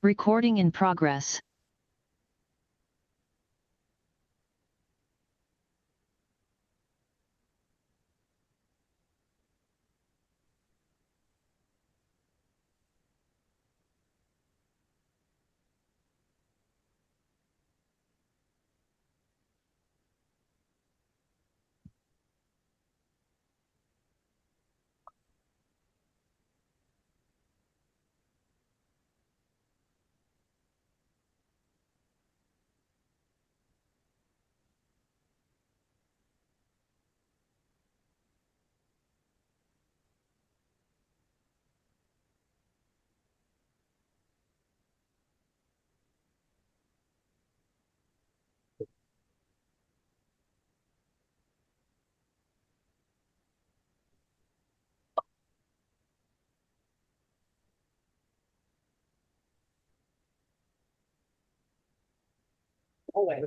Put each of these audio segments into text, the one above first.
Recording in progress. Always.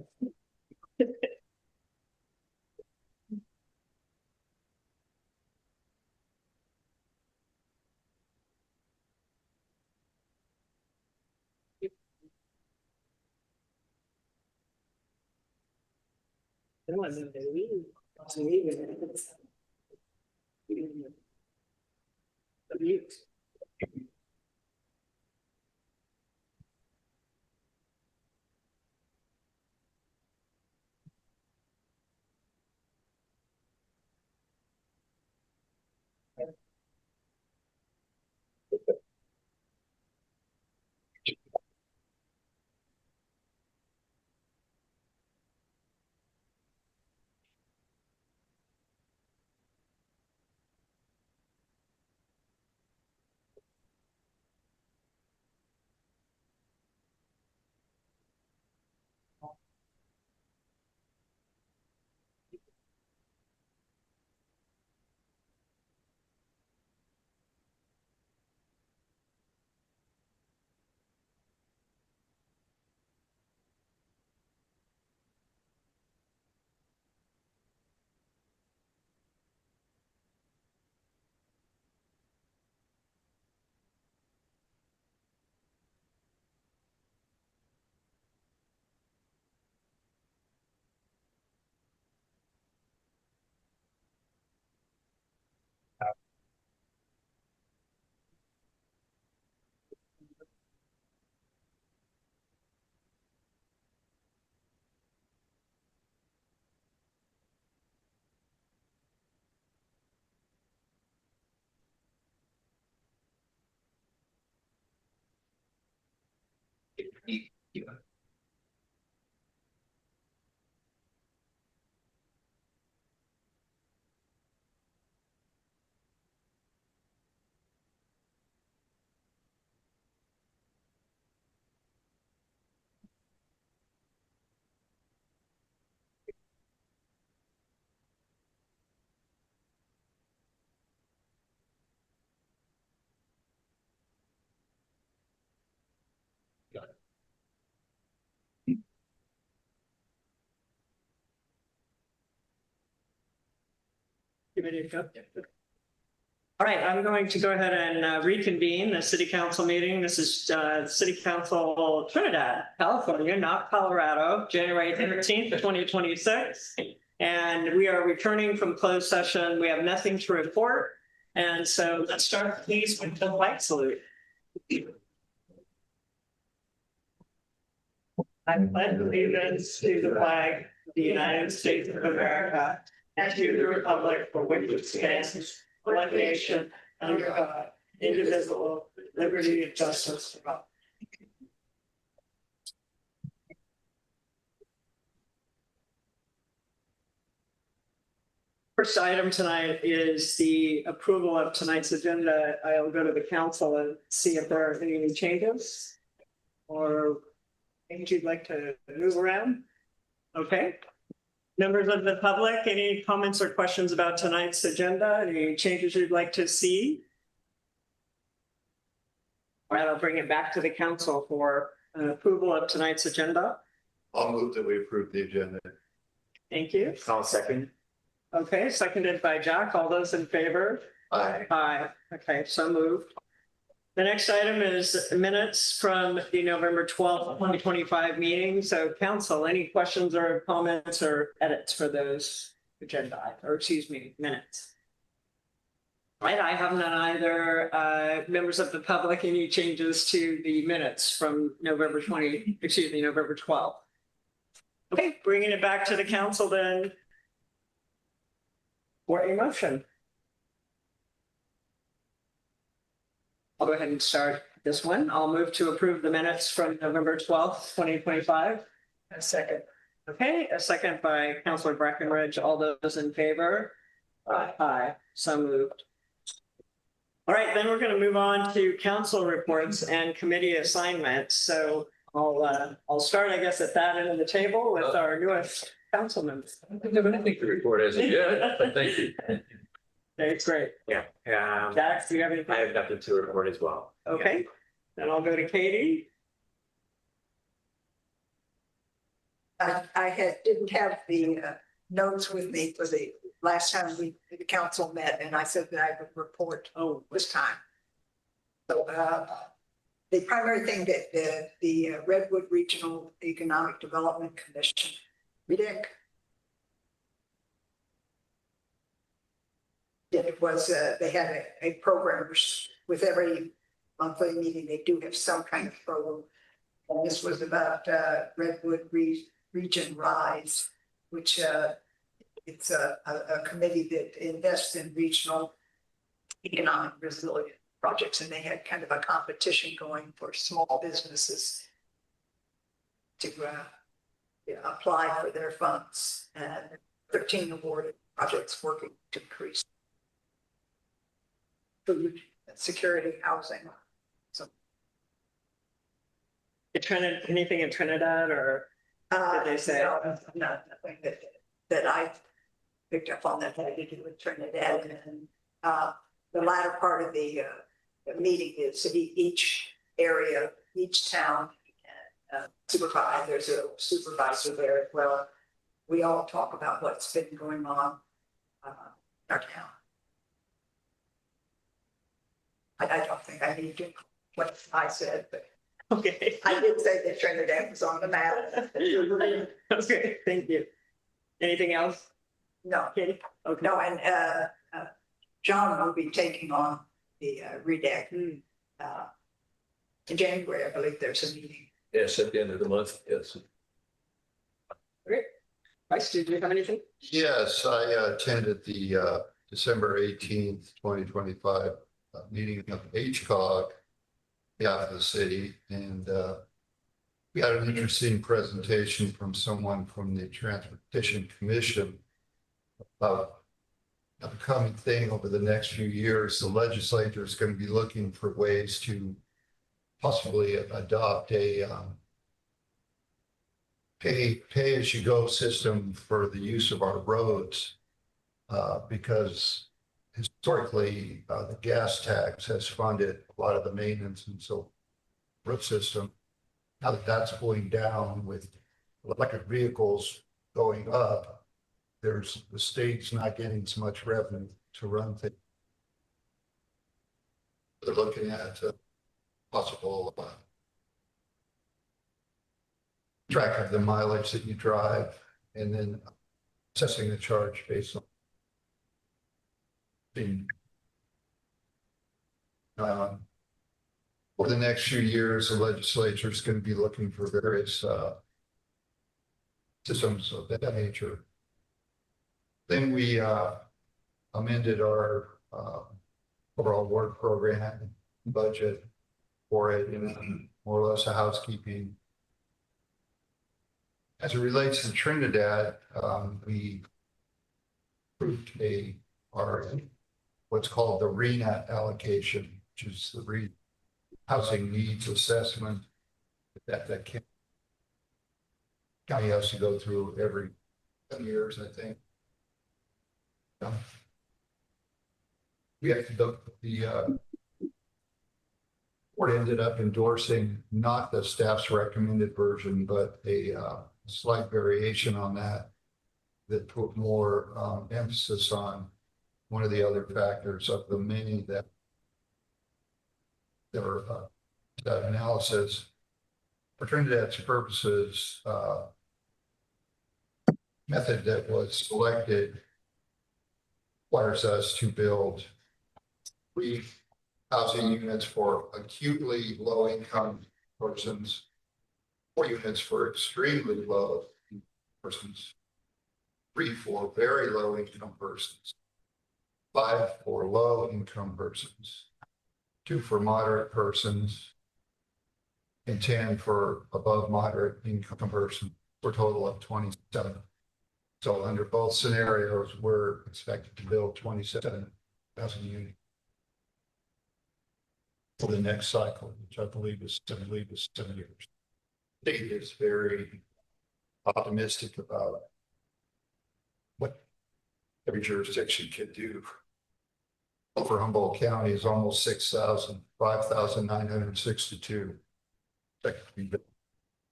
All right, I'm going to go ahead and reconvene the city council meeting. This is City Council Trinidad, California, not Colorado, January 13th, 2026. And we are returning from closed session. We have nothing to report. And so let's start, please, with the flag salute. I pledge allegiance to the flag of the United States of America and to the republic for which it stands, one nation, under God, indivisible, with liberty and justice for all. First item tonight is the approval of tonight's agenda. I'll go to the council and see if there are any changes or things you'd like to move around. Okay. Members of the public, any comments or questions about tonight's agenda? Any changes you'd like to see? All right, I'll bring it back to the council for approval of tonight's agenda. I'll move that we approve the agenda. Thank you. I'll second. Okay, seconded by Jack. All those in favor? Aye. Aye. Okay, so moved. The next item is minutes from the November 12th, 2025 meeting. So council, any questions or comments or edits for those agenda, or excuse me, minutes? Right, I have none either. Members of the public, any changes to the minutes from November 12th? Okay, bringing it back to the council then. For a motion. I'll go ahead and start this one. I'll move to approve the minutes from November 12th, 2025. A second. Okay, a second by Councilor Breckenridge. All those in favor? Aye. Aye, so moved. All right, then we're going to move on to council reports and committee assignments. So I'll start, I guess, at that end of the table with our newest council members. I don't have anything to report as of yet, but thank you. That's great. Yeah. Dax, do you have I anything? have nothing to report as well. Okay, then I'll go to Katie. Didn't have the notes with me for the last time the council met, and I said that I would report this time. So the primary thing that the Redwood Regional Economic Development Commission, REDEC, it was they had a program with every monthly meeting. They do have some kind of program, and this was about Redwood Region Rise, which it's a committee that invests in regional economic resilience projects, and they had kind of a competition going for small businesses to apply for their funds, and 13 awarded projects working to increase food security, housing. So Anything in Trinidad or did they say? No, nothing that I picked up on that had to do with Trinidad. And the latter part of the meeting is each area, each town supervisor. There's a supervisor there as well. We all talk about what's been going on in our town. I don't think I need to what I said, but Okay. I did say that Trinidad was on the map. Okay, thank you. Anything else, No, Katie? Okay. no, and John will be taking on the REDAC in January. I believe there's a meeting. Yes, at the end of the month, yes. Bryce, did you have anything? Yes, I attended the December 18th, 2025 meeting of HCOG, behalf of the city, and we had an interesting presentation from someone from the Transportation Commission about the upcoming thing over the next few years. The legislature is going to be looking for ways to possibly adopt a pay-as-you-go system for the use of our roads, because historically, the gas tax has funded a lot of the maintenance and so road system. Now that that's going down with electric vehicles going up, the state's not getting so much revenue to run things. They're looking at possible track of the mileage that you drive and then assessing the charge based on over the next few years, the legislature is going to be looking for various systems of that nature. Then we amended our overall work program budget for it in more or less a housekeeping. As it relates to Trinidad, we approved our what's called the RENAT allocation, which is the housing needs assessment that county has to go through every 10 years, I think. We have the board ended up endorsing not the staff's recommended version, but a slight variation on that put more emphasis on one of the other factors of the many that their that analysis. For Trinidad's purposes, method that was selected requires us to build 3 housing units for acutely low income persons, 4 units for extremely low persons, 3 for very low income persons, 5 for low income persons, 2 for moderate persons, and 10 for above moderate income person, for a total of 27. So under both scenarios, we're expected to build 27,000 units for the next cycle, which I believe is 7 years. State is very optimistic about what every jurisdiction can do. For Humboldt County is almost 6,000, 5,962.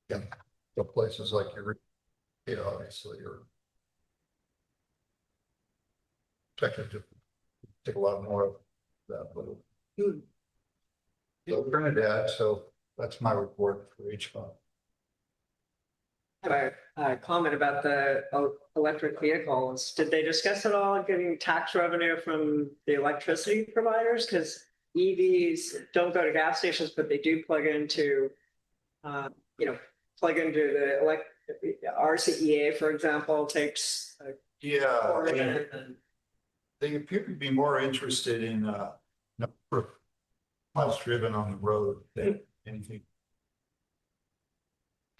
Yeah, so places like your, obviously, are expected to take a lot more of that. So Trinidad, so that's my report for each month. I have a comment about the electric vehicles. Did they discuss at all getting tax revenue from the electricity providers? Because EVs don't go to gas stations, but they do plug into, the RCEA, for example, takes. Yeah, they appear to be more interested in number of miles driven on the road than anything.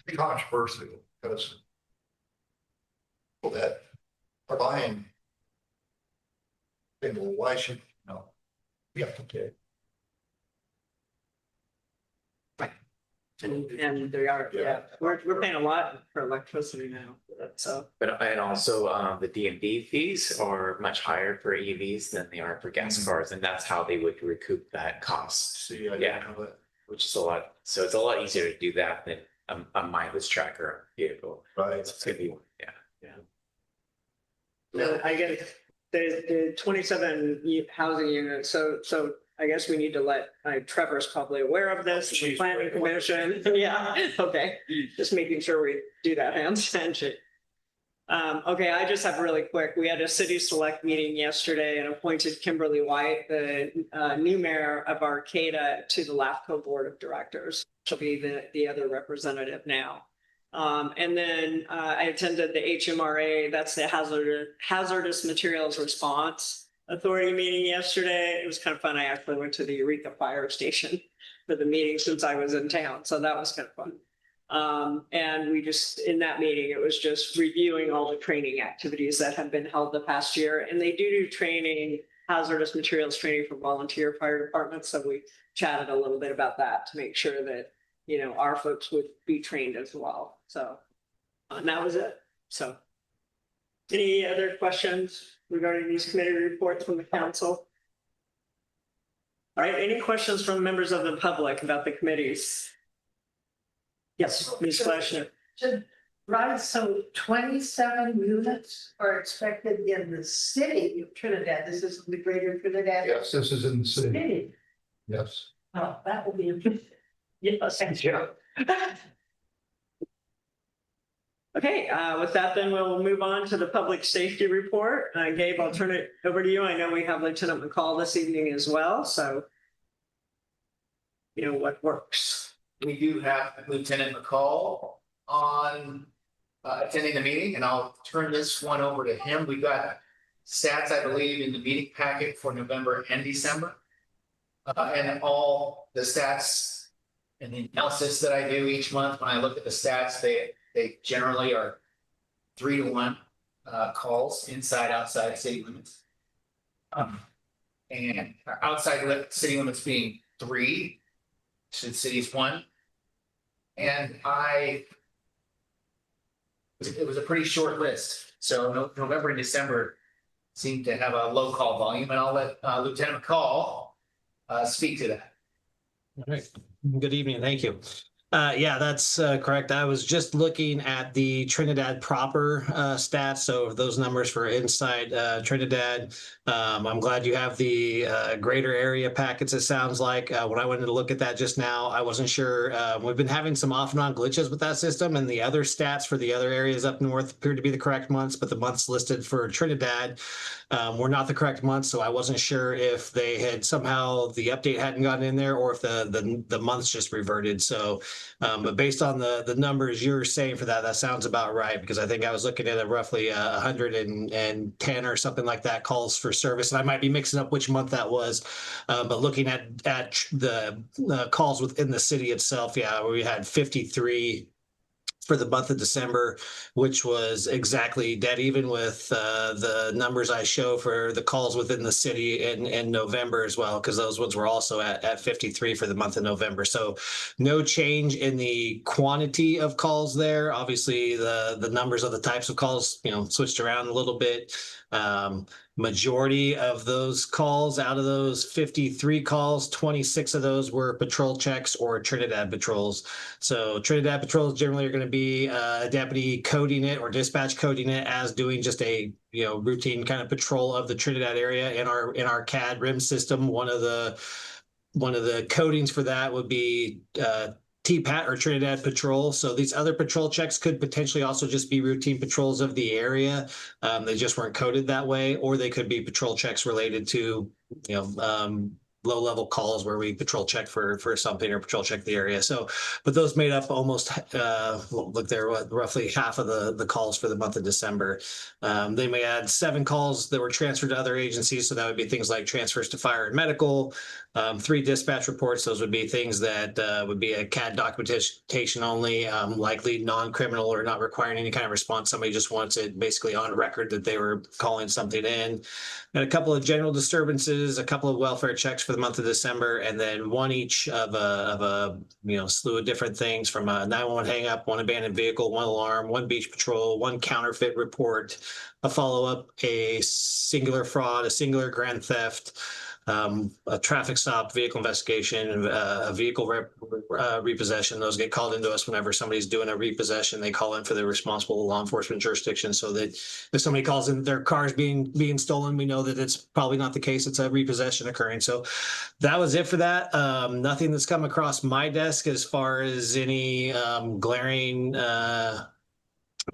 It's controversial because people that are buying, think, well, why should we have to pay? And they are, we're paying a lot for electricity now, so. But and also the DMV fees are much higher for EVs than they are for gas cars, and that's how they would recoup that cost. See, I Yeah. didn't know that. Which is a lot. So it's a lot easier to do that than a mileage tracker vehicle. Right. It's gonna be I get the 27 housing units, so I guess we need to let, Trevor's probably aware of this, the planning commission, yeah, okay. Just making sure we do that handshake. Okay, I just have really quick, we had a city select meeting yesterday and appointed Kimberly White, the new mayor of Arcata, to the LAFCO board of directors. She'll be the other representative now. And then I attended the HMRA, that's the Hazardous Materials Response Authority meeting yesterday. It was kind of fun. I actually went to the Eureka Fire Station for the meeting since I was in town. So that was kind of fun. And we just, in that meeting, it was just reviewing all the training activities that have been held the past year. And they do training, hazardous materials training for volunteer fire departments. So we chatted a little bit about that to make sure that, our folks would be trained as well. So and that was it. So any other questions regarding these committee reports from the council? All right, any questions from members of the public about the committees? Yes, Ms. Flashner. Right, so 27 units are expected in the city of Trinidad. This is the greater Trinidad Yes, this is in the city. city. Yes. Oh, that will be interesting. Yes, thank you. Okay, with that, then we'll move on to the public safety report. Gabe, I'll turn it over to you. I know we have Lieutenant McCall this evening as well, so what works. We do have Lieutenant McCall on attending the meeting, and I'll turn this one over to him. We got stats, I believe, in the meeting packet for November and December. And all the stats and the analysis that I do each month, when I look at the stats, they generally are 3 to 1 calls inside, outside city limits. And outside city limits being 3, to cities 1. And it was a pretty short list. So November and December seemed to have a low call volume, and I'll let Lieutenant McCall speak to that. All right. Good evening. Thank you. Yeah, that's correct. I was just looking at the Trinidad proper stats. So those numbers for inside Trinidad. I'm glad you have the greater area packets. It sounds like when I went to look at that just now, I wasn't sure. We've been having some off and on glitches with that system, and the other stats for the other areas up north appeared to be the correct months, but the months listed for Trinidad were not the correct months. So I wasn't sure if they had somehow the update hadn't gotten in there, or if the months just reverted. So. But based on the numbers you're saying for that, that sounds about right, because I think I was looking at a roughly 110 or something like that calls for service, and I might be mixing up which month that was. But looking at the calls within the city itself, yeah, we had 53 for the month of December, which was exactly dead even with the numbers I show for the calls within the city in November as well, because those ones were also at 53 for the month of November. So no change in the quantity of calls there. Obviously, the numbers of the types of calls, switched around a little bit. Majority of those calls, out of those 53 calls, 26 of those were patrol checks or Trinidad patrols. So Trinidad patrols generally are going to be a deputy coding it or dispatch coding it as doing just a routine kind of patrol of the Trinidad area in our CAD RIM system. One of the codings for that would be TPAT or Trinidad Patrol. So these other patrol checks could potentially also just be routine patrols of the area. They just weren't coded that way, or they could be patrol checks related to, low level calls where we patrol check for something or patrol check the area. So, but those made up almost, roughly half of the calls for the month of December. They may add 7 calls that were transferred to other agencies. So that would be things like transfers to fire and medical, 3 dispatch reports. Those would be things that would be a CAD documentation only, likely non-criminal or not requiring any kind of response. Somebody just wants it basically on record that they were calling something in. And a couple of general disturbances, a couple of welfare checks for the month of December, and then one each of a slew of different things, from a 911 hang up, one abandoned vehicle, one alarm, one beach patrol, one counterfeit report, a follow-up, a singular fraud, a singular grand theft, a traffic stop, vehicle investigation, a vehicle repossession. Those get called into us whenever somebody's doing a repossession. They call in for the responsible law enforcement jurisdiction, so that if somebody calls in their car's being stolen, we know that it's probably not the case. It's a repossession occurring. So that was it for that. Nothing that's come across my desk as far as any glaring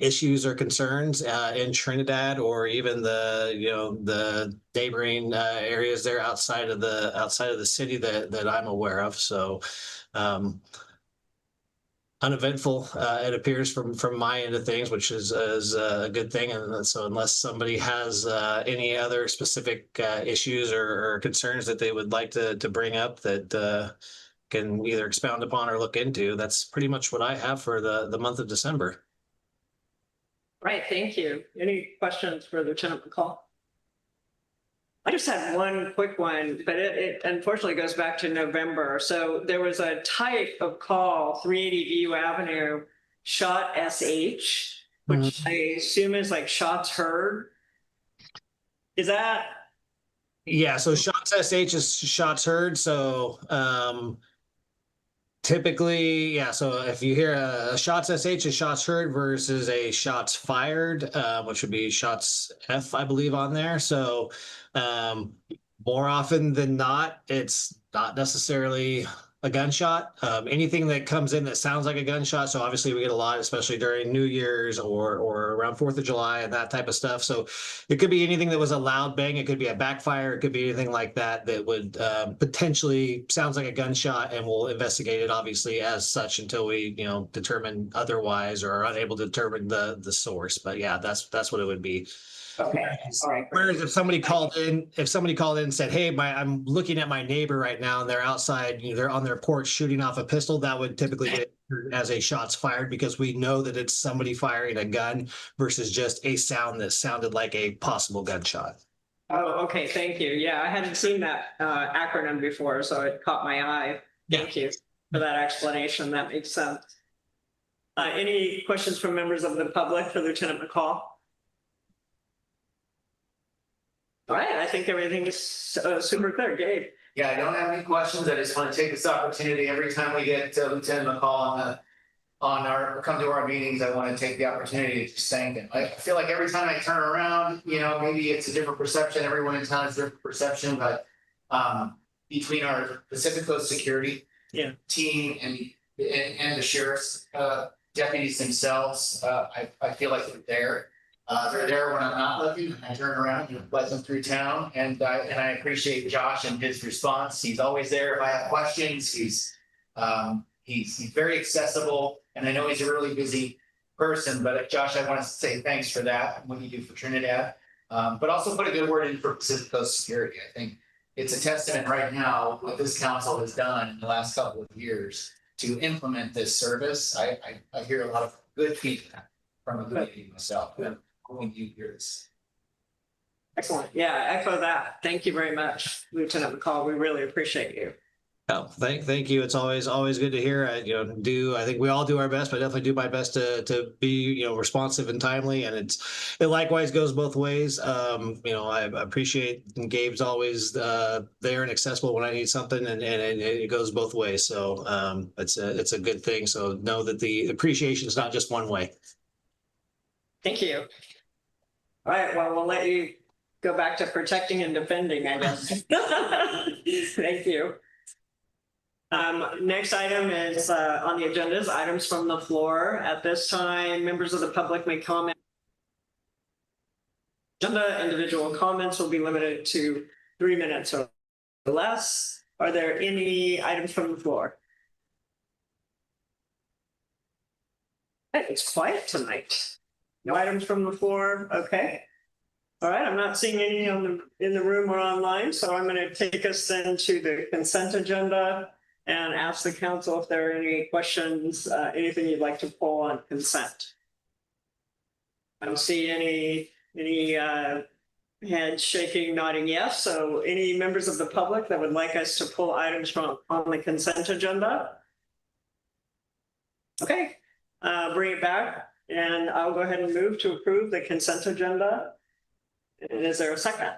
issues or concerns in Trinidad, or even the neighboring areas there outside of the city that I'm aware of. So uneventful, it appears from my end of things, which is a good thing. And so unless somebody has any other specific issues or concerns that they would like to bring up that can either expound upon or look into, that's pretty much what I have for the month of December. Right, thank you. Any questions for Lieutenant McCall? I just had one quick one, but it unfortunately goes back to November. So there was a type of call, 380 View Avenue, shot SH, which I assume is like shots heard. Is that? Yeah, so shots SH is shots heard. So typically, yeah. So if you hear a shots SH is shots heard versus a shots fired, which would be shots F, I believe, on there. So more often than not, it's not necessarily a gunshot. Anything that comes in that sounds like a gunshot. So obviously we get a lot, especially during New Year's or around 4th of July and that type of stuff. So it could be anything that was a loud bang. It could be a backfire. It could be anything like that that would potentially sounds like a gunshot, and we'll investigate it obviously as such until we, determine otherwise or are unable to determine the source. But yeah, that's what it would be. Okay, all right. Whereas if somebody called in and said, "Hey, I'm looking at my neighbor right now, and they're outside, they're on their porch shooting off a pistol," that would typically get as a shots fired, because we know that it's somebody firing a gun versus just a sound that sounded like a possible gunshot. Oh, okay, thank you. Yeah, I hadn't seen that acronym before, so it caught my eye. Thank you for that explanation. That makes sense. Any questions from members of the public for Lieutenant McCall? All right, I think everything is super clear. Gabe. Yeah, I don't have any questions. I just want to take this opportunity every time we get Lieutenant McCall come to our meetings, I want to take the opportunity to just thank him. I feel like every time I turn around, maybe it's a different perception. Everyone in town has a different perception, but between our Pacific Coast Security team and the sheriff's deputies themselves, I feel like they're there. They're there when I'm not looking, and I turn around and let them through town. And I appreciate Josh and his response. He's always there if I have questions. He's very accessible, and I know he's a really busy person. But Josh, I want to say thanks for that and what you do for Trinidad. But also put a good word in for Pacific Coast Security. I think it's a testament right now what this council has done in the last couple of years to implement this service. I hear a lot of good feedback from a good meeting myself. When you hear this. Excellent. Yeah, I echo that. Thank you very much, Lieutenant McCall. We really appreciate you. Oh, thank you. It's always good to hear. I think we all do our best, but I definitely do my best to be, responsive and timely. And it likewise goes both ways. I appreciate Gabe's always there and accessible when I need something, and it goes both ways. So it's a good thing. So know that the appreciation is not just one way. Thank you. All right, well, we'll let you go back to protecting and defending, I guess. Thank you. Next item is on the agenda is items from the floor. At this time, members of the public may comment. Agenda individual comments will be limited to 3 minutes or less. Are there any items from the floor? Hey, it's quiet tonight. No items from the floor. Okay. All right. I'm not seeing any in the room or online, so I'm going to take us then to the consent agenda and ask the council if there are any questions, anything you'd like to pull on consent. I don't see any heads shaking, nodding yes. So any members of the public that would like us to pull items from on the consent agenda? Okay, bring it back. And I'll go ahead and move to approve the consent agenda. And is there a second?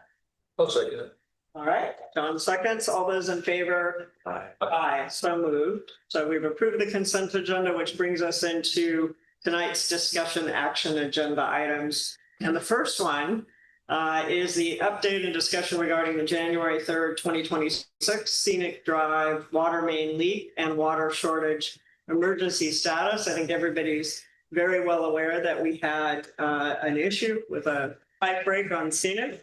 I'll second it. All right, John seconds. All those in favor? Aye. Aye, so moved. So we've approved the consent agenda, which brings us into tonight's discussion action agenda items. And the first one is the update and discussion regarding the January 3rd, 2026 Scenic Drive water main leak and water shortage emergency status. I think everybody's very well aware that we had an issue with a pipe break on Scenic.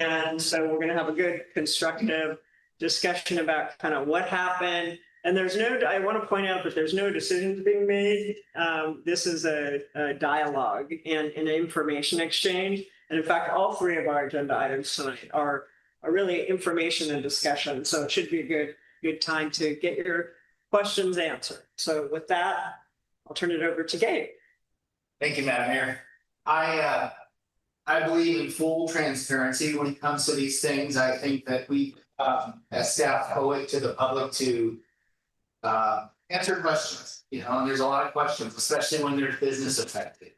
And so we're going to have a good constructive discussion about kind of what happened. And I want to point out that there's no decisions being made. This is a dialogue and an information exchange. And in fact, all three of our agenda items tonight are really information and discussion. So it should be a good time to get your questions answered. So with that, I'll turn it over to Gabe. Thank you, Madam Mayor. I believe in full transparency when it comes to these things. I think that we, as staff, owe it to the public to answer questions. And there's a lot of questions, especially when there's business affected.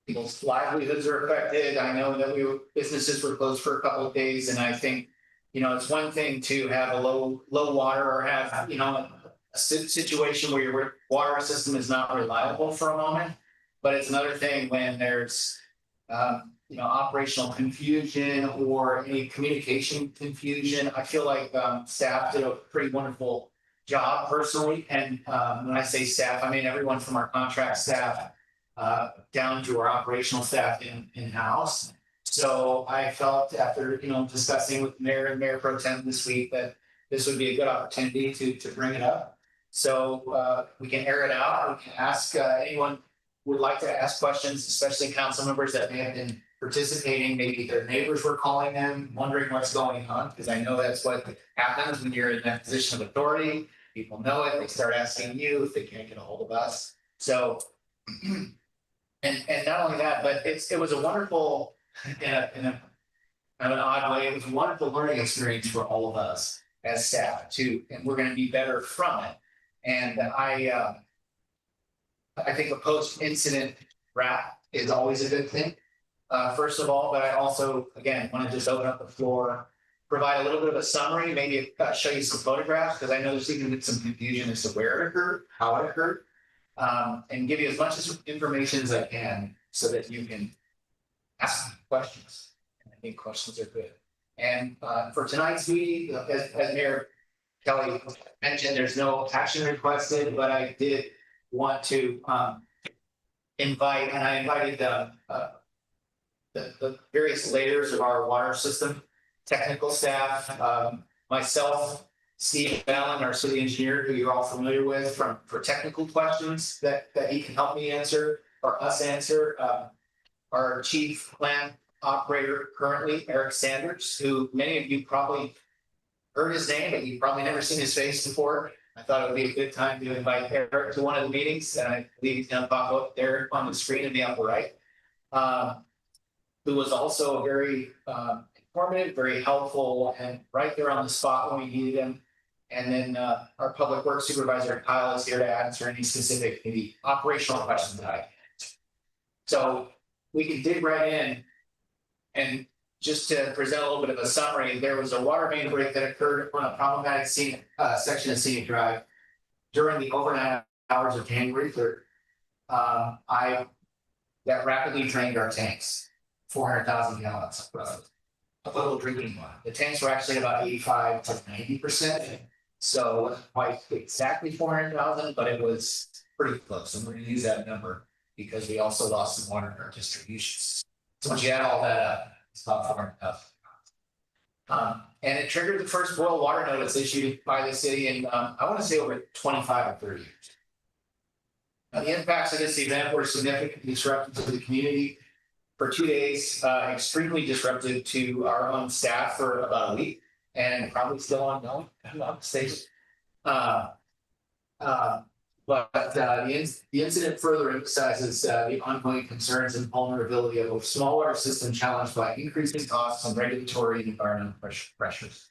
People's livelihoods are affected. I know that businesses were closed for a couple of days, and I think, it's one thing to have a low water or have, a situation where your water system is not reliable for a moment. But it's another thing when there's, operational confusion or any communication confusion. I feel like staff did a pretty wonderful job personally. And when I say staff, I mean everyone from our contract staff down to our operational staff in-house. So I felt after, discussing with Mayor and Mayor Pro Tem this week that this would be a good opportunity to bring it up. So we can air it out. We can ask anyone would like to ask questions, especially council members that may have been participating. Maybe their neighbors were calling them, wondering what's going on, because I know that's what happens when you're in that position of authority. People know it. They start asking you if they can't get a hold of us. So, and not only that, but it was a wonderful, in an odd way, it was a wonderful learning experience for all of us as staff too, and we're going to be better from it. And I think a post-incident wrap is always a good thing, first of all, but I also, again, want to just open up the floor provide a little bit of a summary, maybe show you some photographs, because I know there's even some confusion as to where it occurred, how it occurred. And give you as much information as I can so that you can ask questions. And I think questions are good. And for tonight's meeting, as Mayor Kelly mentioned, there's no action requested, but I did want to invite, and I invited the various layers of our water system, technical staff, myself, Steve Allen, our city engineer, who you're all familiar with, for technical questions that he can help me answer or us answer. Our chief plant operator currently, Eric Sanders, who many of you probably heard his name, but you've probably never seen his face before. I thought it would be a good time to invite Eric to one of the meetings, and I believe he's going to pop up there on the screen in the upper right. Who was also very informative, very helpful, and right there on the spot when we needed him. And then our public works supervisor, Kyle, is here to answer any specific, maybe operational questions that I can answer. So we can dig right in. And just to present a little bit of a summary, there was a water main break that occurred on a problematic section of Scenic Drive during the overnight hours of January 3rd. That rapidly drained our tanks, 400,000 gallons of little drinking water. The tanks were actually about 85 to 90%. So it wasn't quite exactly 400,000, but it was pretty close. And we're going to use that number because we also lost some water in our distributions. So once you add all that up, it's about 400,000. And it triggered the first boil water notice issued by the city in, I want to say, over 25 or 30 years. Now, the impacts of this event were significantly disruptive to the community for 2 days, extremely disruptive to our own staff for about a week, and probably still ongoing, if I'm not mistaken. But the incident further emphasizes the ongoing concerns and vulnerability of a small water system challenged by increasing costs and regulatory and environmental pressures.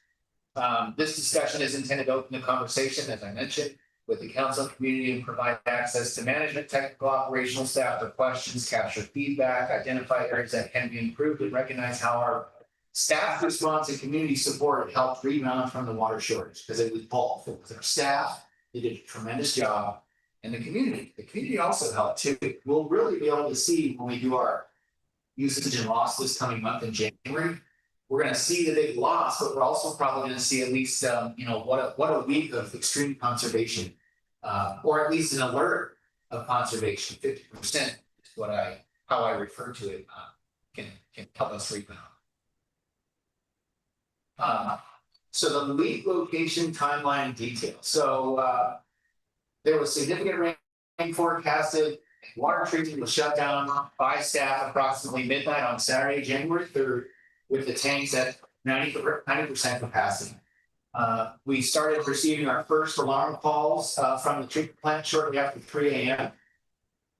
This discussion is intended to open the conversation, as I mentioned, with the council community and provide access to management, technical, operational staff for questions, capture feedback, identify areas that can be improved, and recognize how our staff response and community support helped rebound from the water shortage, because it was both. It was our staff, they did a tremendous job, and the community. The community also helped too. We'll really be able to see when we do our usage and loss this coming month in January. We're going to see the big loss, but we're also probably going to see at least what a week of extreme conservation, or at least an alert of conservation. 50% is how I refer to it, can help us rebound. So the leak location, timeline, and detail. So there was significant rain forecasted. Water treatment was shut down by staff approximately midnight on Saturday, January 3rd, with the tanks at 90% capacity. We started receiving our first alarm calls from the treatment plant shortly after 3 a.m.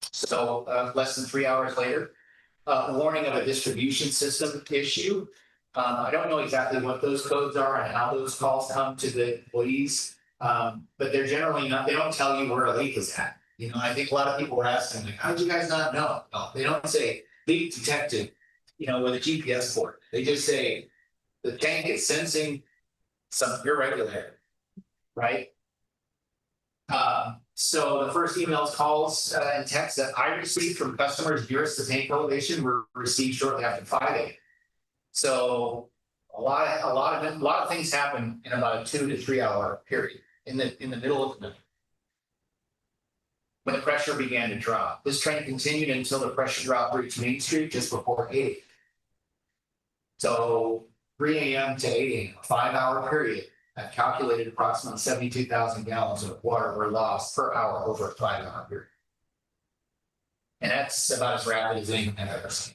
So less than 3 hours later, a warning of a distribution system issue. I don't know exactly what those codes are and how those calls come to the employees, but they're generally not, they don't tell you where a leak is at. I think a lot of people were asking, like, how did you guys not know? No, they don't say leak detected, with a GPS port. They just say the tank is sensing some irregularity, right? So the first emails, calls, and texts that I received from customers nearest the tank elevation were received shortly after 5 a.m. So a lot of things happen in about a 2 to 3 hour period in the middle of the night, when the pressure began to drop. This trend continued until the pressure drop reached Main Street just before 8. So 3 a.m. to 8 a.m., a 5 hour period, I've calculated approximately 72,000 gallons of water were lost per hour over a 5 hour period. And that's about as rapid as anything I've ever seen.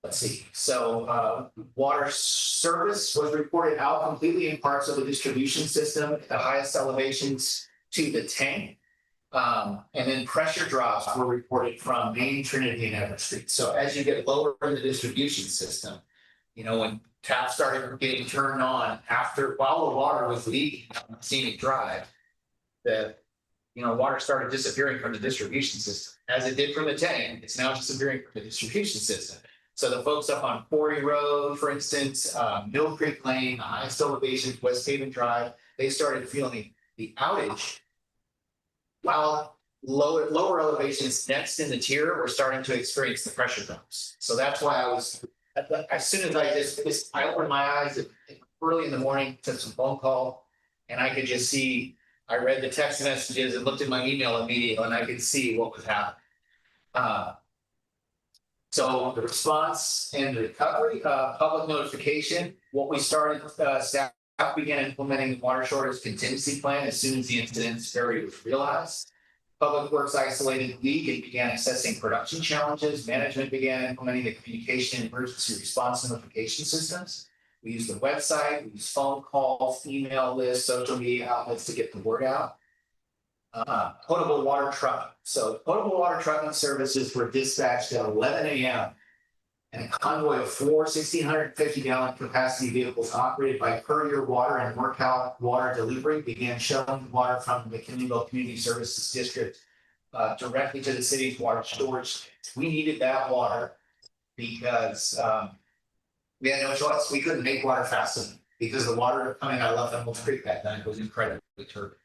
Let's see. So water service was reported out completely in parts of the distribution system at the highest elevations to the tank. And then pressure drops were reported from Main, Trinity, and Everett Street. So as you get lower in the distribution system, when taps started getting turned on while the water was leaking on Scenic Drive, water started disappearing from the distribution system. As it did from the tank, it's now disappearing from the distribution system. So the folks up on Quarry Road, for instance, Mill Creek Lane, the highest elevations, West Haven Drive, they started feeling the outage. While lower elevations next in the tier were starting to experience the pressure drops. So that's why I was, as soon as I opened my eyes early in the morning, took some phone call, and I could just see, I read the text messages and looked at my email immediately, and I could see what was happening. So the response and the recovery, public notification, what we started, staff began implementing the water shortage contingency plan as soon as the incident severity was realized. Public Works isolated leak and began assessing production challenges. Management began implementing the communication and emergency response notification systems. We used the website, we used phone calls, email lists, social media outlets to get the word out. Potable water truck. So potable water trucking services were dispatched at 11 a.m. and a convoy of 4 1,650 gallon capacity vehicles operated by Courier Water and NorCal Water Delivery began shuttling water from the Humboldt Community Services District directly to the city's water storage. We needed that water because we had no choice. We couldn't make water fast enough because the water coming out of Humboldt Creek that night was incredibly turbid.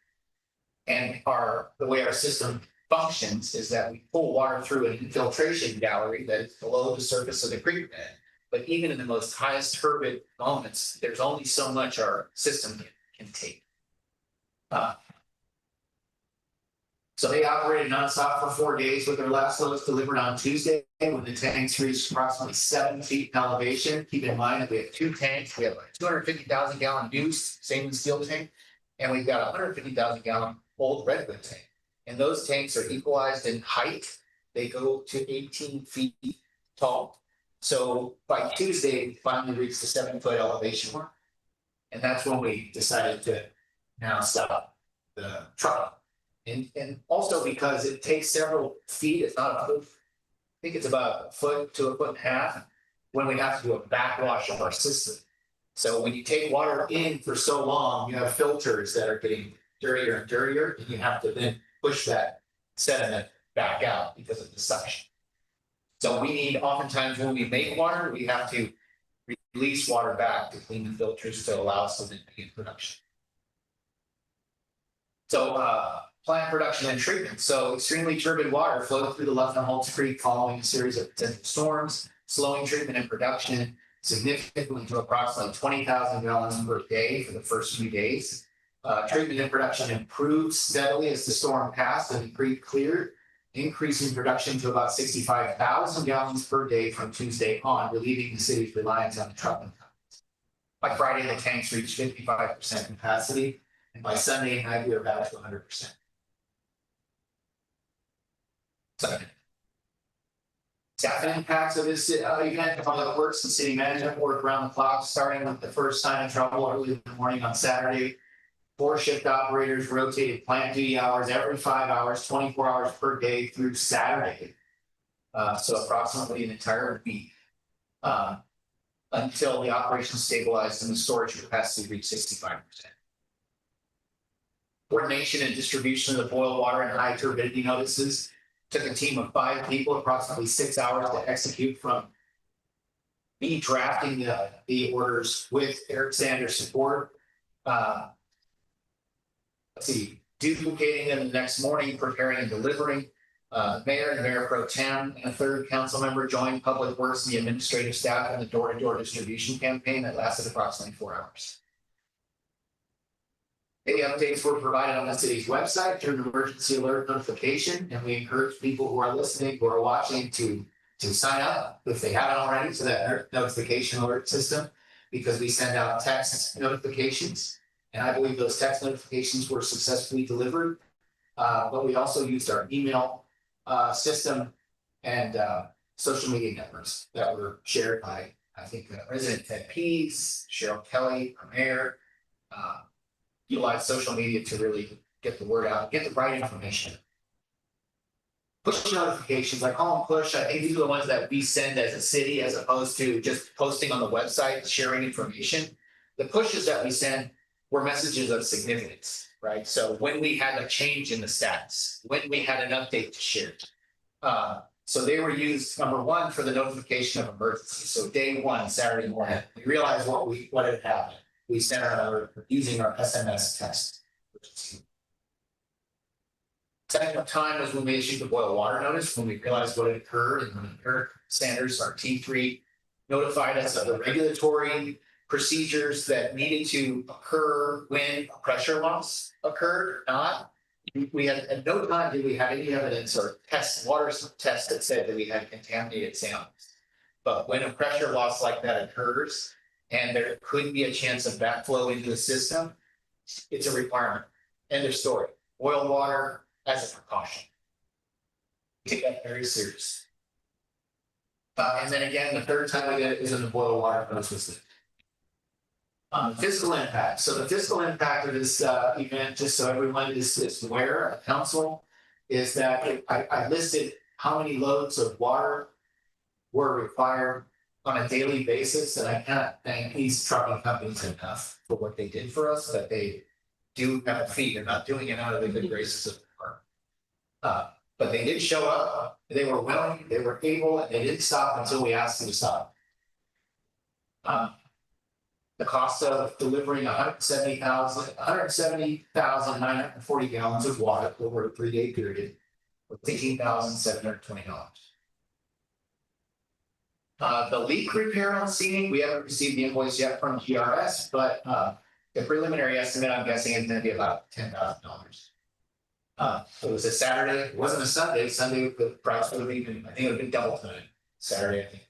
And the way our system functions is that we pull water through an infiltration gallery that is below the surface of the creek bed. But even in the most highest turbid moments, there's only so much our system can take. So they operated nonstop for 4 days with their last loads delivered on Tuesday when the tanks reached approximately 7 feet in elevation. Keep in mind that we have 2 tanks. We have a 250,000 gallon new stainless steel tank, and we've got a 150,000 gallon old redwood tank. And those tanks are equalized in height. They go to 18 feet tall. So by Tuesday, we finally reached the 7-foot elevation mark. And that's when we decided to now stop the truck. And also because it takes several feet, it's not a foot, I think it's about a foot to a foot and a half when we have to do a backwash of our system. So when you take water in for so long, you have filters that are getting dirtier and dirtier, and you have to then push that sediment back out because of the suction. So we need, oftentimes when we make water, we have to release water back to clean the filters to allow us to then begin production. So plant production and treatment. So extremely turbid water flowed through the Humboldt Creek following a series of potential storms, slowing treatment and production significantly to approximately 20,000 gallons per day for the first few days. Treatment and production improved steadily as the storm passed and the creek cleared, increasing production to about 65,000 gallons per day from Tuesday on, relieving the city's reliance on the trucking companies. By Friday, the tanks reached 55% capacity, and by Sunday night, we were back to 100%. Staffing impacts of this event, Public Works and City Management worked around the clock, starting with the first sign of trouble early in the morning on Saturday. 4 shift operators rotated plant duty hours every 5 hours, 24 hours per day through Saturday. So approximately an entire week until the operation stabilized and the storage capacity reached 65%. Coordination and distribution of the boil water and high turbidity notices took a team of 5 people, approximately 6 hours to execute, from me drafting the orders with Eric Sanders' support. Duplicating them the next morning, preparing and delivering. Mayor and Mayor Pro Tem and a third council member joined Public Works and the administrative staff in the door-to-door distribution campaign that lasted approximately 4 hours. Daily updates were provided on the city's website through an emergency alert notification, and we encourage people who are listening, who are watching, to sign up if they haven't already to that notification alert system, because we send out text notifications. And I believe those text notifications were successfully delivered. But we also used our email system and social media networks that were shared by, I think, President Ted Pease, Cheryl Kelly, our mayor. Utilize social media to really get the word out, get the right information. Push notifications, I call them push. I think these are the ones that we send as a city, as opposed to just posting on the website, sharing information. The pushes that we send were messages of significance, right? So when we had a change in the stats, when we had an update to share, So they were used, number one, for the notification of emergency. So day one, Saturday morning, we realized what had happened. We sent our, using our SMS test. Second time was when we issued the boil water notice, when we realized what had occurred, and when Eric Sanders, our T3, notified us of the regulatory procedures that needed to occur when a pressure loss occurred or not. We had, at no time did we have any evidence or water tests that said that we had contaminated samples. But when a pressure loss like that occurs, and there could be a chance of backflow into the system, it's a requirement. End of story. Boil water as a precaution. Take that very serious. And then again, the third time we did it is in the boil water process. Fiscal impact. So the fiscal impact of this event, just so everyone is aware, council, is that I listed how many loads of water were required on a daily basis, and I cannot thank these trucking companies enough for what they did for us, that they do have a fee. They're not doing it out of the good graces of the department. But they did show up, they were willing, they were able, and they didn't stop until we asked them to stop. The cost of delivering 170,940 gallons of water over a 3-day period was $18,720. The leak repair on seating, we haven't received the invoice yet from GRS, but the preliminary estimate, I'm guessing, is going to be about $10,000. It was a Saturday, it wasn't a Sunday. Sunday, the price would have been, I think it would have been double time. Saturday, I think.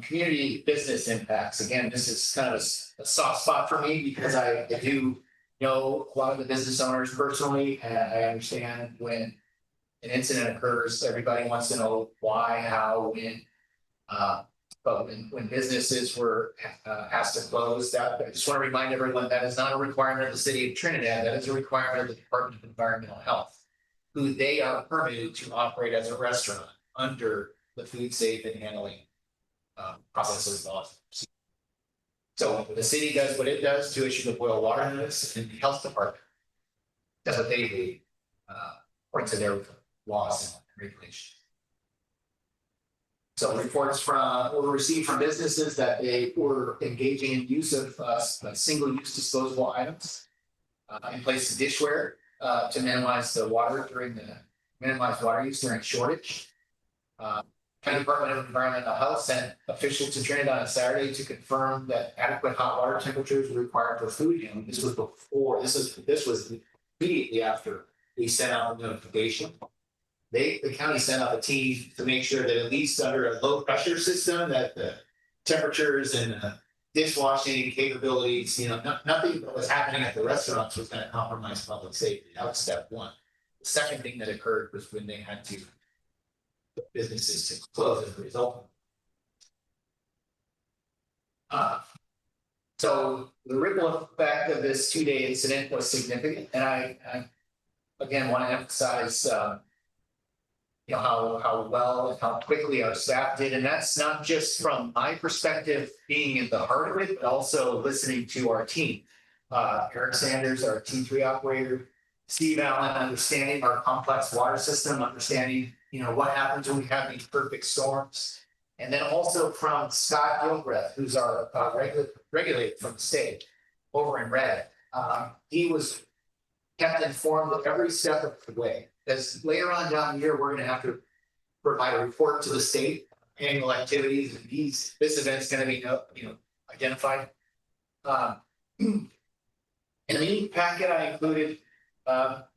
Community business impacts. Again, this is kind of a soft spot for me because I do know a lot of the business owners personally, and I understand when an incident occurs, everybody wants to know why, how, when. But when businesses were asked to close, that I just want to remind everyone that is not a requirement of the city of Trinidad. That is a requirement of the Department of Environmental Health, who they are permitted to operate as a restaurant under the food safe and handling processes laws. So the city does what it does to issue the boil water notice, and the health department does what they do according to their laws and regulations. So reports were received from businesses that they were engaging in use of single-use disposable items in place of dishware to minimize water use during shortage. County Department of Environmental Health sent officials to Trinidad on Saturday to confirm that adequate hot water temperatures were required for food handling. This was before. This was immediately after we sent out the notification. The county sent out a team to make sure that at least under a low pressure system, that the temperatures and dishwashing capabilities, nothing that was happening at the restaurants was going to compromise public safety. That was step one. The second thing that occurred was when they had to businesses to close as a result. So the ripple effect of this 2-day incident was significant, and I again want to emphasize how well and how quickly our staff did, and that's not just from my perspective being in the heart of it, but also listening to our team. Eric Sanders, our T3 operator, Steve Allen, understanding our complex water system, understanding what happens when we have these perfect storms. And then also from Scott Gilbreth, who's our regulator from the state over in Red. He was kept informed of every step of the way. As later on down here, we're going to have to provide a report to the state, annual activities, and this event's going to be identified. In the meeting packet, I included,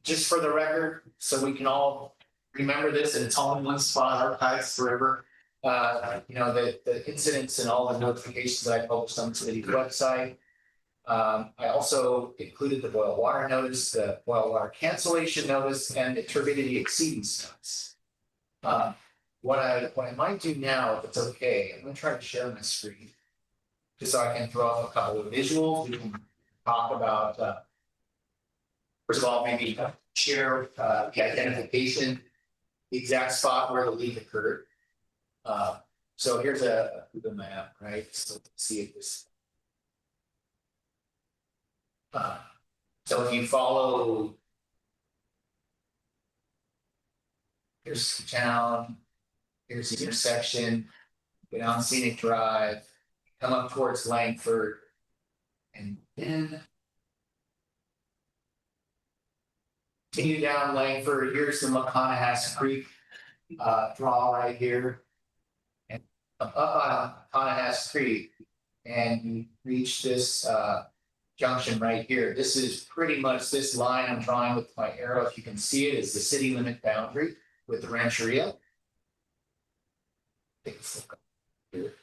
just for the record, so we can all remember this, and it's all in one spot, archived forever. The incidents and all the notifications that I published on the city's website. I also included the boil water notice, the boil water cancellation notice, and the turbidity exceedance notice. What I might do now, if it's okay, I'm going to try to share my screen just so I can throw up a couple of visuals. We can talk about, first of all, maybe share the identification, the exact spot where the leak occurred. So here's the map, right? So let's see if this. So if you follow Here's the town. Here's the intersection. Go down Scenic Drive, come up towards Langford. And then continue down Langford. Here's the McConaughey Creek draw right here. And up on McConaughey Creek, and you reach this junction right here. This is pretty much this line I'm drawing with my arrow. If you can see it, is the city limit boundary with the Rancheria. Take a look up here.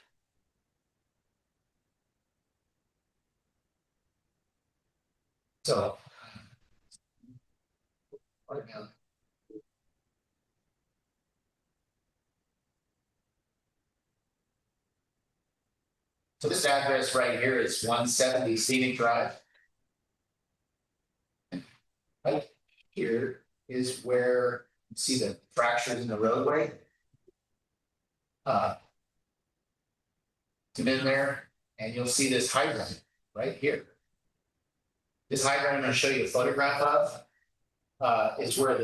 So. Right now. So this address right here is 170 Scenic Drive. Right here is where you see the fractures in the roadway. Come in there and you'll see this hydrant right here. This hydrant I'm going to show you a photograph of is where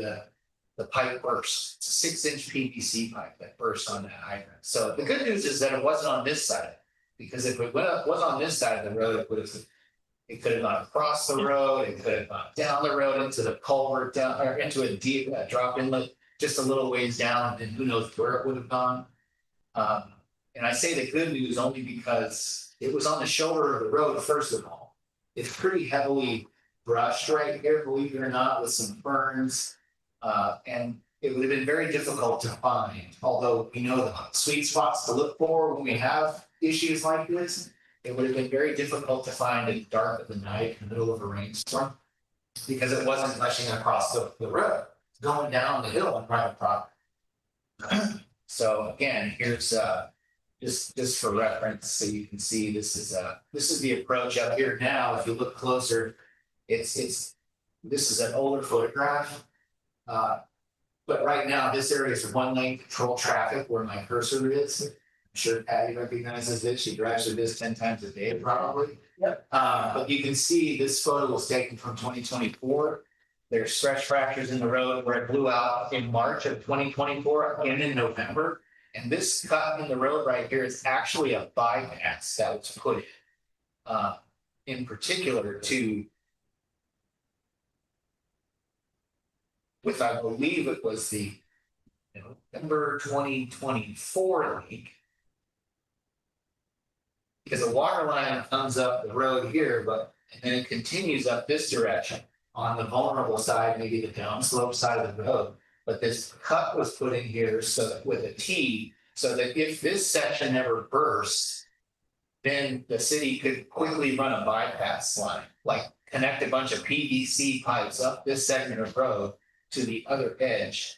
the pipe burst. It's a 6-inch PVC pipe that burst on that hydrant. So the good news is that it wasn't on this side, because if it was on this side of the road, it could have gone across the road, it could have gone down the road into the culvert down, or into a deep drop inlet just a little ways down, and who knows where it would have gone. And I say the good news only because it was on the shoulder of the road, first of all. It's pretty heavily brushed right here, believe it or not, with some ferns. And it would have been very difficult to find, although we know the sweet spots to look for when we have issues like this. It would have been very difficult to find in the dark of the night in the middle of a rainstorm, because it wasn't rushing across the road, going down the hill on private property. So again, here's just for reference, so you can see this is the approach up here now. If you look closer, this is an older photograph. But right now, this area is one lane control traffic where my cursor is. I'm sure Patty recognizes this. She drives through this 10 times a day, probably. Yep. But you can see this photo was taken from 2024. There's stretch fractures in the road where it blew out in March of 2024 and in November. And this cut in the road right here is actually a bypass that was put in particular to, with I believe it was the November 2024 leak. Because the water line comes up the road here, and then it continues up this direction on the vulnerable side, maybe the downslope side of the road. But this cut was put in here so with a T, so that if this section ever bursts, then the city could quickly run a bypass line, like connect a bunch of PVC pipes up this segment of road to the other edge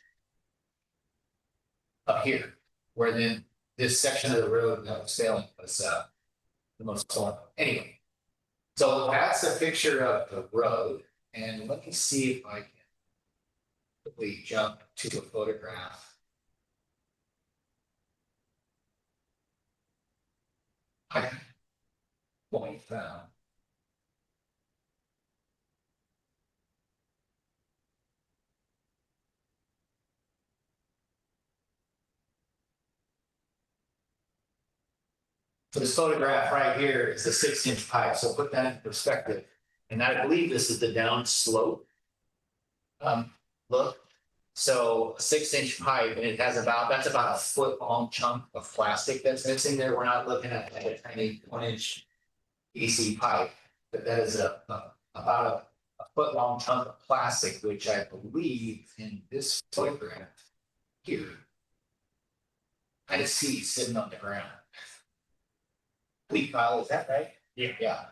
up here, where then this section of the road that was failing was the most vulnerable. Anyway, so that's a picture of the road, and let me see if I can quickly jump to a photograph. I point found. So this photograph right here is a 6-inch pipe. So put that in perspective. And I believe this is the down slope. Look. So a 6-inch pipe, and it has that's about a foot long chunk of plastic that's missing there. We're not looking at like a tiny 1-inch EC pipe, but that is about a foot long chunk of plastic, which I believe in this photograph here, I just see sitting on the ground. Leak pile, is that right? Yeah. Yeah.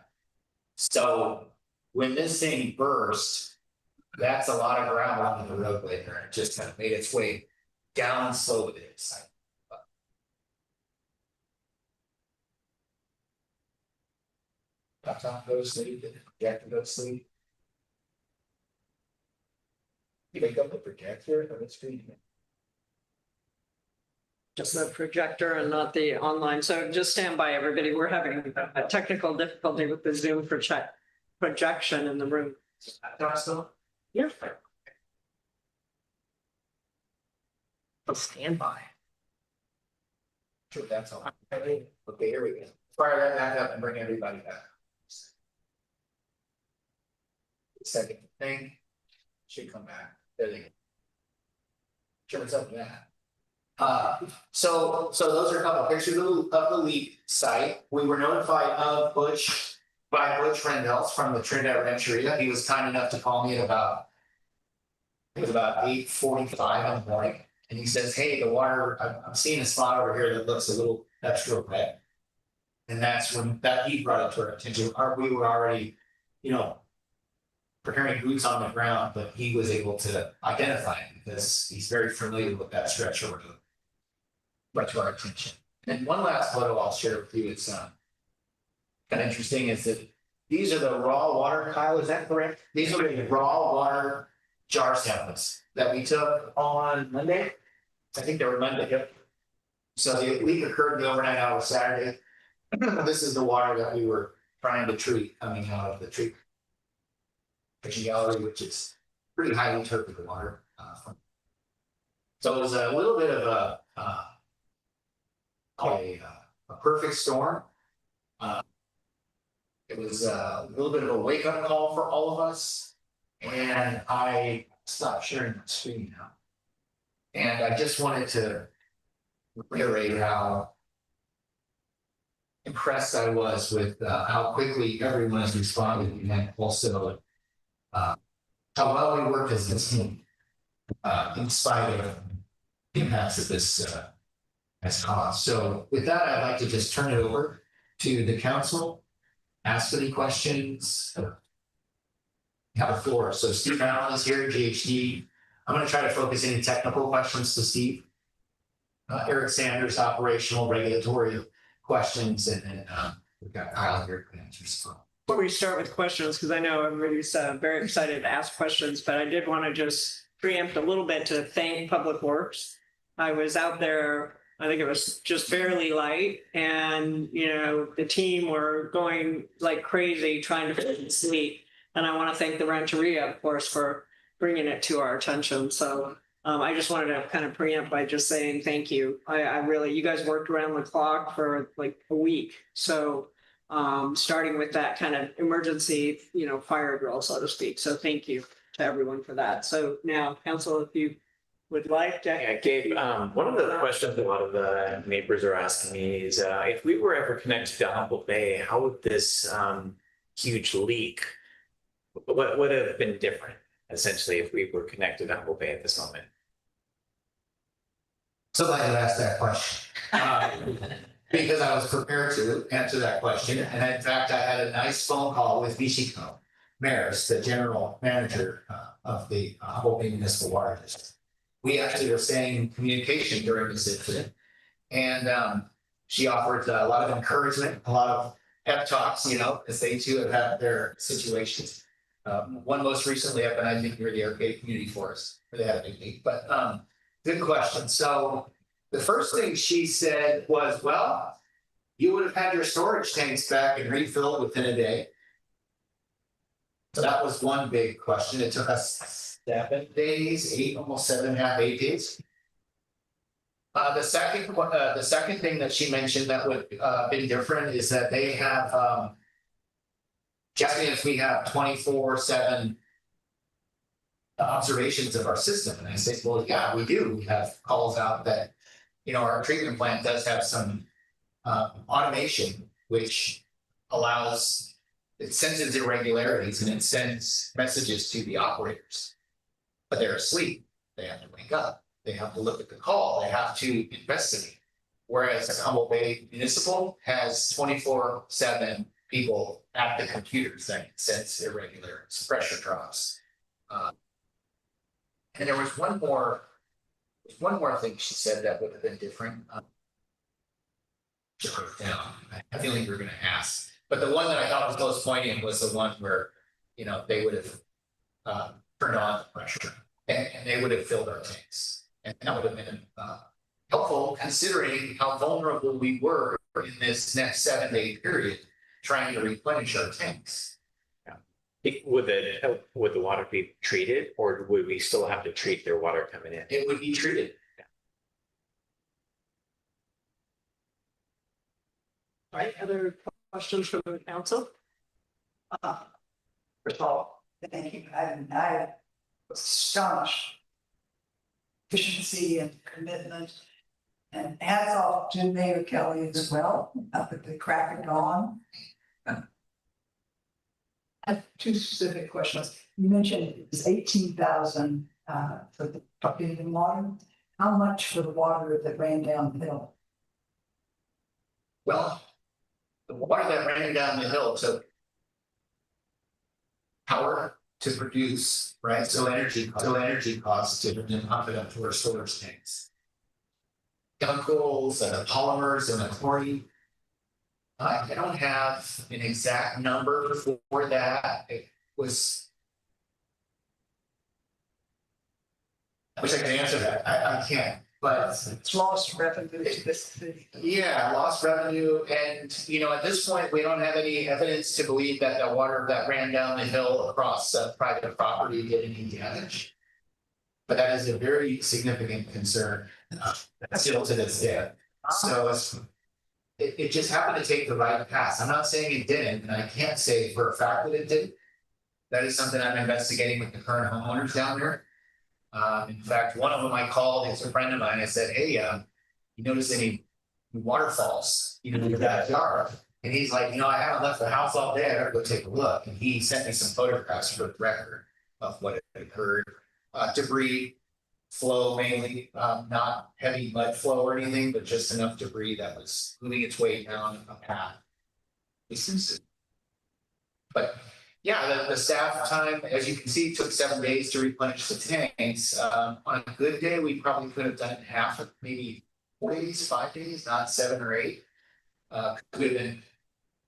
So when this thing burst, that's a lot of ground on the roadway there. It just kind of made its way down slowly. Laptop goes to sleep, the projector goes to sleep. You wake up the projector or the screen? Just the projector and not the online. So just stand by, everybody. We're having a technical difficulty with the Zoom projection in the room. Laptop still? Yeah. Standby. Sure, that's all. Okay, here we go. Fire that back up and bring everybody back. Second thing should come back. There they go. Sure, it's up to that. So those are a couple of pictures of the leak site. We were notified of Butch Rendell from the Trinidad Rancheria. He was kind enough to call me at about 8:45 in the morning. And he says, hey, the water, I'm seeing a spot over here that looks a little extra red. And that's when he brought it to our attention. We were already, preparing boots on the ground, but he was able to identify it because he's very familiar with that stretch over to brought to our attention. And one last photo I'll share with you. It's kind of interesting is that these are the raw water, Kyle, is that correct? These are the raw water jar samples that we took on Monday. I think they were Monday, yep. So the leak occurred in the overnight hour Saturday. This is the water that we were trying to treat coming out of the treatment gallery, which is pretty highly turbid water. So it was a little bit of a perfect storm. It was a little bit of a wake up call for all of us. And I stopped sharing my screen now. And I just wanted to reiterate how impressed I was with how quickly everyone has responded, and also how well we worked as a team in spite of the impacts of this has caused. So with that, I'd like to just turn it over to the council. Ask any questions. Have a floor. So Steve Allen is here, GHD. I'm going to try to focus any technical questions to Steve. Eric Sanders, operational, regulatory questions, and then we've got Kyle here who can answer as well. Before we start with questions, because I know everybody's very excited to ask questions, but I did want to just preempt a little bit to thank Public Works. I was out there, I think it was just barely light, and the team were going like crazy trying to fix this leak. And I want to thank the Rancheria, of course, for bringing it to our attention. So I just wanted to kind of preempt by just saying thank you. I really, you guys worked around the clock for like a week. So starting with that kind of emergency, fire drill, so to speak. So thank you to everyone for that. So now, council, if you would like to. Yeah, Gabe, one of the questions a lot of the neighbors are asking me is if we were ever connected to Humboldt Bay, how would this huge leak, what would have been different, essentially, if we were connected to Humboldt Bay at this moment? So glad you asked that question. Because I was prepared to answer that question. And in fact, I had a nice phone call with Michiko Maris, the general manager of the Humboldt Bay Municipal Water District. We actually were staying in communication during this incident. And she offered a lot of encouragement, a lot of pep talks, as they too have had their situations. One most recently happened, I think, near the Arcade Community Forest, where they had a big leak. But good question. So the first thing she said was, well, you would have had your storage tanks back and refilled within a day. So that was one big question. It took us 7 days, almost 7.5, 8 days. The second thing that she mentioned that would been different is that they have just if we have 24/7 observations of our system. And I say, well, yeah, we do. We have calls out that, our treatment plant does have some automation, which allows, it senses irregularities and it sends messages to the operators. But they're asleep. They have to wake up. They have to look at the call. They have to investigate. Whereas Humboldt Bay Municipal has 24/7 people at the computers that can sense irregularities, pressure drops. And there was one more thing she said that would have been different. Just wrote it down. I have a feeling you were going to ask, but the one that I thought was most poignant was the one where, they would have turned on the pressure and they would have filled our tanks, and that would have been helpful considering how vulnerable we were in this next 7-day period trying to replenish our tanks. Would the water be treated, or would we still have to treat their water coming in? It would be treated. right, other questions from the council? First of all, thank you. I was astonished. Efficiency and commitment. And hats off to Mayor Kelly as well, up at the crack of dawn. I have two specific questions. You mentioned it was 18,000 for the in water. How much for the water that ran down the hill? Well, the water that ran down the hill took power to produce, right? So energy costs to pump it up to our storage tanks. Chemicals and the polymers and the chlorine. I don't have an exact number for that. It was. I wish I could answer that. I can't, but It's lost revenue to this city. yeah, lost revenue. And, you know, at this point, we don't have any evidence to believe that the water that ran down the hill across private property did any damage. But that is a very significant concern still to this day. So it just happened to take the right path. I'm not saying it didn't, and I can't say for a fact that it did. That is something I'm investigating with the current homeowners down there. In fact, one of them I called, it's a friend of mine. I said, hey, you notice any waterfalls, you know, in your backyard? And he's like, you know, I haven't left the house all day. I gotta go take a look. And he sent me some photographs for the record of what had occurred. Debris flow mainly, not heavy mud flow or anything, but just enough debris that was moving its way down a path. But yeah, the staff time, as you can see, took 7 days to replenish the tanks. On a good day, we probably could have done it in half, maybe 4 days, 5 days, not 7 or 8.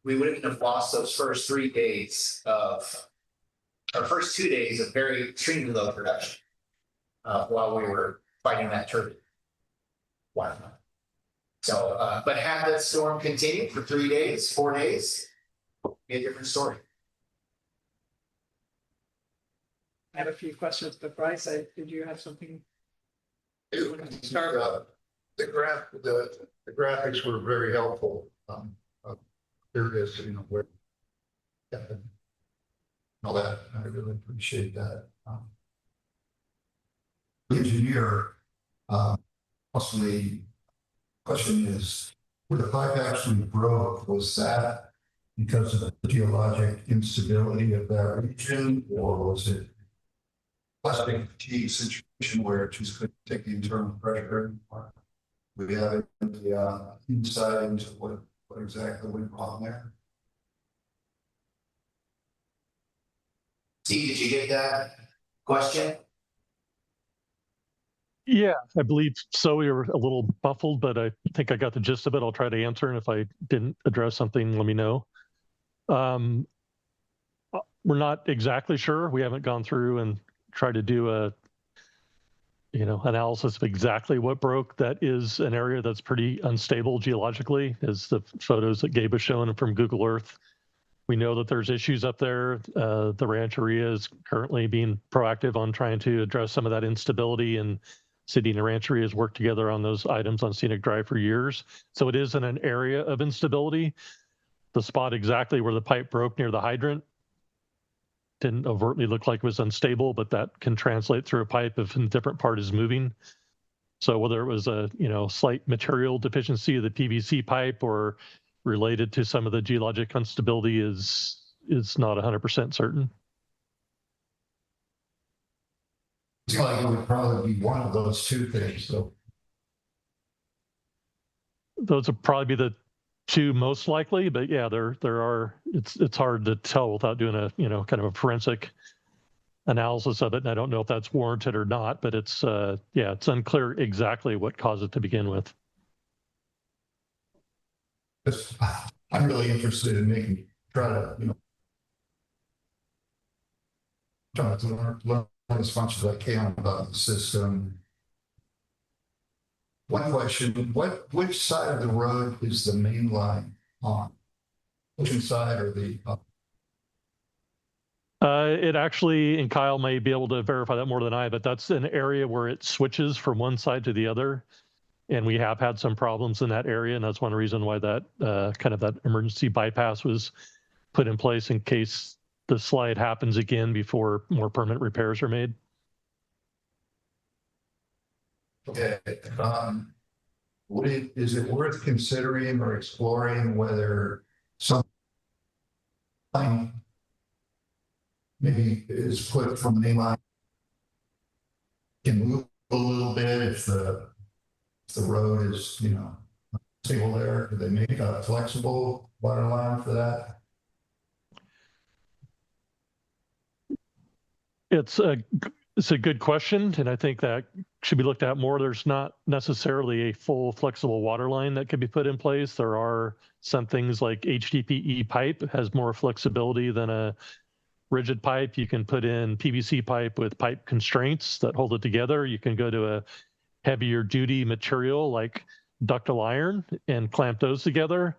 We wouldn't have lost those first 3 days of, our first 2 days of very extremely low production while we were fighting that turbine. Wow. So, but had that storm continued for 3 days, 4 days, be a different story. I have a few questions, but Bryce, did you have something? The graphics were very helpful. There is, you know, where. Yeah, and all that, I really appreciate that. Engineer, also the question is, where the pipe actually broke, was that because of the geologic instability of that region, or was it plastic fatigue situation where it just couldn't take the internal pressure? We have the insight into what exactly went wrong there. Steve, did you get that question? Yeah, I believe so. We were a little muffled, but I think I got the gist of it. I'll try to answer, and if I didn't address something, let me know. We're not exactly sure. We haven't gone through and tried to do a analysis of exactly what broke. That is an area that's pretty unstable geologically, as the photos that Gabe was showing from Google Earth. We know that there's issues up there. The Rancheria is currently being proactive on trying to address some of that instability, and City and Rancheria has worked together on those items on Scenic Drive for years. So it is in an area of instability. The spot exactly where the pipe broke near the hydrant didn't overtly look like it was unstable, but that can translate through a pipe if a different part is moving. So whether it was a slight material deficiency of the PVC pipe or related to some of the geologic instability is not 100% certain. It's like it would probably be one of those two things. So those would probably be the two most likely, but yeah, there are. It's hard to tell without doing a kind of a forensic analysis of it, and I don't know if that's warranted or not. But it's it's unclear exactly what caused it to begin with. I'm really interested in try to learn as much as I can about the system. One question, which side of the road is the main line on? Which side or the It actually, and Kyle may be able to verify that more than I, but that's an area where it switches from one side to the other. And we have had some problems in that area, and that's one reason why that kind of that emergency bypass was put in place in case the slide happens again before more permanent repairs are made. Okay, is it worth considering or exploring whether some maybe is put from the main line can move a little bit if the road is, stable there? Do they make a flexible water line for that? It's a good question, and I think that should be looked at more. There's not necessarily a full flexible water line that could be put in place. There are some things like HDPE pipe has more flexibility than a rigid pipe. You can put in PVC pipe with pipe constraints that hold it together. You can go to a heavier duty material like ductile iron and clamp those together.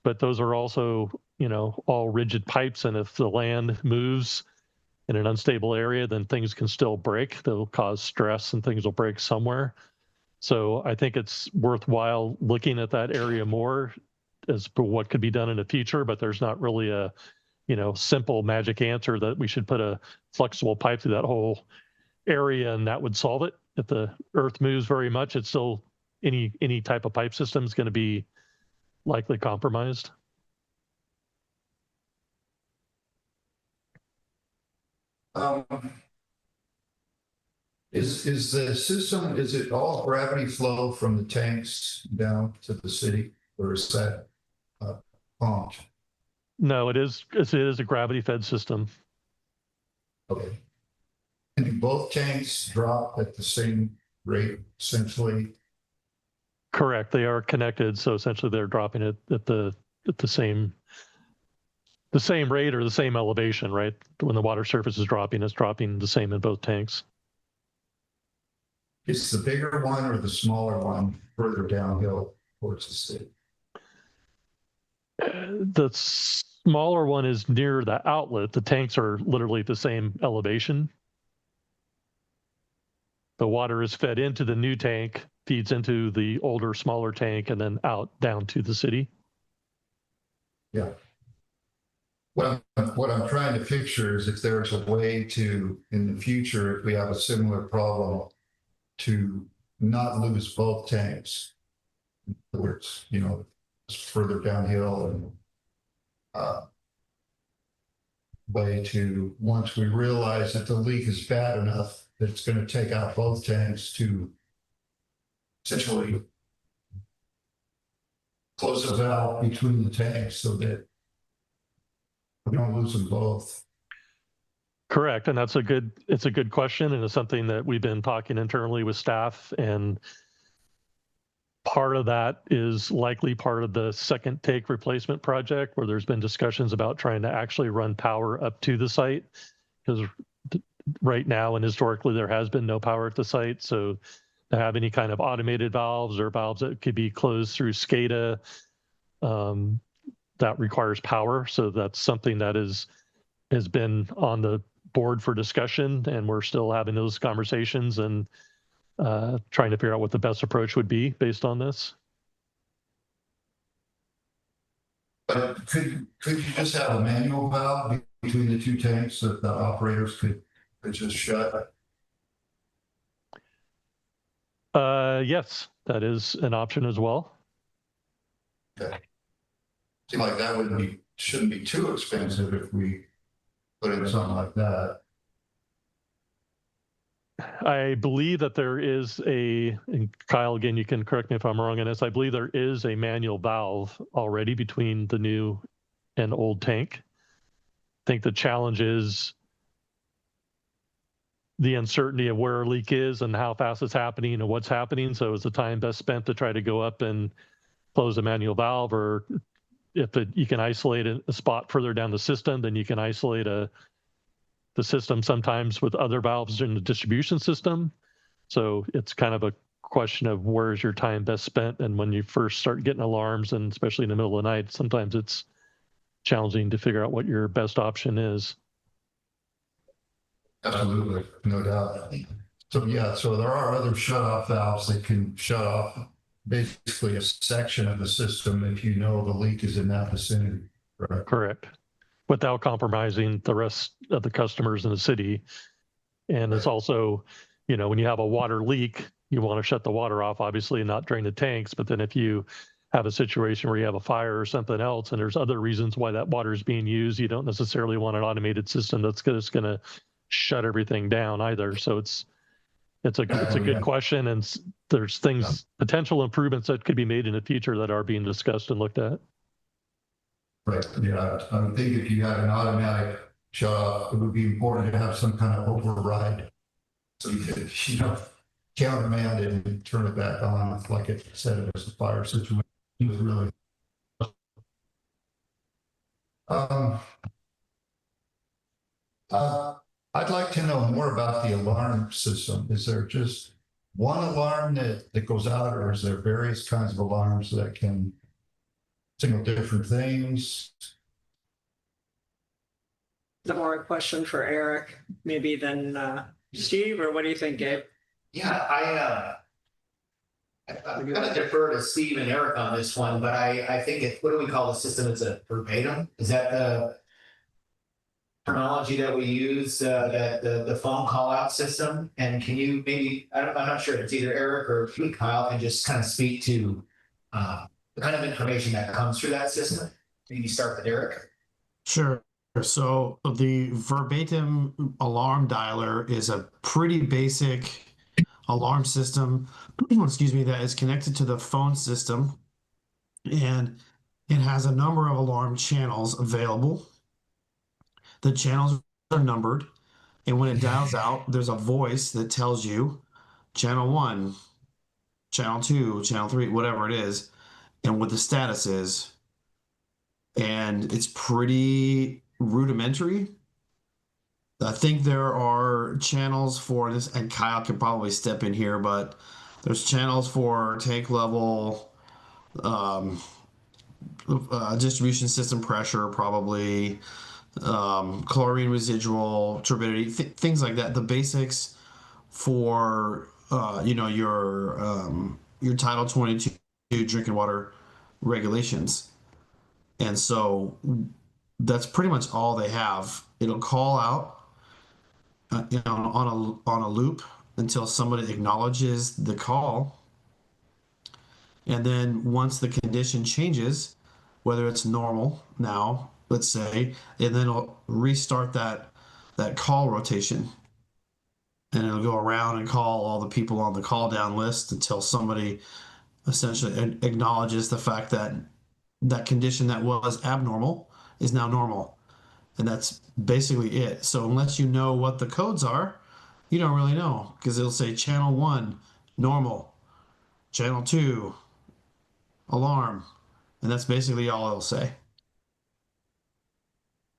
But those are also, all rigid pipes. And if the land moves in an unstable area, then things can still break. They'll cause stress and things will break somewhere. So I think it's worthwhile looking at that area more as to what could be done in the future, but there's not really a, simple magic answer that we should put a flexible pipe through that whole area and that would solve it. If the earth moves very much, it's still any type of pipe system is going to be likely compromised. Is the system, is it all gravity flow from the tanks down to the city, or is that pumped? No, it is a gravity fed system. Okay. And do both tanks drop at the same rate, essentially? Correct. They are connected, so essentially they're dropping it at the same rate or the same elevation, right? When the water surface is dropping, it's dropping the same in both tanks. Is the bigger one or the smaller one further downhill towards the city? The smaller one is near the outlet. The tanks are literally at the same elevation. The water is fed into the new tank, feeds into the older, smaller tank, and then out down to the city. Yeah. What I'm trying to picture is if there's a way to, in the future, if we have a similar problem, to not lose both tanks. In other words, further downhill and way to, once we realize that the leak is bad enough that it's going to take out both tanks, to essentially close the valve between the tanks so that we don't lose them both. Correct. And it's a good question. And it's something that we've been talking internally with staff. And part of that is likely part of the second tank replacement project, where there's been discussions about trying to actually run power up to the site. Because right now and historically, there has been no power at the site. So to have any kind of automated valves or valves that could be closed through SCADA, that requires power. So that's something that has been on the board for discussion, and we're still having those conversations and trying to figure out what the best approach would be based on this. But could you just have a manual valve between the two tanks that the operators could just shut? Yes, that is an option as well. Okay. Seems like that shouldn't be too expensive if we put in something like that. I believe that there is and Kyle, again, you can correct me if I'm wrong on this. I believe there is a manual valve already between the new and old tank. I think the challenge is the uncertainty of where a leak is and how fast it's happening and what's happening. So is the time best spent to try to go up and close a manual valve, or if you can isolate a spot further down the system, then you can isolate the system sometimes with other valves in the distribution system. So it's kind of a question of where is your time best spent. And when you first start getting alarms, and especially in the middle of the night, sometimes it's challenging to figure out what your best option is. Absolutely, no doubt. So yeah, so there are other shut-off valves that can shut off basically a section of the system if you know the leak is in that vicinity, right? Correct. Without compromising the rest of the customers in the city. And it's Right. also, you know, when you have a water leak, you want to shut the water off, obviously, and not drain the tanks. But then if you have a situation where you have a fire or something else, and there's other reasons why that water is being used, you don't necessarily want an automated system that's just going to shut everything down either. So it's a good question, and there's things, potential improvements that could be made in the future that are being discussed and looked at. Right, yeah, I would think if you had an automatic shut off, it would be important to have some kind of override. So you could, countermand it and turn it back on, like it said, it was a fire situation. It was really. Um, I'd like to know more about the alarm system. Is there just one alarm that goes out, or is there various kinds of alarms that can signal different things? The more a question for Eric, maybe than Steve, or what do you think, Gabe? Yeah, I'm gonna defer to Steve and Eric on this one, but I think what do we call the system? It's a verbatim? Is that the terminology that we use, that the phone call out system? And can you maybe, I'm not sure, it's either Eric or Kyle can just kind of speak to the kind of information that comes through that system? Maybe start with Eric. Sure. So the verbatim alarm dialer is a pretty basic alarm system, excuse me, that is connected to the phone system, and it has a number of alarm channels available. The channels are numbered, and when it dials out, there's a voice that tells you channel 1, channel 2, channel 3, whatever it is, and what the status is. And it's pretty rudimentary. I think there are channels for this, and Kyle could probably step in here, but there's channels for tank level, distribution system pressure, probably, chlorine residual, turbidity, things like that. The basics for, your Title 22 drinking water regulations. And so that's pretty much all they have. It'll call out, on a loop until somebody acknowledges the call, and then once the condition changes, whether it's normal now, let's say, and then it'll restart that call rotation, and it'll go around and call all the people on the call down list until somebody essentially acknowledges the fact that that condition that was abnormal is now normal. And that's basically it. So unless you know what the codes are, you don't really know, because it'll say channel 1, normal, channel 2, alarm, and that's basically all it'll say.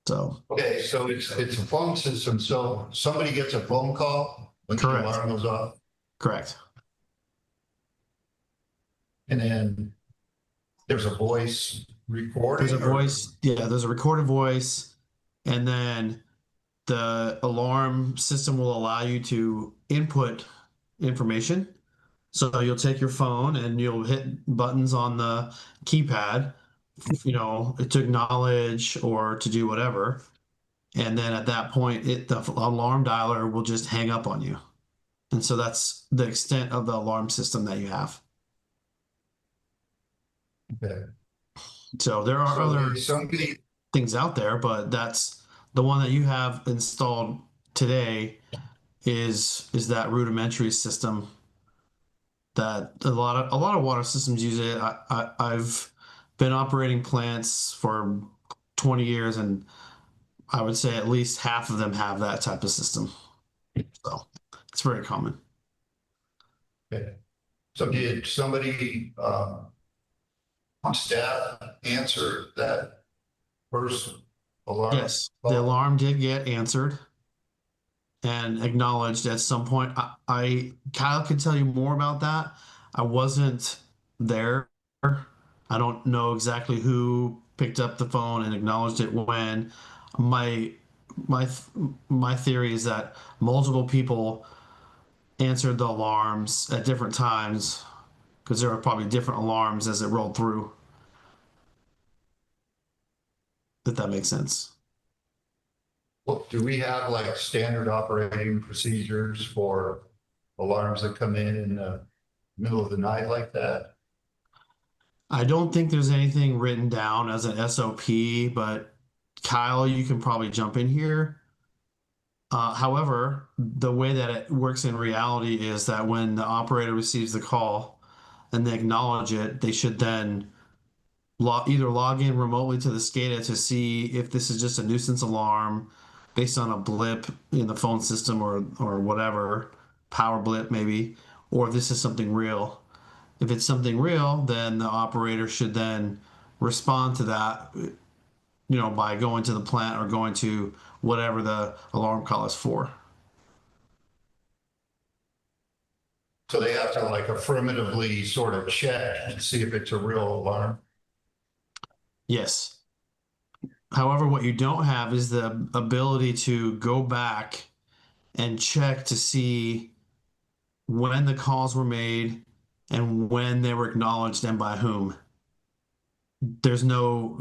So Okay, so it's a phone system. So somebody gets a phone call when the Correct. alarm goes off, correct. and then there's a voice recording. There's a voice, there's a recorded voice, and then the alarm system will allow you to input information. So you'll take your phone and you'll hit buttons on the keypad, to acknowledge or to do whatever. And then at that point, the alarm dialer will just hang up on you. And so that's the extent of the alarm system that you have. Okay. So there are So other somebody, things out there, but that's the one that you have installed today is that rudimentary system that a lot of water systems use it. I've been operating plants for 20 years, and I would say at least half of them have that type of system. So it's very common. okay. So did somebody on staff answer that first alarm? Yes, the alarm did get answered and acknowledged at some point. Kyle could tell you more about that. I wasn't there. I don't know exactly who picked up the phone and acknowledged it when. My theory is that multiple people answered the alarms at different times, because there were probably different alarms as it rolled through. If that makes sense. Well, do we have like standard operating procedures for alarms that come in the middle of the night like that? I don't think there's anything written down as an SOP, but Kyle, you can probably jump in here. However, the way that it works in reality is that when the operator receives the call and they acknowledge it, they should then either log in remotely to the SCADA to see if this is just a nuisance alarm based on a blip in the phone system or whatever, power blip maybe, or if this is something real. If it's something real, then the operator should then respond to that, by going to the plant or going to whatever the alarm call is for. So they have to like affirmatively sort of check and see if it's a real alarm. Yes. However, what you don't have is the ability to go back and check to see when the calls were made and when they were acknowledged and by whom. There's no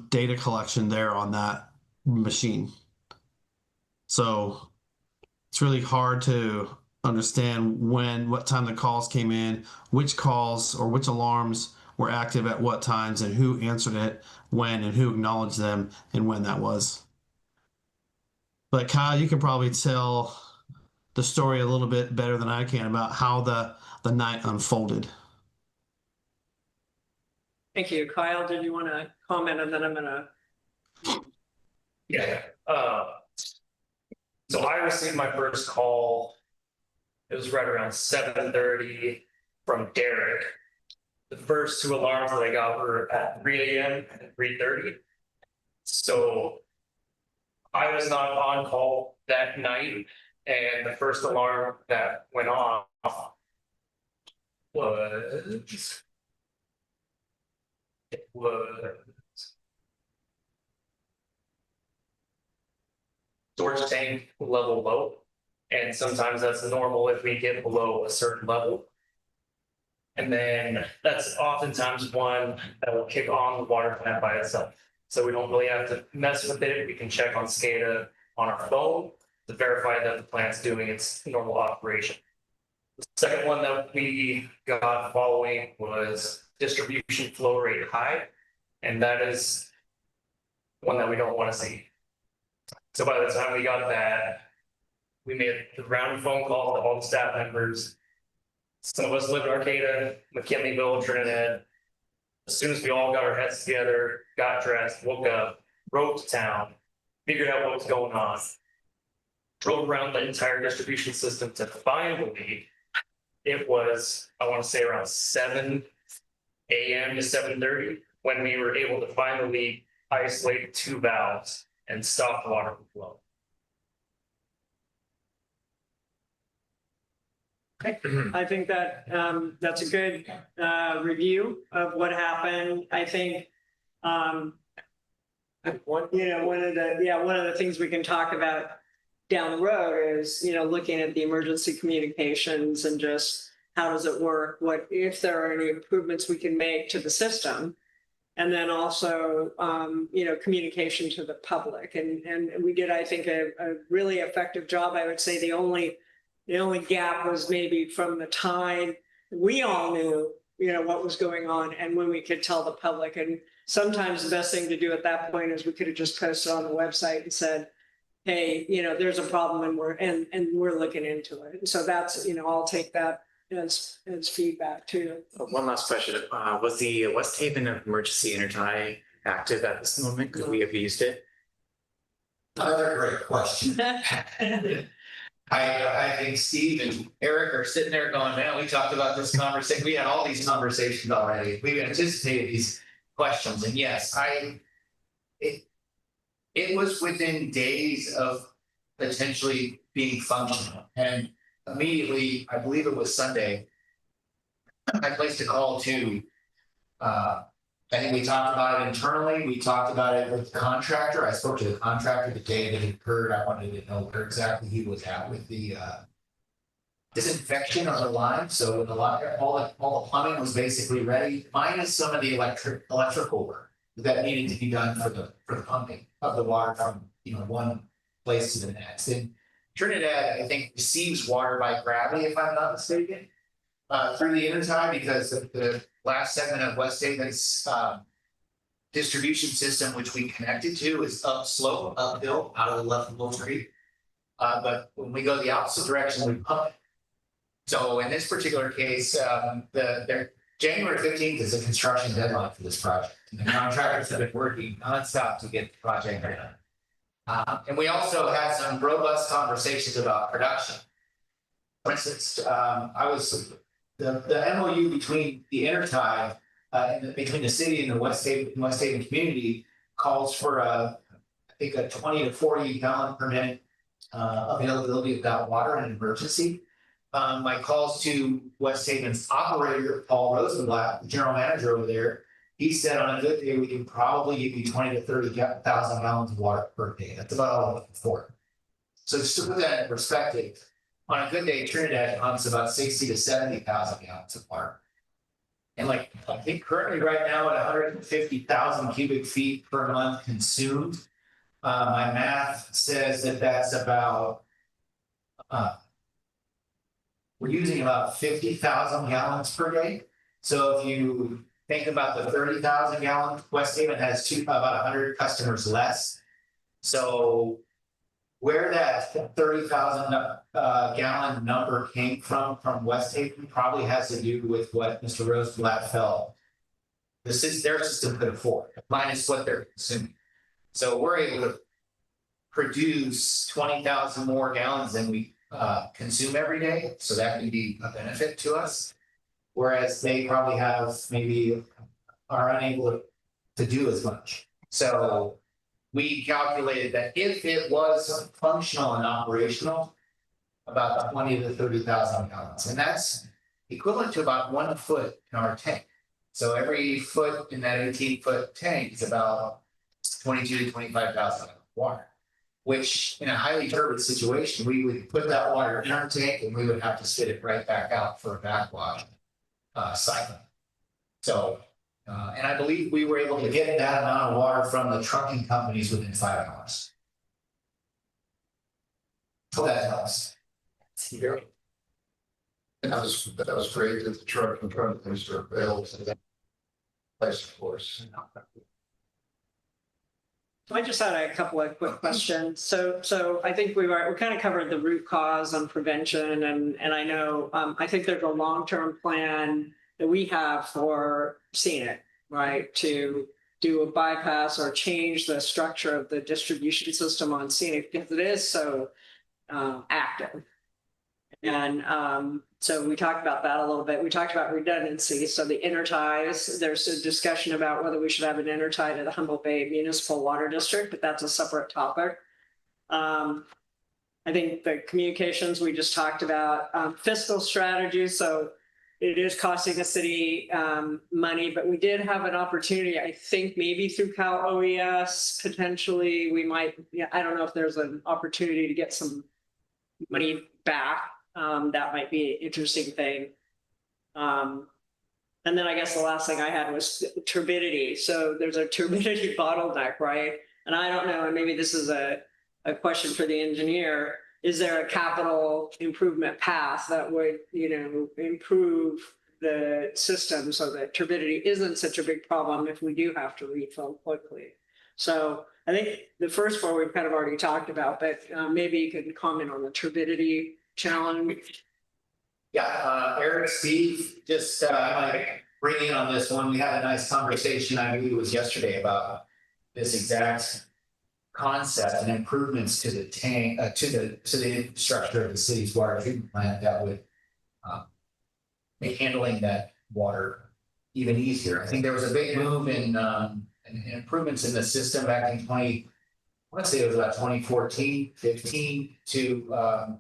data collection there on that machine. So it's really hard to understand what time the calls came in, which calls or which alarms were active at what times, and who answered it when, and who acknowledged them and when that was. But Kyle, you can probably tell the story a little bit better than I can about how the night unfolded. Thank you. Kyle, did you want to comment? And then I'm gonna. Yeah, so I received my first call. It was right around 7:30 from Derek. The first two alarms that I got were at 3 a.m. and 3:30. So I was not on call that night, and the first alarm that went off was storage tank level low. And sometimes that's normal if we get below a certain level. And then that's oftentimes one that will kick on the water plant by itself. So we don't really have to mess with it. We can check on SCADA on our phone to verify that the plant's doing its normal operation. The second one that we got following was distribution flow rate high. And that is one that we don't want to see. So by the time we got that, we made the round phone call to all the staff members. Some of us live in Arcata, McKinleyville, Trinidad. As soon as we all got our heads together, got dressed, woke up, drove to town, figured out what was going on, drove around the entire distribution system to find the leak. It was, I want to say, around 7 a.m. to 7:30 when we were able to find the leak, isolate 2 valves, and stop the water from flowing. I think that that's a good review of what happened. I think one of the things we can talk about down the road is looking at the emergency communications and just how does it work? What if there are any improvements we can make to the system? And then also, communication to the public. And we did, I think, a really effective job. I would say the only gap was maybe from the time we all knew, what was going on and when we could tell the public. And sometimes the best thing to do at that point is we could have just posted on the website and said, hey, there's a problem and we're looking into it. And so that's, I'll take that as feedback too. One last question. Was the West Haven emergency intertie active at this moment? Could we have used it? Another great question. I think Steve and Eric are sitting there going, man, we talked about this conversation. We had all these conversations already. We've anticipated these questions. And yes, it was within days of potentially being functional. And immediately, I believe it was Sunday, I placed a call to, I think we talked about it internally. We talked about it with the contractor. I spoke to the contractor the day that it occurred. I wanted to know where exactly he was at with the disinfection of the line, so the line, all the plumbing was basically ready, minus some of the electrical work that needed to be done for the pumping of the water from, one place to the next. And Trinidad, I think, receives water by gravity, if I'm not mistaken, through the intertie, because the last segment of West Haven's distribution system, which we connected to, is upslope, uphill, out of the level Creek. But when we go the opposite direction, we pump it. So in this particular case, their January 15th is a construction deadline for this project. And the contractors have been working nonstop to get the project done. And we also had some robust conversations about production. For instance, the MOU between the intertie between the city and the West Haven community calls for I think a 20 to 40 gallon per minute availability of that water in an emergency. My calls to West Haven's operator, Paul Rosenblatt, the general manager over there, he said on a good day, we can probably give you 20 to 30,000 gallons of water per day. That's about all we're looking for. So just to put that in perspective, on a good day, Trinidad pumps about 60 to 70,000 gallons of water. And I think currently right now at 150,000 cubic feet per month consumed, my math says that that's about, we're using about 50,000 gallons per day. So if you think about the 30,000 gallons, West Haven has about 100 customers less. So where that 30,000 gallon number came from West Haven probably has to do with what Mr. Rosenblatt felt their system could afford, minus what they're consuming. So we're able to produce 20,000 more gallons than we consume every day. So that can be a benefit to us. Whereas they probably are unable to do as much. So we calculated that if it was functional and operational, about 20 to 30,000 gallons. And that's equivalent to about 1 foot in our tank. So every foot in that 18-foot tank is about 22 to 25,000 gallons of water, which in a highly turbid situation, we would put that water in our tank and we would have to spit it right back out for a backwash cycle. So, and I believe we were able to get that amount of water from the trucking companies within 5 hours. So that helps. And that was great that the trucking companies are available to that place, of course. I just had a couple of quick questions. So I think we kind of covered the root cause and prevention, and I know I think there's a long-term plan that we have for scenic, right, to do a bypass or change the structure of the distribution system on scenic because it is so active. And so we talked about that a little bit. We talked about redundancy. So the interties, there's a discussion about whether we should have an intertie to the Humboldt Bay Municipal Water District, but that's a separate topic. I think the communications we just talked about, fiscal strategy. So it is costing the city money, but we did have an opportunity, I think maybe through Cal OES, potentially we might, I don't know if there's an opportunity to get some money back. That might be an interesting thing. And then I guess the last thing I had was turbidity. So there's a turbidity bottleneck, right? And I don't know, and maybe this is a question for the engineer. Is there a capital improvement path that would, improve the system so that turbidity isn't such a big problem if we do have to refill quickly? So I think the first four we've kind of already talked about, but maybe you can comment on the turbidity challenge. Yeah, Eric, Steve, just bring in on this one. We had a nice conversation, I believe it was yesterday, about this exact concept and improvements to the tank, to the infrastructure of the city's water treatment plant that would make handling that water even easier. I think there was a big move in improvements in the system back in I want to say it was about 2014, 15 to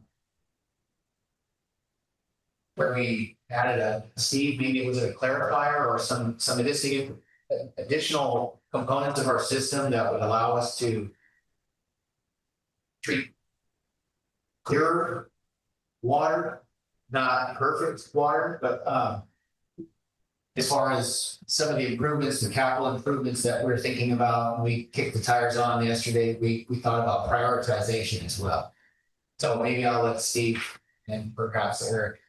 where we added Steve, maybe it was a clarifier or some additional components of our system that would allow us to treat clearer water not perfect water, but as far as some of the improvements, the capital improvements that we're thinking about, we kicked the tires on yesterday. We thought about prioritization as well. So maybe I'll let Steve and perhaps Eric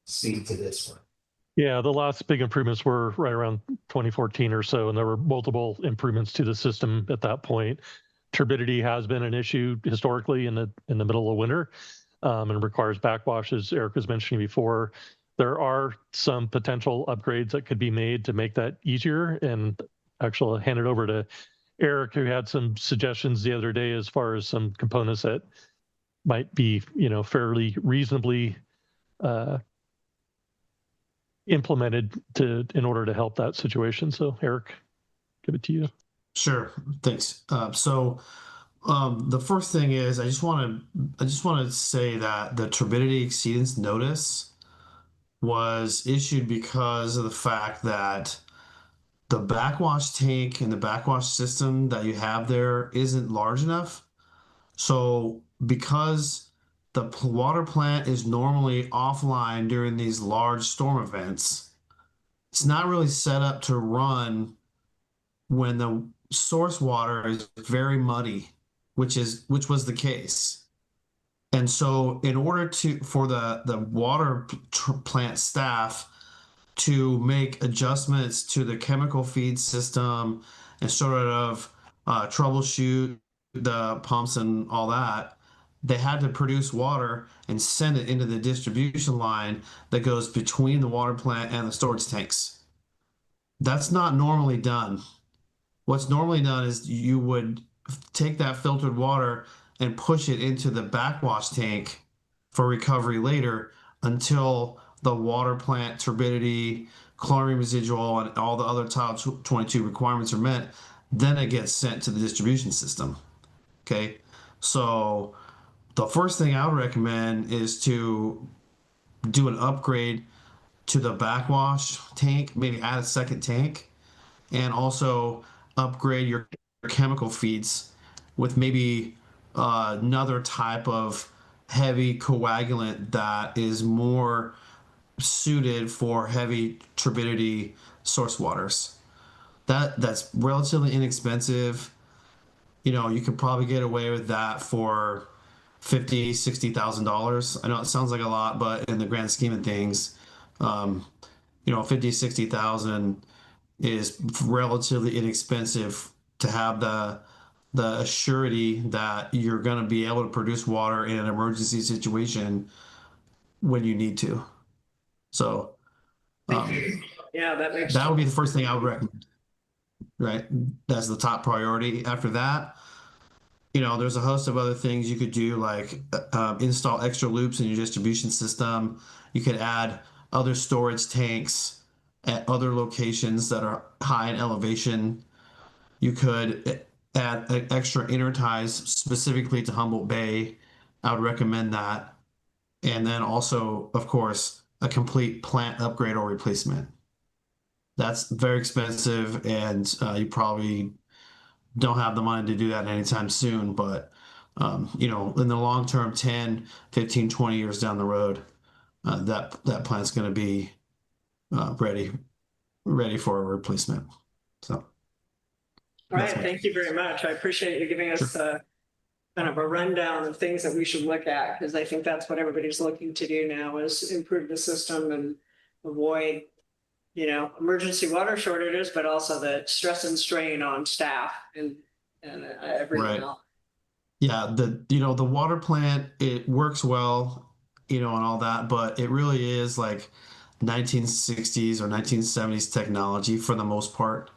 speak to this one. Yeah, the last big improvements were right around 2014 or so, and there were multiple improvements to the system at that point. Turbidity has been an issue historically in the middle of winter, and requires backwash, as Eric was mentioning before. There are some potential upgrades that could be made to make that easier. And actually, I'll hand it over to Eric, who had some suggestions the other day as far as some components that might be, fairly reasonably implemented in order to help that situation. So, Eric, give it to you. Sure, thanks. The first thing is I just want to say that the turbidity exceedance notice was issued because of the fact that the backwash tank and the backwash system that you have there isn't large enough. So because the water plant is normally offline during these large storm events, it's not really set up to run when the source water is very muddy, which was the case. And so in order for the water plant staff to make adjustments to the chemical feed system and sort of troubleshoot the pumps and all that, they had to produce water and send it into the distribution line that goes between the water plant and the storage tanks. That's not normally done. What's normally done is you would take that filtered water and push it into the backwash tank for recovery later until the water plant turbidity, chlorine residual, and all the other Title 22 requirements are met. Then it gets sent to the distribution system. Okay, so the first thing I would recommend is to do an upgrade to the backwash tank, maybe add a second tank, and also upgrade your chemical feeds with maybe another type of heavy coagulant that is more suited for heavy turbidity source waters. That's relatively inexpensive. You could probably get away with that for $50,000-$60,000. I know it sounds like a lot, but in the grand scheme of things, 50,000-60,000 is relatively inexpensive to have the surety that you're going to be able to produce water in an emergency situation when you need to. So Yeah, that would be the first thing I would recommend. Right, that's the top priority. After that, there's a host of other things you could do, like install extra loops in your distribution system. You could add other storage tanks at other locations that are high in elevation. You could add extra inner ties specifically to Humboldt Bay. I would recommend that. And then also, of course, a complete plant upgrade or replacement. That's very expensive, and you probably don't have the money to do that anytime soon. But, in the long term, 10, 15, 20 years down the road, that plant's going to be ready for a replacement. So. All right, thank you very much. I appreciate you giving us kind of a rundown of things that we should look at, because I think that's what everybody's looking to do now, is improve the system and avoid, emergency water shortages, but also the stress and strain on staff and everything else. Yeah, the water plant, it works well, and all that, but it really is like 1960s or 1970s technology for the most part.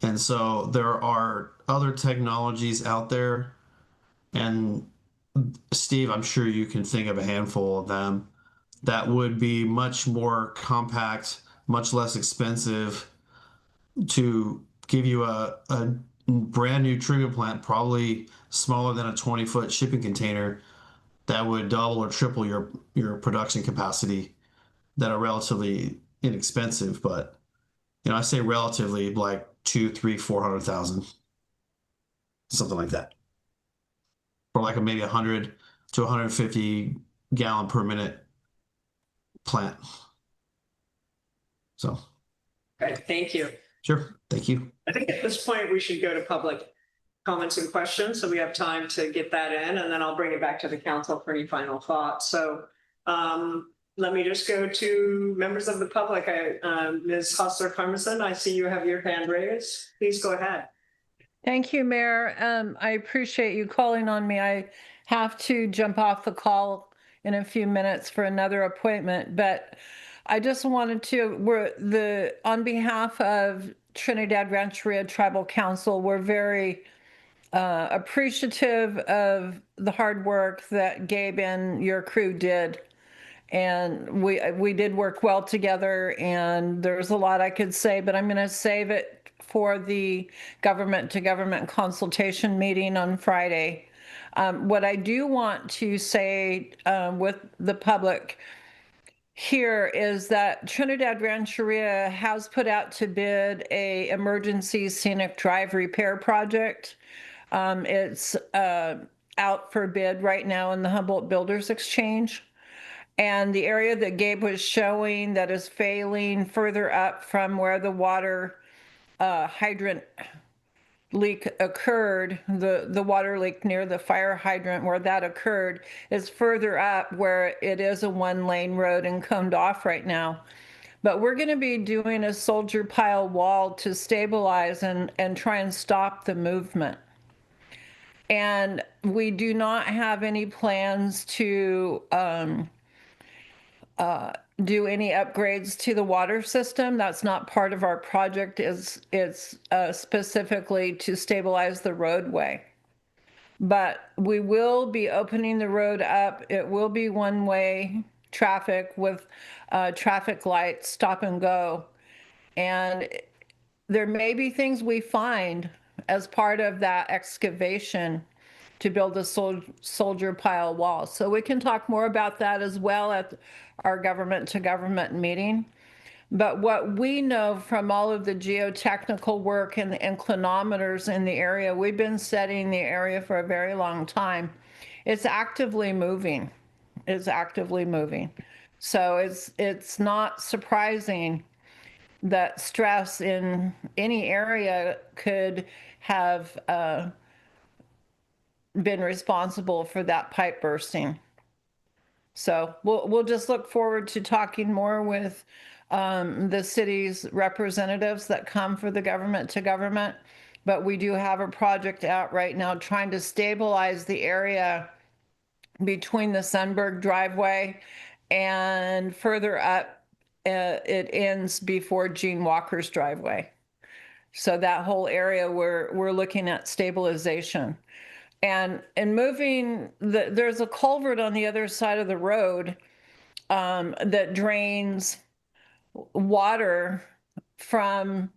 And so there are other technologies out there, and Steve, I'm sure you can think of a handful of them that would be much more compact, much less expensive to give you a brand new treatment plant, probably smaller than a 20-foot shipping container, that would double or triple your production capacity, that are relatively inexpensive. But I say relatively, like 200,000, 300,000, 400,000, something like that, for like maybe 100 to 150 gallon per minute plant. So, Okay, thank you. sure, thank you. I think at this point, we should go to public comments and questions, so we have time to get that in, and then I'll bring it back to the council for any final thoughts. So let me just go to members of the public. Ms. Hostler-Carmison, I see you have your hand raised. Please go ahead. Thank you, Mayor. I appreciate you calling on me. I have to jump off the call in a few minutes for another appointment, but I just wanted to, on behalf of Trinidad Rancheria Tribal Council, we're very appreciative of the hard work that Gabe and your crew did. And we did work well together, and there's a lot I could say, but I'm going to save it for the government to government consultation meeting on Friday. What I do want to say with the public here is that Trinidad Rancheria has put out to bid a emergency scenic drive repair project. It's out for bid right now in the Humboldt Builders Exchange. And the area that Gabe was showing that is failing further up from where the water hydrant leak occurred, the water leak near the fire hydrant where that occurred is further up where it is a one-lane road and coned off right now. But we're going to be doing a soldier pile wall to stabilize and try and stop the movement. And we do not have any plans to do any upgrades to the water system. That's not part of our project. It's specifically to stabilize the roadway. But we will be opening the road up. It will be one-way traffic with traffic lights, stop and go. And there may be things we find as part of that excavation to build a soldier pile wall. So we can talk more about that as well at our government to government meeting. But what we know from all of the geotechnical work and the inclinometers in the area, we've been studying the area for a very long time. It's actively moving. It's actively moving. So it's not surprising that stress in any area could have been responsible for that pipe bursting. So we'll just look forward to talking more with the city's representatives that come for the government to government. But we do have a project out right now trying to stabilize the area between the Sunberg driveway and further up, it ends before Gene Walker's driveway. So that whole area we're looking at stabilization. And moving, there's a culvert on the other side of the road that drains water from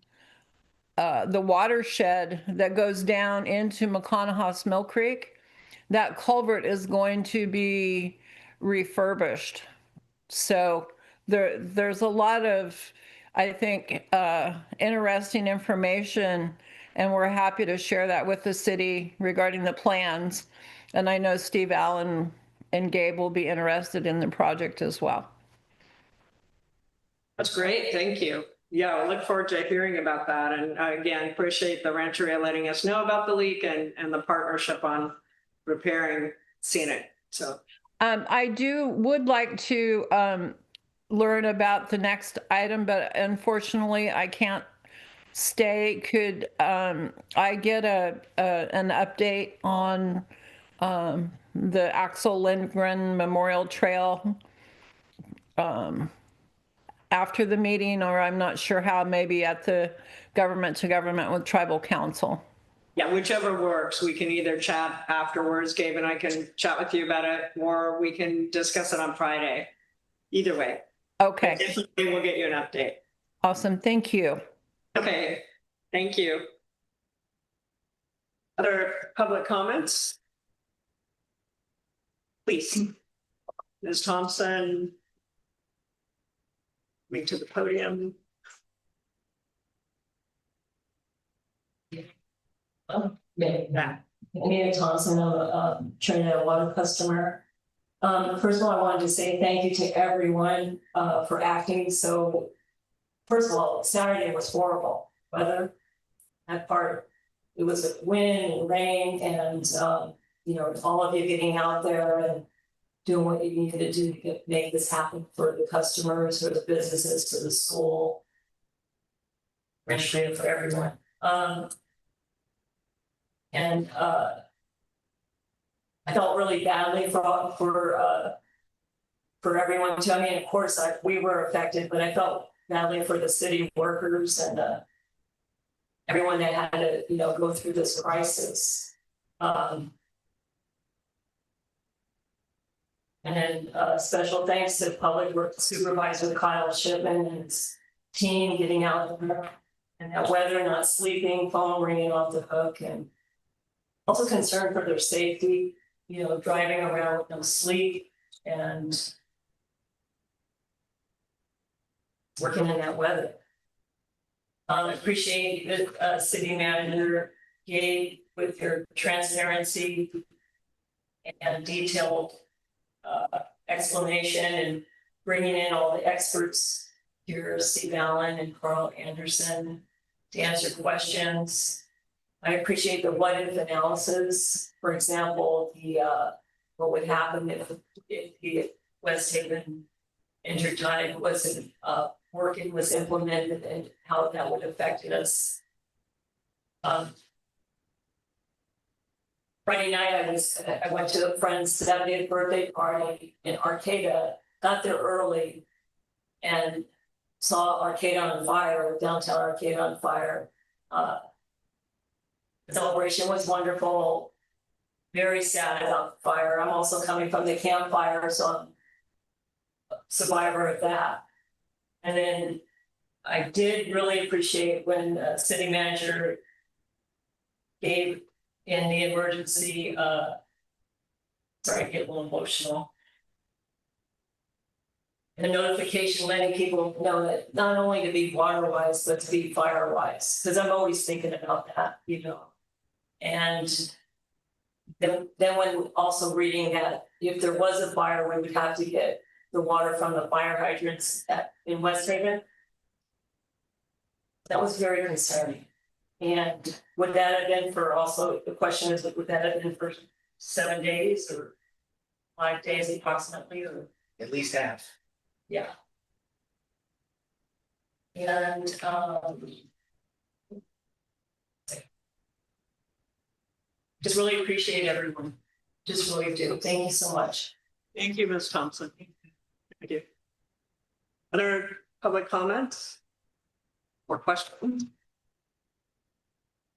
the watershed that goes down into McConaughey's Mill Creek. That culvert is going to be refurbished. So there's a lot of, I think, interesting information, and we're happy to share that with the city regarding the plans. And I know Steve Allen and Gabe will be interested in the project as well. That's great. Thank you. Yeah, I look forward to hearing about that. And again, appreciate the Rancheria letting us know about the leak and the partnership on repairing scenic. So I would like to learn about the next item, but unfortunately I can't stay. Could I get an update on the Axel Lindgren Memorial Trail after the meeting, or I'm not sure how, maybe at the government to government with tribal council? yeah, whichever works. We can either chat afterwards, Gabe and I can chat with you about it, or we can discuss it on Friday. Either way. Okay. Definitely we'll get you an update. Awesome. Thank you. Okay, thank you. Other public comments? Please. Ms. Thompson. Me to the podium. Yeah. Amanda Thompson, a Trinidad water customer. First of all, I wanted to say thank you to everyone for acting so. First of all, Saturday was horrible weather. That part, it was a wind and rain and all of you getting out there and doing what you needed to do to make this happen for the customers, for the businesses, for the school. Administrative for everyone. I felt really badly for everyone too. I mean, of course, we were affected, but I felt badly for the city workers and everyone that had to, go through this crisis. And then special thanks to Public Works Supervisor Kyle Shipman and his team getting out there and that weather, not sleeping, phone ringing off the hook, and also concerned for their safety, driving around with no sleep and working in that weather. I appreciate the city manager, Gabe, with your transparency and detailed explanation and bringing in all the experts here, Steve Allen and Carl Anderson, to answer questions. I appreciate the what if analysis. For example, what would happen if the West Haven intertide wasn't working, was implemented, and how that would affect us. Friday night, I went to a friend's 70th birthday party in Arcata, got there early, and saw Arcata on fire, downtown Arcata on fire. The celebration was wonderful. Very sad about the fire. I'm also coming from the campfire, so I'm a survivor of that. And then I did really appreciate when city manager gave in the emergency, sorry, I get a little emotional. The notification letting people know that not only to be water wise, but to be fire wise, because I'm always thinking about that, And then when also reading that if there was a fire, we would have to get the water from the fire hydrants in West Haven. That was very concerning. And would that have been for also, the question is, would that have been for 7 days or 5 days approximately, or? At least half. Yeah. And just really appreciate everyone. Just really do. Thank you so much. Thank you, Ms. Thompson. Thank you. Other public comments or questions?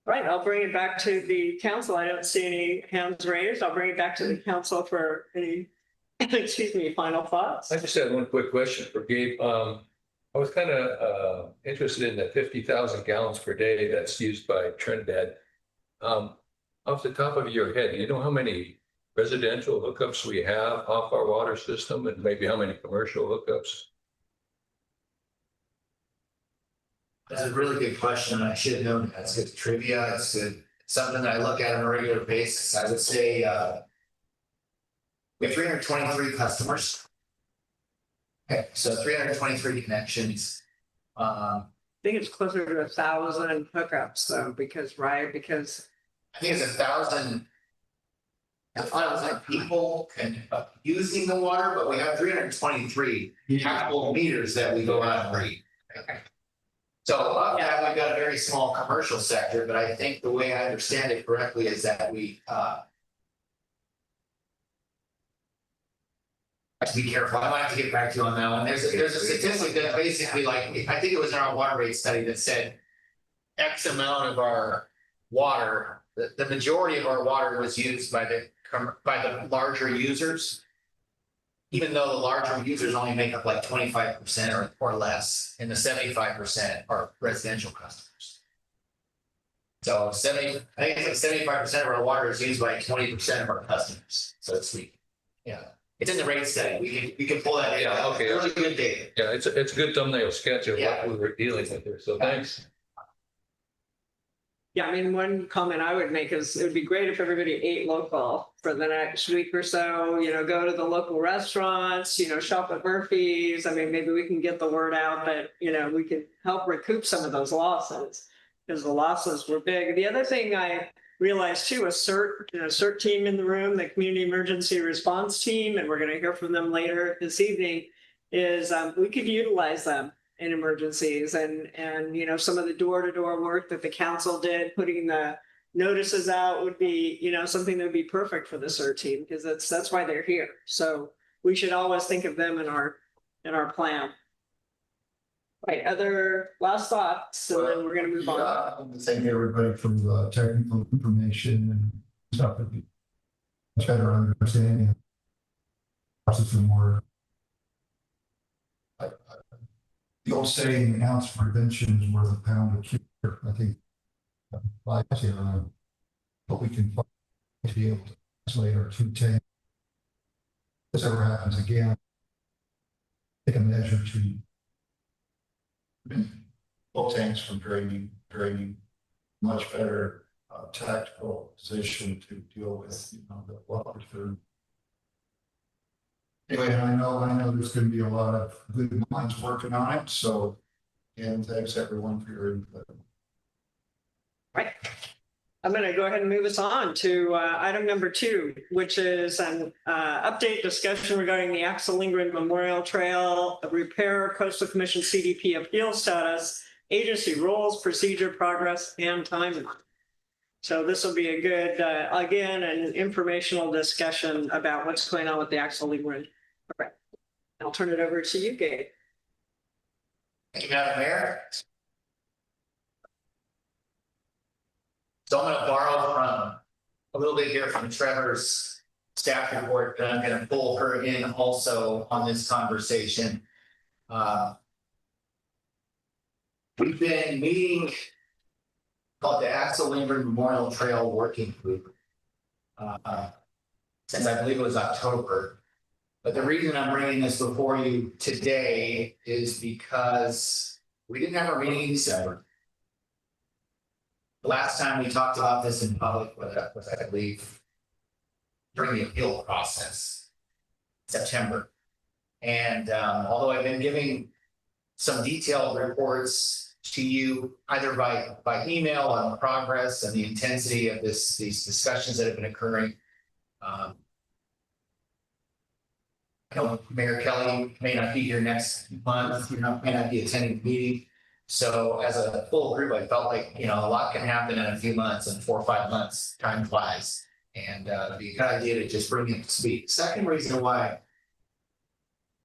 All right, I'll bring it back to the council. I don't see any hands raised. I'll bring it back to the council for any, excuse me, final thoughts. I just had one quick question for Gabe. I was kind of interested in the 50,000 gallons per day that's used by Trinidad. Off the top of your head, do you know how many residential hookups we have off our water system and maybe how many commercial hookups? That's a really good question. I should have known. That's good trivia. It's good. Something that I look at on a regular basis. I would say we have 323 customers. Okay, so 323 connections. I think it's closer to 1,000 hookups though, because I think it's 1,000 people using the water, but we have 323 actual meters that we go out and read. Okay. So of that, we've got a very small commercial sector, but I think the way I understand it correctly is that we have to be careful. I might have to get back to you on that one. There's a statistic that basically, like, I think it was in our water rate study that said X amount of our water, the majority of our water was used by the larger users. Even though the larger users only make up like 25% or less, and the 75% are residential customers. So I think it's like 75% of our water is used by 20% of our customers. So it's it's in the rate study. We can pull that data. Yeah, okay. Really good data. Yeah, it's a good thumbnail sketch of what we were dealing with here. So thanks. Yeah, I mean, one comment I would make is it would be great if everybody ate local for the next week or so, go to the local restaurants, shop at Murphy's. I mean, maybe we can get the word out that, we can help recoup some of those losses because the losses were big. The other thing I realized too, a CERT team in the room, the Community Emergency Response Team, and we're going to hear from them later this evening, is we could utilize them in emergencies and some of the door-to-door work that the council did, putting the notices out would be, something that would be perfect for the CERT team because that's why they're here. So we should always think of them in our plan. Right, other last thoughts, and then we're gonna move on. Yeah, thank everybody for the technical information and stuff that we better understanding. Process and more. The old saying, an ounce of prevention is worth a pound of cure. I think applies here on what we can find to be able to isolate our 210. If this ever happens again, take a measure to prevent full tanks from draining, much better tactical position to deal with the water through. Anyway, I know there's going to be a lot of good minds working on it. So, and thanks everyone for your input. Right. I'm going to go ahead and move us on to item number 2, which is an update discussion regarding the Axel Lindgren Memorial Trail repair, Coastal Commission CDP appeal status, agency roles, procedure, progress, and timeline. So this will be a good, again, an informational discussion about what's going on with the Axel Lindgren. All right. I'll turn it over to you, Gabe. Thank you, Madam Mayor. So I'm going to borrow from a little bit here from Trevor's staff report, but I'm going to pull her in also on this conversation. We've been meeting called the Axel Lindgren Memorial Trail Working Group since I believe it was October. But the reason I'm bringing this before you today is because we didn't have our meeting in December. The last time we talked about this in public was, I believe, during the appeal process, September. And although I've been giving some detailed reports to you either by email on progress and the intensity of these discussions that have been occurring, I know Mayor Kelly may not be here next month, may not be attending the meeting. So as a full group, I felt like, a lot can happen in a few months, in 4 or 5 months, time flies. And it'd be a good idea to just bring it to speed. Second reason why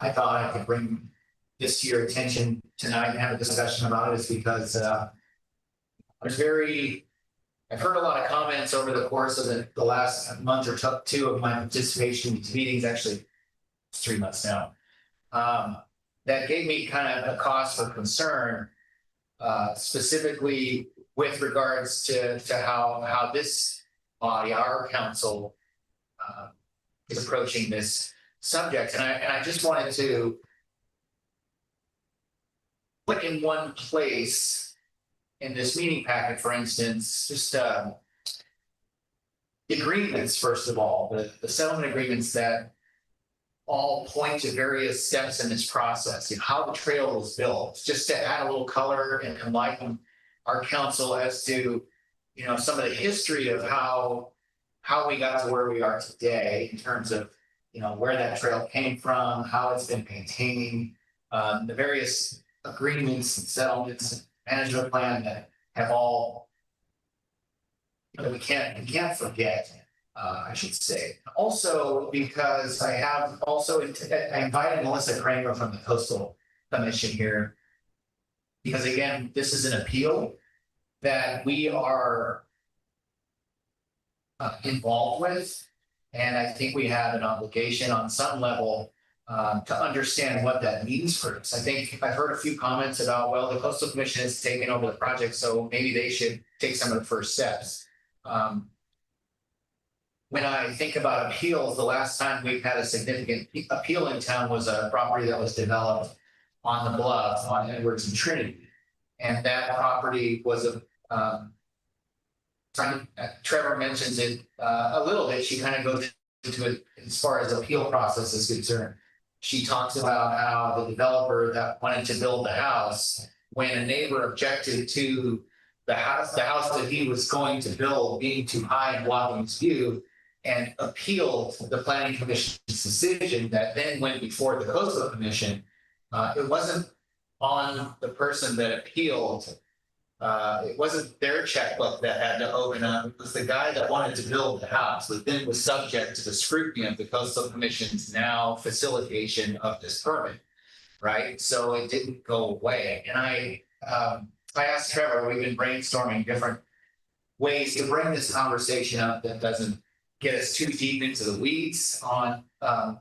I thought I could bring this to your attention tonight and have a discussion about it is because I've heard a lot of comments over the course of the last month or 2 of my participation in these meetings, actually it's 3 months now, that gave me kind of a cause for concern, specifically with regards to how this body, our council, is approaching this subject. And I just wanted to put in one place in this meeting packet, for instance, just the agreements, first of all, the settlement agreements that all point to various steps in this process, how the trail was built, just to add a little color and enlighten our council as to, some of the history of how we got to where we are today in terms of, where that trail came from, how it's been maintained, the various agreements and settlements and management plan that have all, we can't forget. I should say. Also, because I invited Melissa Kramer from the Coastal Commission here, because again, this is an appeal that we are involved with, and I think we have an obligation on some level to understand what that means for us. I think I've heard a few comments about, well, the Coastal Commission has taken over the project, so maybe they should take some of the first steps. When I think about appeals, the last time we've had a significant appeal in town was a property that was developed on the bluff on Edwards and Trinity. And that property was Trevor mentions it a little bit. She kind of goes into it as far as appeal process is concerned. She talks about how the developer that wanted to build the house, when a neighbor objected to the house that he was going to build being too high and blocking his view, and appealed the planning commission's decision that then went before the coastal commission. It wasn't on the person that appealed. It wasn't their checkbook that had to open up. It was the guy that wanted to build the house, that then was subject to the scrutiny of the coastal commission's now facilitation of this permit. Right, so it didn't go away. And I asked Trevor, we've been brainstorming different ways to bring this conversation up that doesn't get us too deep into the weeds on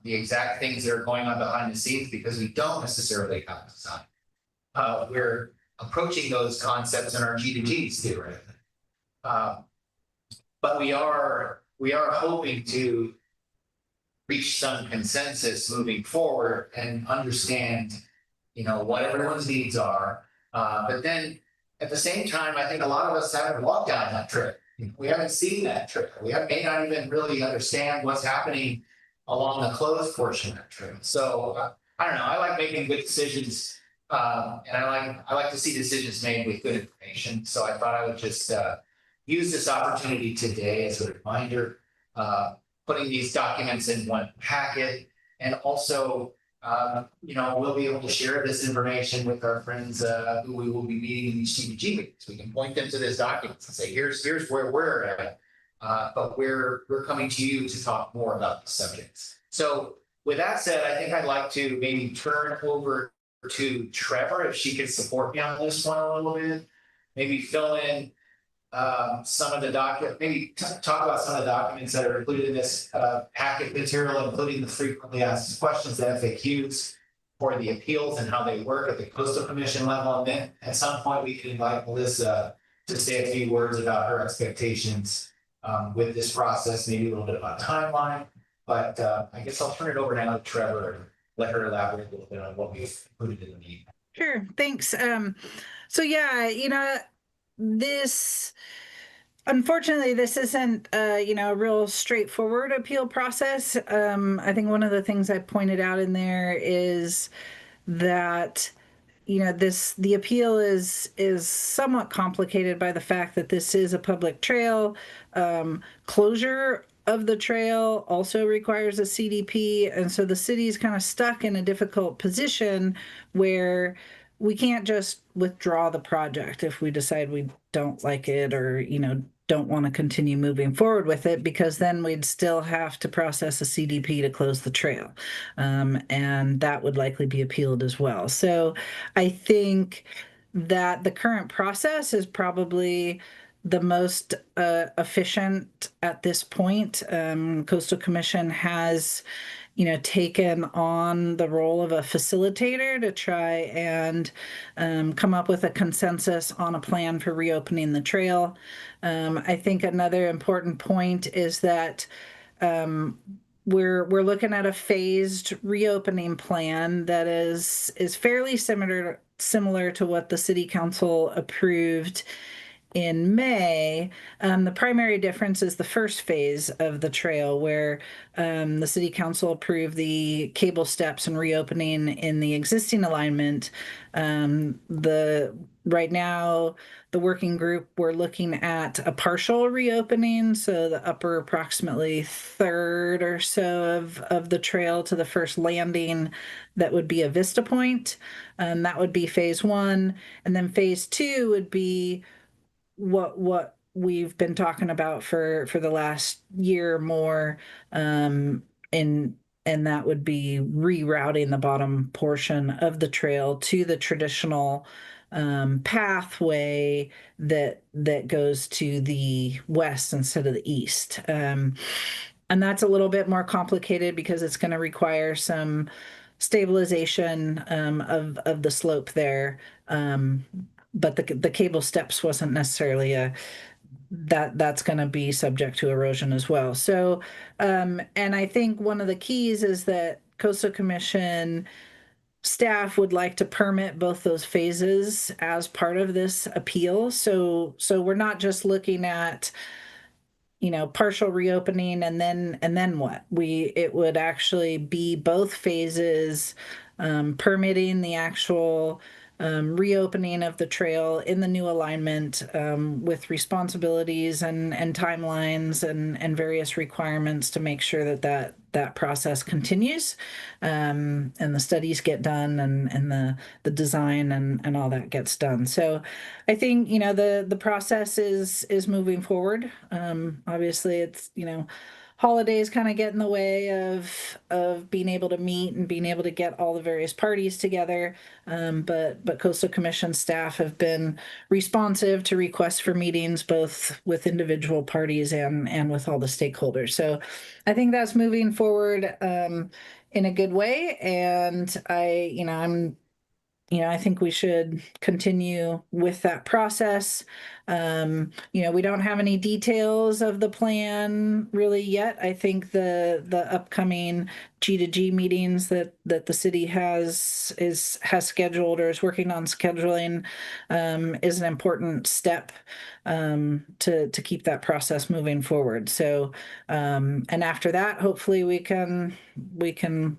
the exact things that are going on behind the scenes, because we don't necessarily have design. We're approaching those concepts in our G2Gs theoretically. But we are hoping to reach some consensus moving forward and understand, what everyone's needs are. But then at the same time, I think a lot of us haven't walked down that trail. We haven't seen that trail. We may not even really understand what's happening along the closed portion of that trail. So I don't know. I like making good decisions. And I like to see decisions made with good information. So I thought I would just use this opportunity today as a reminder, putting these documents in one packet, and also, we'll be able to share this information with our friends who we will be meeting in these CBG meetings. We can point them to this document and say, here's where we're at, but we're coming to you to talk more about the subjects. So with that said, I think I'd like to maybe turn over to Trevor, if she could support me on this one a little bit, maybe fill in some of the maybe talk about some of the documents that are included in this packet material, including the frequently asked questions, the FAQs for the appeals and how they work at the coastal commission level. And then at some point we can invite Melissa to say a few words about her expectations with this process, maybe a little bit about timeline. But I guess I'll turn it over now to Trevor and let her elaborate a little bit on what we've included in the meeting. Sure, thanks. So yeah, this, unfortunately, this isn't, a real straightforward appeal process. I think one of the things I pointed out in there is that, the appeal is somewhat complicated by the fact that this is a public trail. Closure of the trail also requires a CDP. And so the city's kind of stuck in a difficult position where we can't just withdraw the project if we decide we don't like it or, don't want to continue moving forward with it, because then we'd still have to process a CDP to close the trail. And that would likely be appealed as well. So I think that the current process is probably the most efficient at this point. Coastal Commission has, taken on the role of a facilitator to try and come up with a consensus on a plan for reopening the trail. I think another important point is that we're looking at a phased reopening plan that is fairly similar to what the City Council approved in May. The primary difference is the first phase of the trail, where the City Council approved the cable steps and reopening in the existing alignment. Right now, the working group, we're looking at a partial reopening, so the upper approximately third or so of the trail to the first landing, that would be a vista point. That would be phase one. And then phase two would be what we've been talking about for the last year or more, and that would be rerouting the bottom portion of the trail to the traditional pathway that goes to the west instead of the east. And that's a little bit more complicated because it's going to require some stabilization of the slope there. But the cable steps wasn't necessarily that's going to be subject to erosion as well. So, and I think one of the keys is that Coastal Commission staff would like to permit both those phases as part of this appeal. So we're not just looking at, partial reopening and then what? It would actually be both phases, permitting the actual reopening of the trail in the new alignment, with responsibilities and timelines and various requirements to make sure that process continues, and the studies get done and the design and all that gets done. So I think, the process is moving forward. Obviously it's, holidays kind of get in the way of being able to meet and being able to get all the various parties together. But Coastal Commission staff have been responsive to requests for meetings, both with individual parties and with all the stakeholders. So I think that's moving forward in a good way. And I think we should continue with that process. We don't have any details of the plan really yet. I think the upcoming G2G meetings that the city has scheduled or is working on scheduling is an important step to keep that process moving forward. So and after that, hopefully we can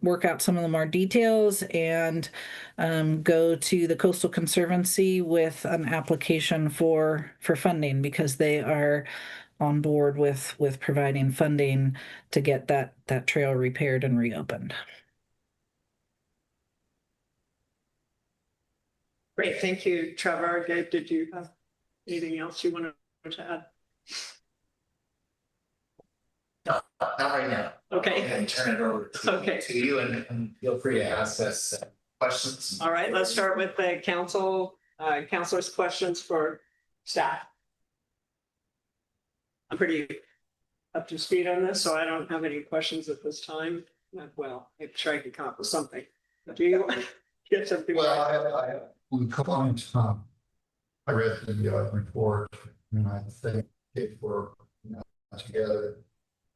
work out some of the more details and go to the Coastal Conservancy with an application for funding, because they are on board with providing funding to get that trail repaired and reopened. Great, thank you, Trevor. Gabe, did you have anything else you wanted to add? No, not right now. Okay. And turn it over Okay. to you and feel free to ask us questions. All right, let's start with the council, councilors' questions for staff. I'm pretty up to speed on this, so I don't have any questions at this time. Well, I'm sure I could come up with something. Do you get something? Well, I have one comment. I read the report and I think it were together.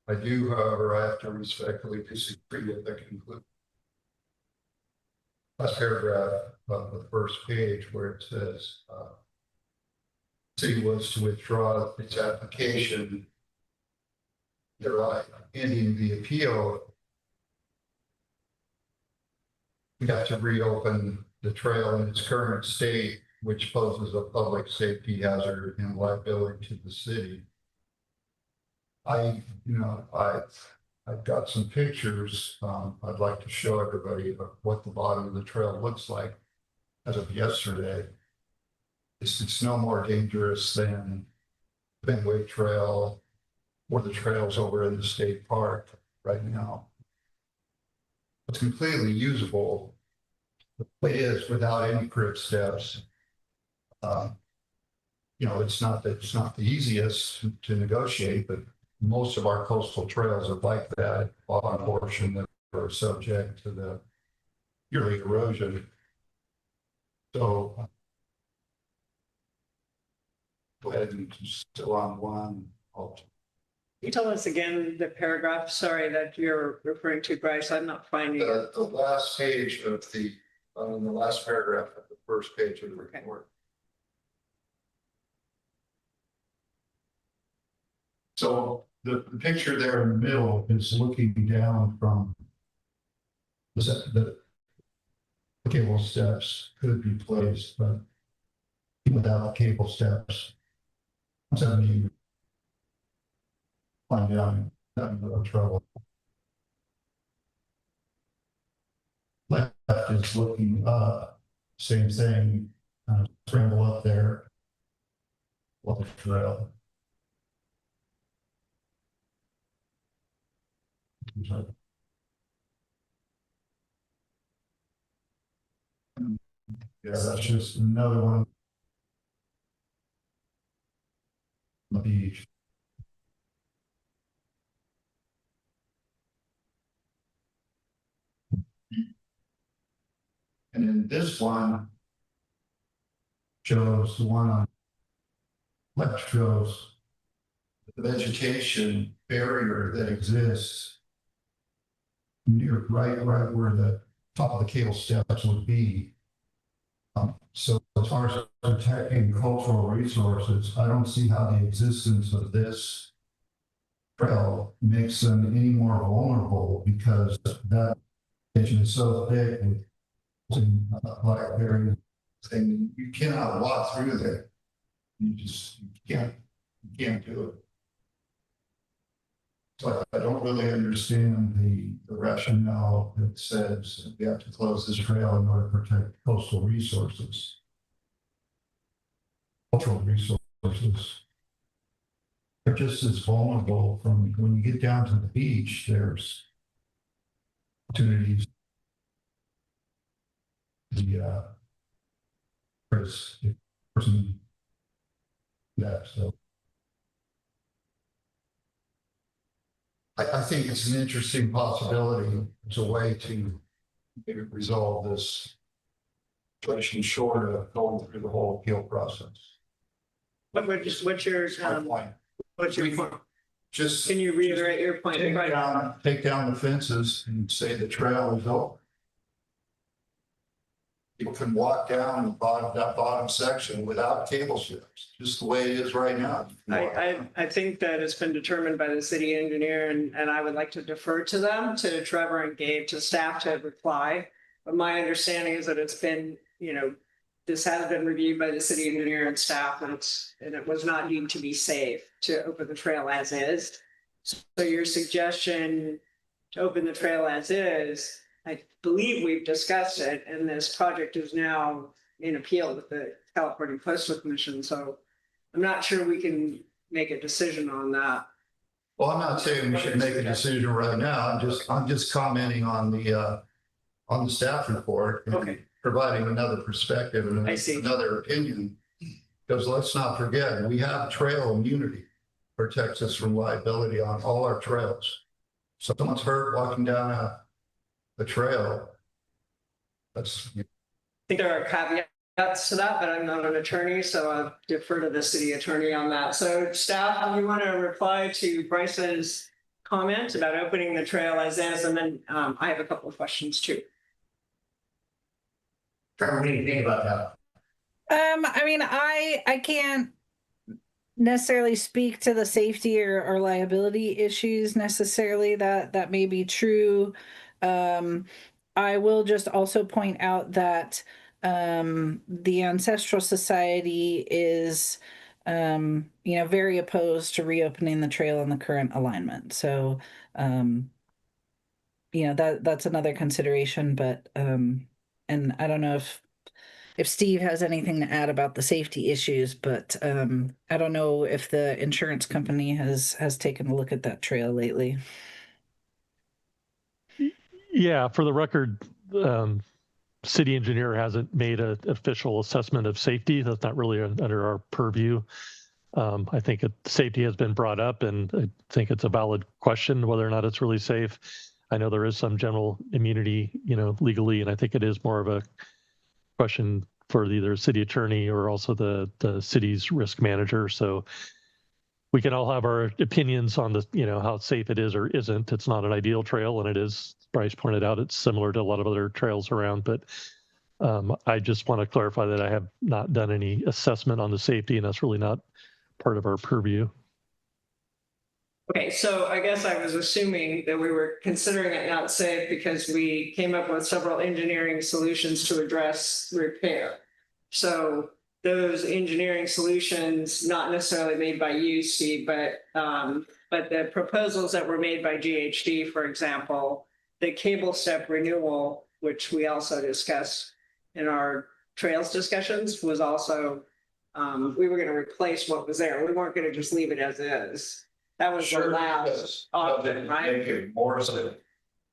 I do, however, I have to respectfully disagree with the conclusion. Last paragraph of the first page where it says, city was to withdraw its application. They're ending the appeal. We have to reopen the trail in its current state, which poses a public safety hazard and liability to the city. I've got some pictures I'd like to show everybody of what the bottom of the trail looks like as of yesterday. It's no more dangerous than Fenway Trail or the trails over in the state park right now. It's completely usable. The way it is without any crib steps. It's not the easiest to negotiate, but most of our coastal trails are like that, bottom portion that are subject to the yearly erosion. So go ahead and still on one. Can you tell us again the paragraph, sorry, that you're referring to, Bryce? I'm not finding it. The last page of the last paragraph of the first page of the report. So the picture there in the middle is looking down from the cable steps could be placed, but without cable steps, I mean, find out in real trouble. Left is looking up, same thing, scramble up there. What the trail. Yeah, that's just another one. On the beach. And then this one shows the one on left shows the vegetation barrier that exists near right where the top of the cable steps would be. So as far as protecting cultural resources, I don't see how the existence of this trail makes them any more vulnerable, because that vegetation is so thick with blackberry thing, you cannot walk through there. You can't do it. So I don't really understand the rationale that says that we have to close this trail in order to protect coastal resources. Cultural resources. They're just as vulnerable from when you get down to the beach, there's opportunities. Person that, so. I think it's an interesting possibility. It's a way to maybe resolve this situation short of going through the whole appeal process. What's your, point. what's your point? Just Can you reiterate your point? take down the fences and say the trail is open. People can walk down that bottom section without cable strips, just the way it is right now. I think that it's been determined by the city engineer, and I would like to defer to them, to Trevor and Gabe, to staff to reply. But my understanding is that it's been, this has been reviewed by the city engineer and staff, and it was not deemed to be safe to open the trail as is. So your suggestion to open the trail as is, I believe we've discussed it, and this project is now in appeal with the California Coastal Commission. So I'm not sure we can make a decision on that. Well, I'm not saying we should make a decision right now. I'm just commenting on the staff report. Okay. Providing another perspective and another opinion. Because let's not forget, we have trail immunity, protects us from liability on all our trails. So if someone's hurt walking down the trail, that's. I think there are caveats to that, but I'm not an attorney, so I'll defer to the city attorney on that. So staff, you want to reply to Bryce's comment about opening the trail as is, and then I have a couple of questions too. Trevor, what do you think about that? I mean, I can't necessarily speak to the safety or liability issues necessarily. That may be true. I will just also point out that the Ancestral Society is very opposed to reopening the trail in the current alignment. So that's another consideration, but and I don't know if Steve has anything to add about the safety issues, but I don't know if the insurance company has taken a look at that trail lately. Yeah, for the record, city engineer hasn't made an official assessment of safety. That's not really under our purview. I think safety has been brought up, and I think it's a valid question whether or not it's really safe. I know there is some general immunity, legally, and I think it is more of a question for either city attorney or also the city's risk manager. So we can all have our opinions on how safe it is or isn't. It's not an ideal trail, and it is, Bryce pointed out, it's similar to a lot of other trails around. But I just want to clarify that I have not done any assessment on the safety, and that's really not part of our purview. Okay, so I guess I was assuming that we were considering it not safe because we came up with several engineering solutions to address repair. So those engineering solutions, not necessarily made by you, Steve, but the proposals that were made by GHD, for example, the cable step renewal, which we also discussed in our trails discussions, was also, we were going to replace what was there. We weren't going to just leave it as is. That was the last option, right? Make it more safe.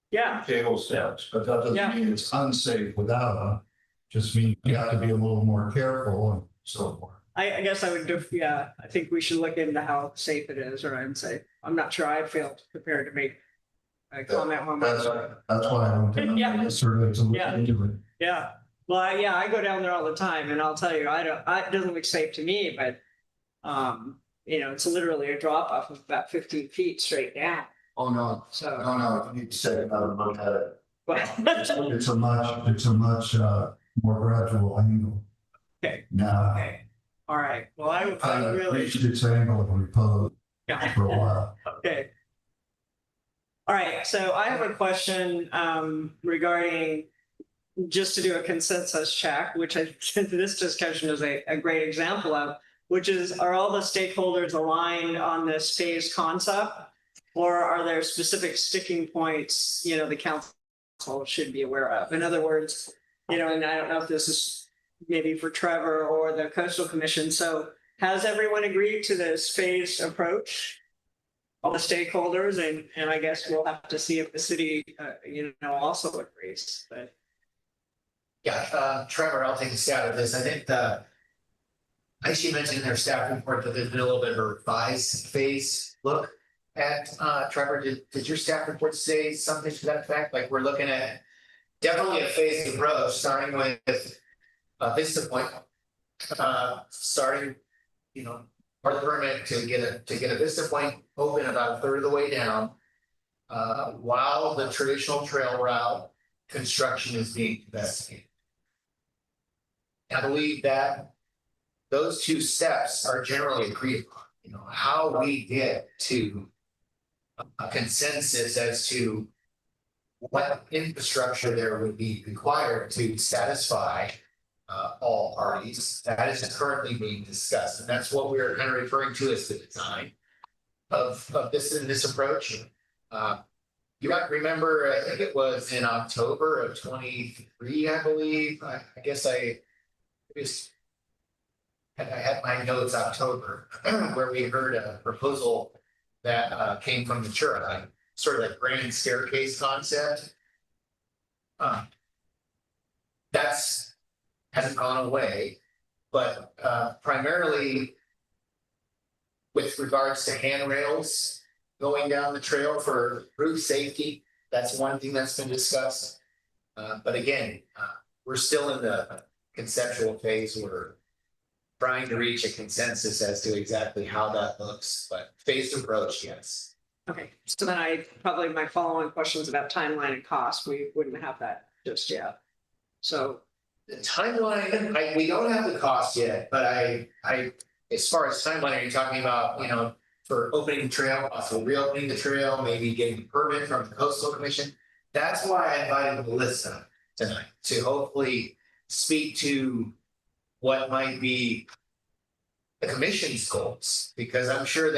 Yeah. Cable steps, but that doesn't mean it's unsafe without them. Just means you have to be a little more careful and so forth. I guess I would do, I think we should look into how safe it is or unsafe. I'm not sure I feel prepared to make a comment on That's that. why I don't think Yeah. the survey to look Yeah. into it. Yeah. Well, I go down there all the time, and I'll tell you, it doesn't look safe to me, but it's literally a drop off of about 15 feet straight down. Oh, no. So No, you need to take another look at it. It's a much more gradual angle. Okay. Now, Okay, all right, well, I I've really, reached its angle of repose yeah, for a while. okay. All right, so I have a question regarding, just to do a consensus check, which I this discussion is a great example of, which is, are all the stakeholders aligned on this phase concept? Or are there specific sticking points, the council should be aware of? In other words, and I don't know if this is maybe for Trevor or the Coastal Commission. So has everyone agreed to this phased approach? All the stakeholders, and I guess we'll have to see if the city, also agrees, but. Yeah, Trevor, I'll take a stab at this. I think I see you mentioned in their staff report that there's been a little bit of a revised phase look at, Trevor, did your staff report say something to that effect? Like, we're looking at definitely a phased approach, starting with Vista Point, starting, part of the permit to get a Vista Point open about a third of the way down, while the traditional trail route construction is being investigated. I believe that those two steps are generally agreed upon. How we get to a consensus as to what infrastructure there would be required to satisfy all parties, that is currently being discussed. And that's what we're kind of referring to as the design of this approach. You might remember, I think it was in October of 23, I believe. I guess I had my notes October where we heard a proposal that came from Natura, sort of like grand staircase concept. That's hasn't gone away, but primarily with regards to handrails going down the trail for route safety, that's one thing that's been discussed. But again, we're still in the conceptual phase. We're trying to reach a consensus as to exactly how that looks, but phased approach, yes. Okay, so then my following questions about timeline and cost, we wouldn't have that just yet. So the timeline, we don't have the cost yet, but I, as far as timeline, are you talking about, for opening the trail, also reopening the trail, maybe getting a permit from the Coastal Commission? That's why I invited Melissa tonight, to hopefully speak to what might be the commission's goals, because I'm sure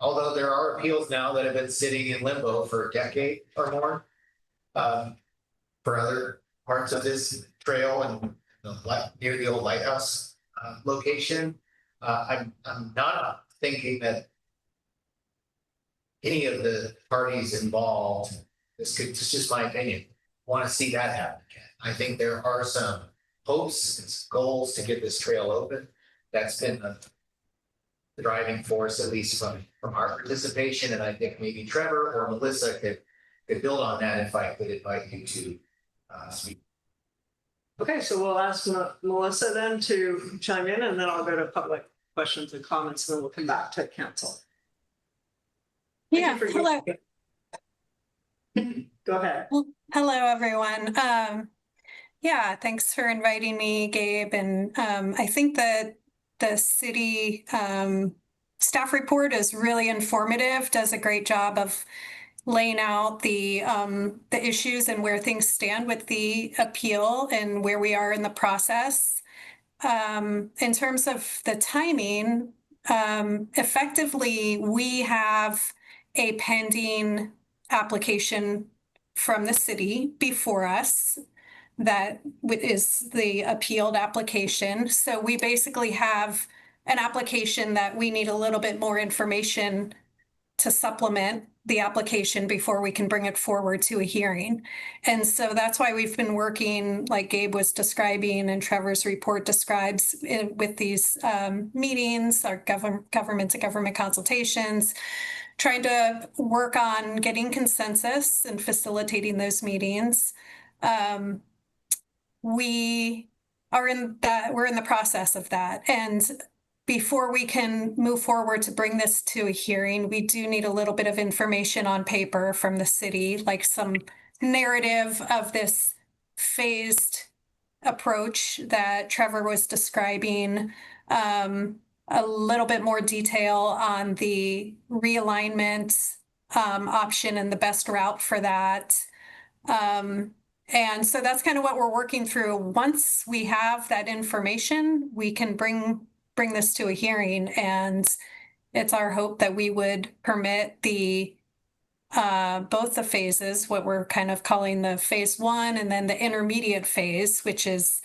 although there are appeals now that have been sitting in limbo for a decade or more, for other parts of this trail and near the old lighthouse location, I'm not thinking that any of the parties involved, this is just my opinion, want to see that happen again. I think there are some hopes and goals to get this trail open. That's been the driving force, at least from our participation. And I think maybe Trevor or Melissa could build on that if I could invite you to speak. okay, so we'll ask Melissa then to chime in, and then I'll go to public questions and comments, and then we'll come back to council. Yeah, hello. Go ahead. Well, hello, everyone. Yeah, thanks for inviting me, Gabe. And I think that the city staff report is really informative, does a great job of laying out the issues and where things stand with the appeal and where we are in the process. In terms of the timing, effectively, we have a pending application from the city before us that is the appealed application. So we basically have an application that we need a little bit more information to supplement the application before we can bring it forward to a hearing. And so that's why we've been working, like Gabe was describing and Trevor's report describes, with these meetings, our government to government consultations, trying to work on getting consensus and facilitating those meetings. We're in the process of that. And before we can move forward to bring this to a hearing, we do need a little bit of information on paper from the city, like some narrative of this phased approach that Trevor was describing, a little bit more detail on the realignment option and the best route for that. And so that's kind of what we're working through. Once we have that information, we can bring this to a hearing, and it's our hope that we would permit the both the phases, what we're kind of calling the phase one, and then the intermediate phase, which is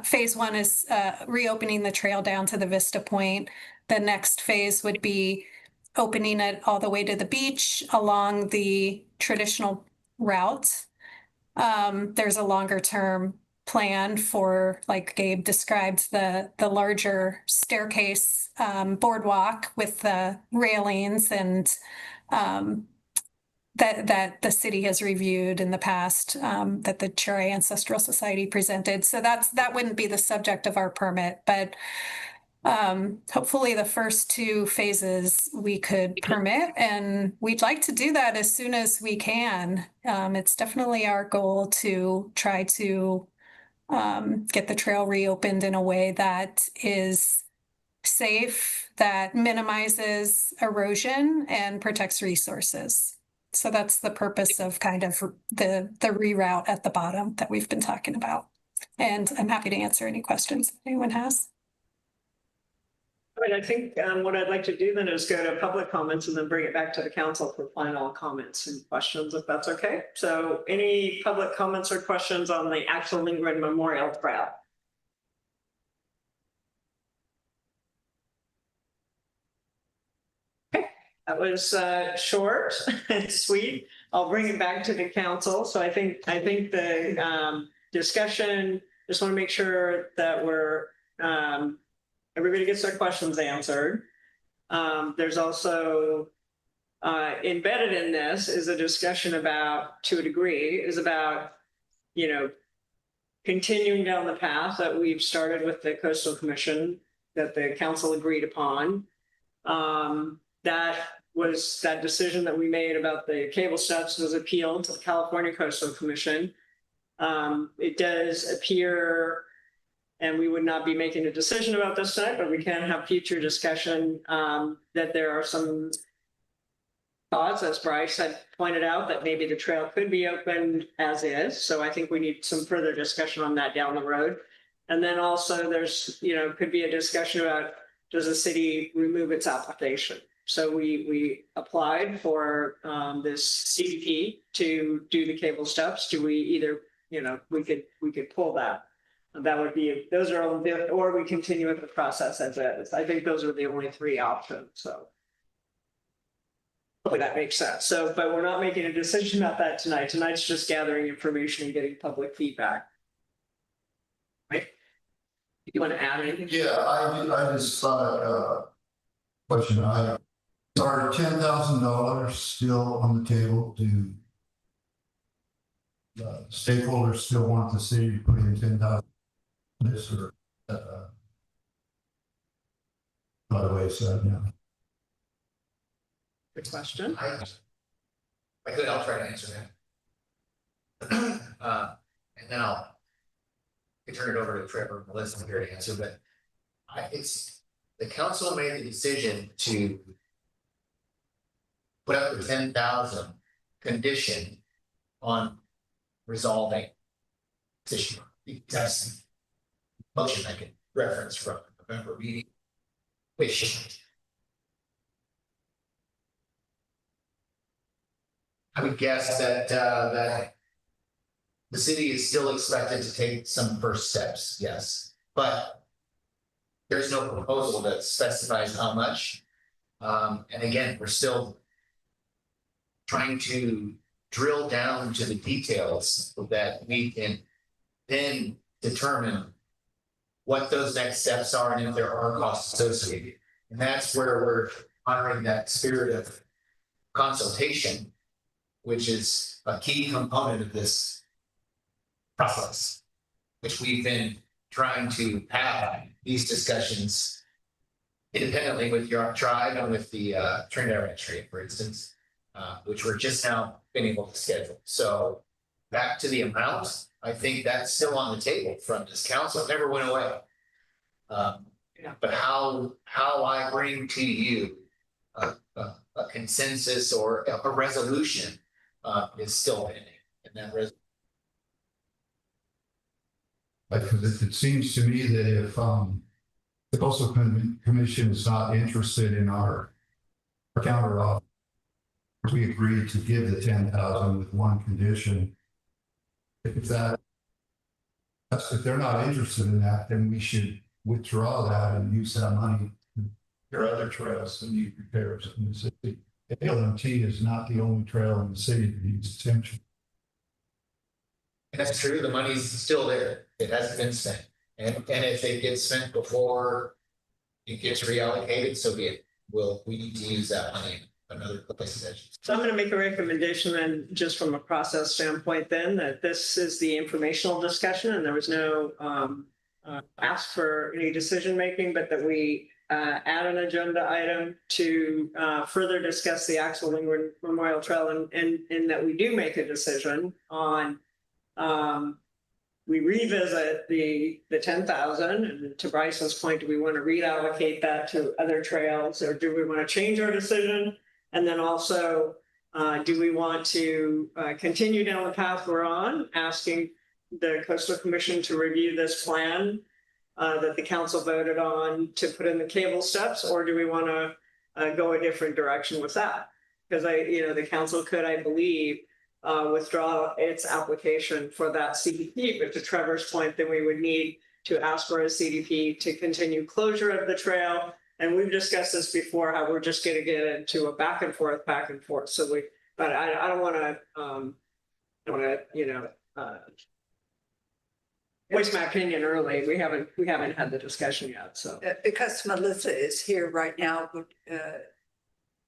phase one is reopening the trail down to the Vista Point. The next phase would be opening it all the way to the beach along the traditional route. There's a longer term plan for, like Gabe described, the larger staircase boardwalk with the railings and that the city has reviewed in the past, that the Cherry Ancestral Society presented. So that wouldn't be the subject of our permit, but hopefully the first two phases we could permit, and we'd like to do that as soon as we can. It's definitely our goal to try to get the trail reopened in a way that is safe, that minimizes erosion and protects resources. So that's the purpose of kind of the reroute at the bottom that we've been talking about. And I'm happy to answer any questions anyone has. I mean, I think what I'd like to do then is go to public comments and then bring it back to the council for final comments and questions, if that's okay. So any public comments or questions on the actual Lindgren Memorial Trail? That was short and sweet. I'll bring it back to the council. So I think the discussion, just want to make sure that we're everybody gets their questions answered. There's also embedded in this is a discussion about, to a degree, is about, you know, continuing down the path that we've started with the Coastal Commission that the council agreed upon. That decision that we made about the cable steps was appealed to the California Coastal Commission. It does appear, and we would not be making a decision about this tonight, but we can have future discussion, that there are some thoughts, as Bryce had pointed out, that maybe the trail could be opened as is. So I think we need some further discussion on that down the road. And then also there's, you know, could be a discussion about, does the city remove its application? So we applied for this CDP to do the cable steps. Do we either, you know, we could pull that. That would be, those are, or we continue with the process as is. I think those are the only three options. So hopefully that makes sense. So, but we're not making a decision about that tonight. Tonight's just gathering information and getting public feedback. Right? You want to add anything? Yeah, I just thought question. Are $10,000 still on the table? Do stakeholders still want the city to put in 10,000? This or by the way, so yeah. Good question. I could, I'll try to answer that. And then I'll turn it over to Trevor and Melissa here to answer, but it's the council made the decision to put up the 10,000 condition on resolving this issue. That's the motion I can reference from the November meeting, which I would guess that that the city is still expected to take some first steps, yes, but there's no proposal that specifies how much. And again, we're still trying to drill down to the details so that we can then determine what those next steps are and if there are costs associated. And that's where we're honoring that spirit of consultation, which is a key component of this process, which we've been trying to have these discussions independently with your tribe and with the Trinidad Ranch, for instance, which we're just now been able to schedule. So back to the amount, I think that's still on the table from this council. It never went away. But how I bring to you a consensus or a resolution is still pending. And that Because it seems to me that if the coastal commission is not interested in our counter offer, we agreed to give the 10,000 with one condition. If they're not interested in that, then we should withdraw that and use that money for other trails and need repairs in the city. LMT is not the only trail in the city that needs attention. And that's true, the money's still there, it hasn't been spent. And if it gets spent before it gets reallocated, so be it. We need to use that money another place. So I'm going to make a recommendation then, just from a process standpoint then, that this is the informational discussion and there was no ask for any decision making, but that we add an agenda item to further discuss the Axel Lindgren Memorial Trail and that we do make a decision on we revisit the 10,000, and to Bryce's point, do we want to reallocate that to other trails, or do we want to change our decision? And then also, do we want to continue down the path we're on, asking the Coastal Commission to review this plan that the council voted on to put in the cable steps, or do we want to go a different direction with that? Because the council could, I believe, withdraw its application for that CDP, but to Trevor's point, then we would need to ask for a CDP to continue closure of the trail. And we've discussed this before, how we're just going to get into a back and forth. So but I don't want to, voice my opinion early. We haven't had the discussion yet. So Because Melissa is here right now,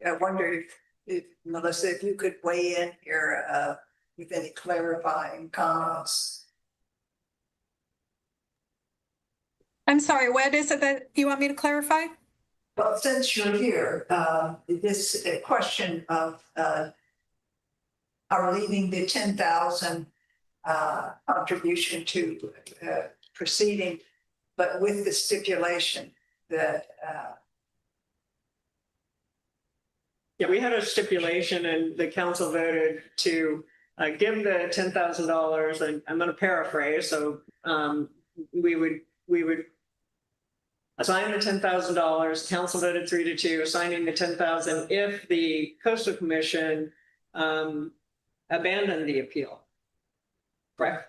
I wonder if Melissa, if you could weigh in here with any clarifying comments. I'm sorry, what is it that you want me to clarify? Well, since you're here, this question of are leaving the 10,000 contribution to proceeding, but with the stipulation that yeah, we had a stipulation and the council voted to give the $10,000, and I'm going to paraphrase. So we would assign the $10,000. Council voted 3-2, assigning the 10,000 if the Coastal Commission abandoned the appeal. Correct?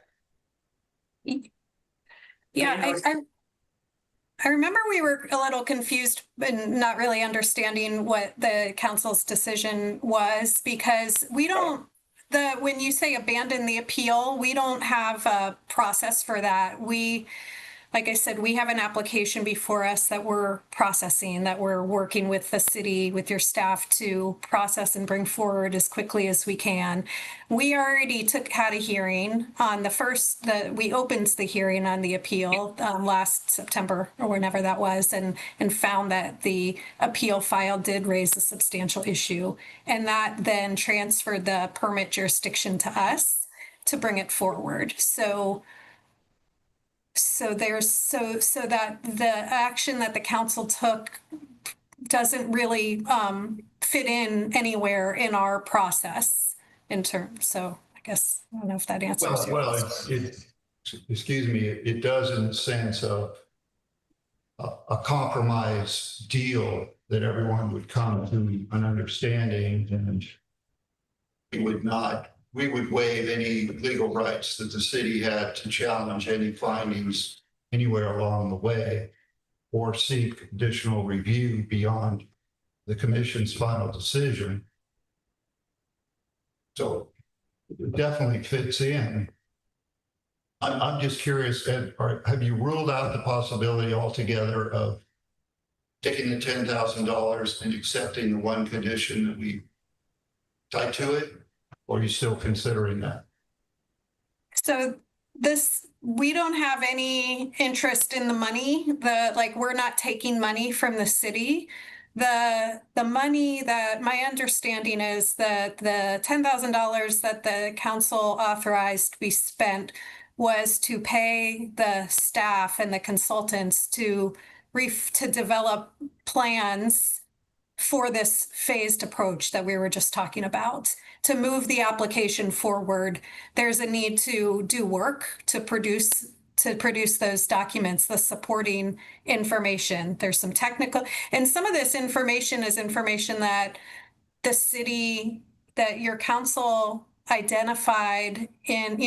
Yeah, I remember we were a little confused and not really understanding what the council's decision was, because we don't, when you say abandon the appeal, we don't have a process for that. Like I said, we have an application before us that we're processing, that we're working with the city, with your staff to process and bring forward as quickly as we can. We already had a hearing on we opened the hearing on the appeal last September or whenever that was, and found that the appeal file did raise a substantial issue. And that then transferred the permit jurisdiction to us to bring it forward. So that the action that the council took doesn't really fit in anywhere in our process in terms. So I guess I don't know if that answers your question. Excuse me, it does in the sense of a compromise deal that everyone would come to an understanding, and we would waive any legal rights that the city had to challenge any findings anywhere along the way or seek additional review beyond the commission's final decision. So it definitely fits in. I'm just curious, have you ruled out the possibility altogether of taking the $10,000 and accepting the one condition that we tied to it? Or are you still considering that? So we don't have any interest in the money. We're not taking money from the city. The money that my understanding is that the $10,000 that the council authorized be spent was to pay the staff and the consultants to develop plans for this phased approach that we were just talking about. To move the application forward, there's a need to do work to produce those documents, the supporting information. There's some technical, and some of this information is information that the city, that your council identified in,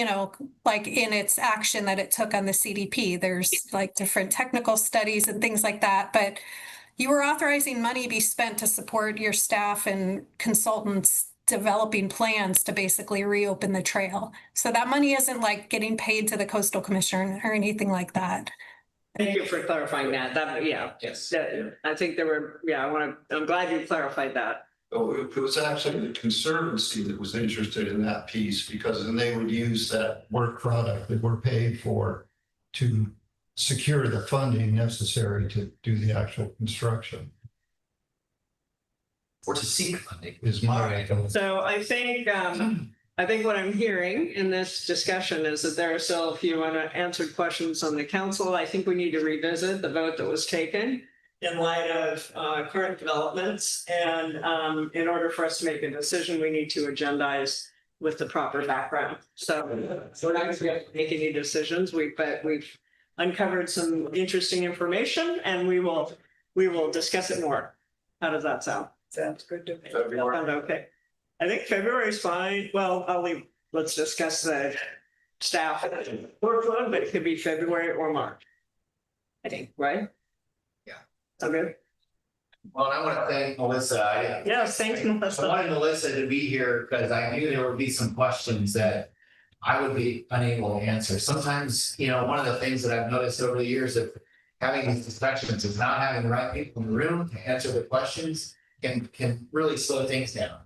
like in its action that it took on the CDP. There's like different technical studies and things like that, but you were authorizing money be spent to support your staff and consultants developing plans to basically reopen the trail. So that money isn't like getting paid to the Coastal Commission or anything like that. Thank you for clarifying that. Yes. I think there were, I'm glad you clarified that. Oh, it was actually the Conservancy that was interested in that piece, because then they would use that work product that we're paid for to secure the funding necessary to do the actual construction. Or to seek funding. Is my. So I think what I'm hearing in this discussion is that there are still a few unanswered questions on the council. I think we need to revisit the vote that was taken in light of current developments. And in order for us to make a decision, we need to agendize with the proper background. So we're not going to make any decisions. But we've uncovered some interesting information, and we will discuss it more. How does that sound? Sounds good to me. Sound okay. I think February is fine. Well, let's discuss the staff workload, but it could be February or March. I think, right? Yeah. Okay. Well, I want to thank Melissa. Yes, thanks, Melissa. I wanted Melissa to be here because I knew there would be some questions that I would be unable to answer. Sometimes, one of the things that I've noticed over the years of having these discussions is not having the right people in the room to answer the questions can really slow things down.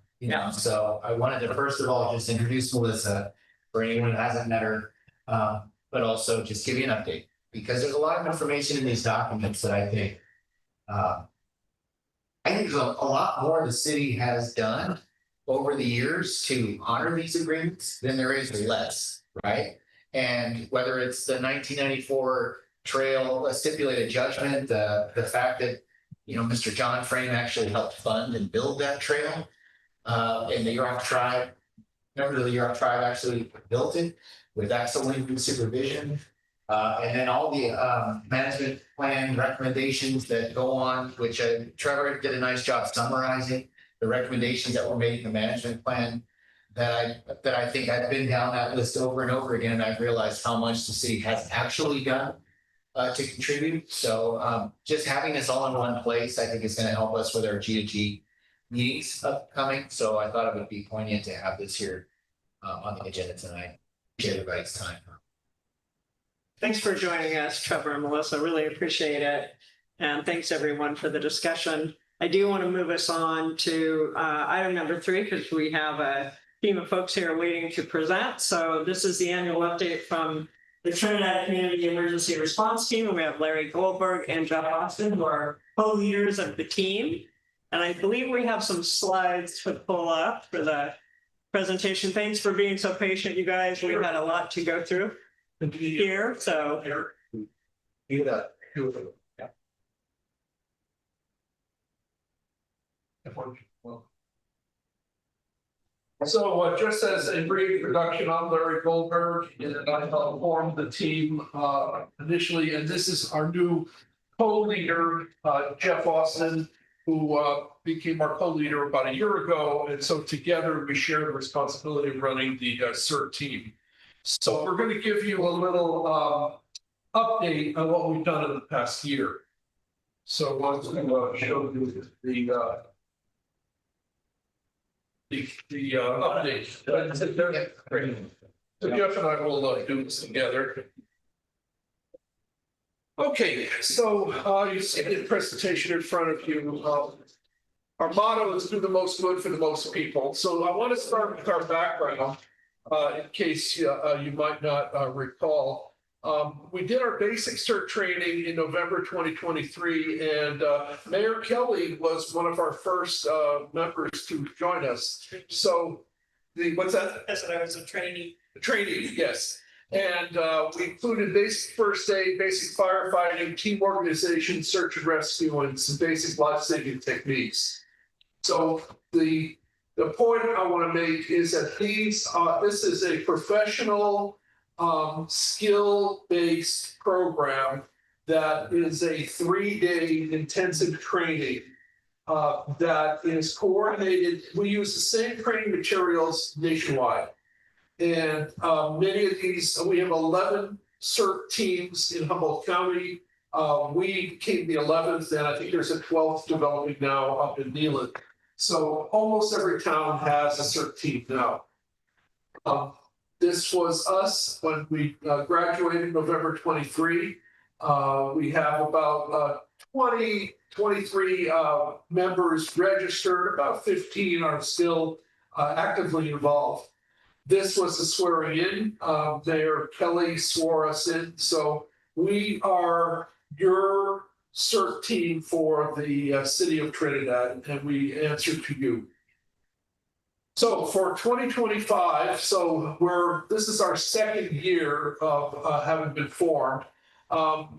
So I wanted to first of all just introduce Melissa for anyone who hasn't met her, but also just give you an update, because there's a lot of information in these documents that I think there's a lot more the city has done over the years to honor these agreements than there is less, right? And whether it's the 1994 trail stipulated judgment, the fact that Mr. John Frame actually helped fund and build that trail, and the Yurok tribe. Remember, the Yurok tribe actually built it with excellent supervision, and then all the management plan recommendations that go on, which Trevor did a nice job summarizing the recommendations that were made in the management plan. That I think I've been down that list over and over again, and I've realized how much the city has actually done to contribute. So just having this all in one place, I think is going to help us with our G2G meetings upcoming. So I thought it would be poignant to have this here on the agenda tonight. Appreciate everybody's time. Thanks for joining us, Trevor and Melissa. Really appreciate it. And thanks everyone for the discussion. I do want to move us on to item number 3, because we have a team of folks here waiting to present. So this is the annual update from the Trinidad Community Emergency Response Team. And we have Larry Goldberg and Jeff Austin, who are co-leaders of the team. And I believe we have some slides to pull up for the presentation. Thanks for being so patient, you guys. We've had a lot to go through here. So So just as a brief introduction, I'm Larry Goldberg, and I helped form the team initially, and this is our new co-leader, Jeff Austin, who became our co-leader about a year ago, and so together we share the responsibility of running the CERT team. So we're going to give you a little update on what we've done in the past year. So I was going to show you the update. So Jeff and I will do this together. Okay, so you see the presentation in front of you. Our motto is do the most good for the most people. So I want to start with our background, in case you might not recall. We did our basic cert training in November 2023, and Mayor Kelly was one of our first members to join us. So what's that? As I was a trainee. Training, yes. And we included basic first aid, basic firefighting, team organization, search and rescue, and some basic life-saving techniques. So the point I want to make is that this is a professional, skill-based program that is a 3-day intensive training that is coordinated. We use the same training materials nationwide. And many of these, we have 11 CERT teams in Humboldt County. We became the 11th, and I think there's a 12th developing now up in Neelan. So almost every town has a CERT team now. This was us when we graduated November 23. We have about 23 members registered, about 15 are still actively involved. This was the swearing in. Kelly swore us in. So we are your CERT team for the city of Trinidad, and we answer to you. So for 2025, this is our second year of having been formed.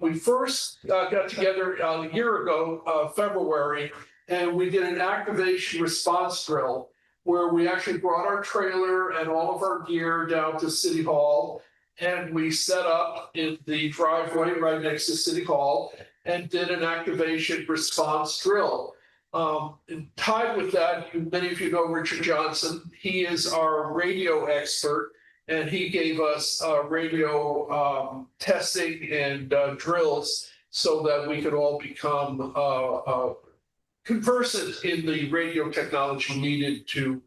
We first got together a year ago, February, and we did an activation response drill where we actually brought our trailer and all of our gear down to City Hall, and we set up in the driveway right next to City Hall and did an activation response drill. And tied with that, many of you know Richard Johnson. He is our radio expert, and he gave us radio testing and drills so that we could all become conversant in the radio technology needed to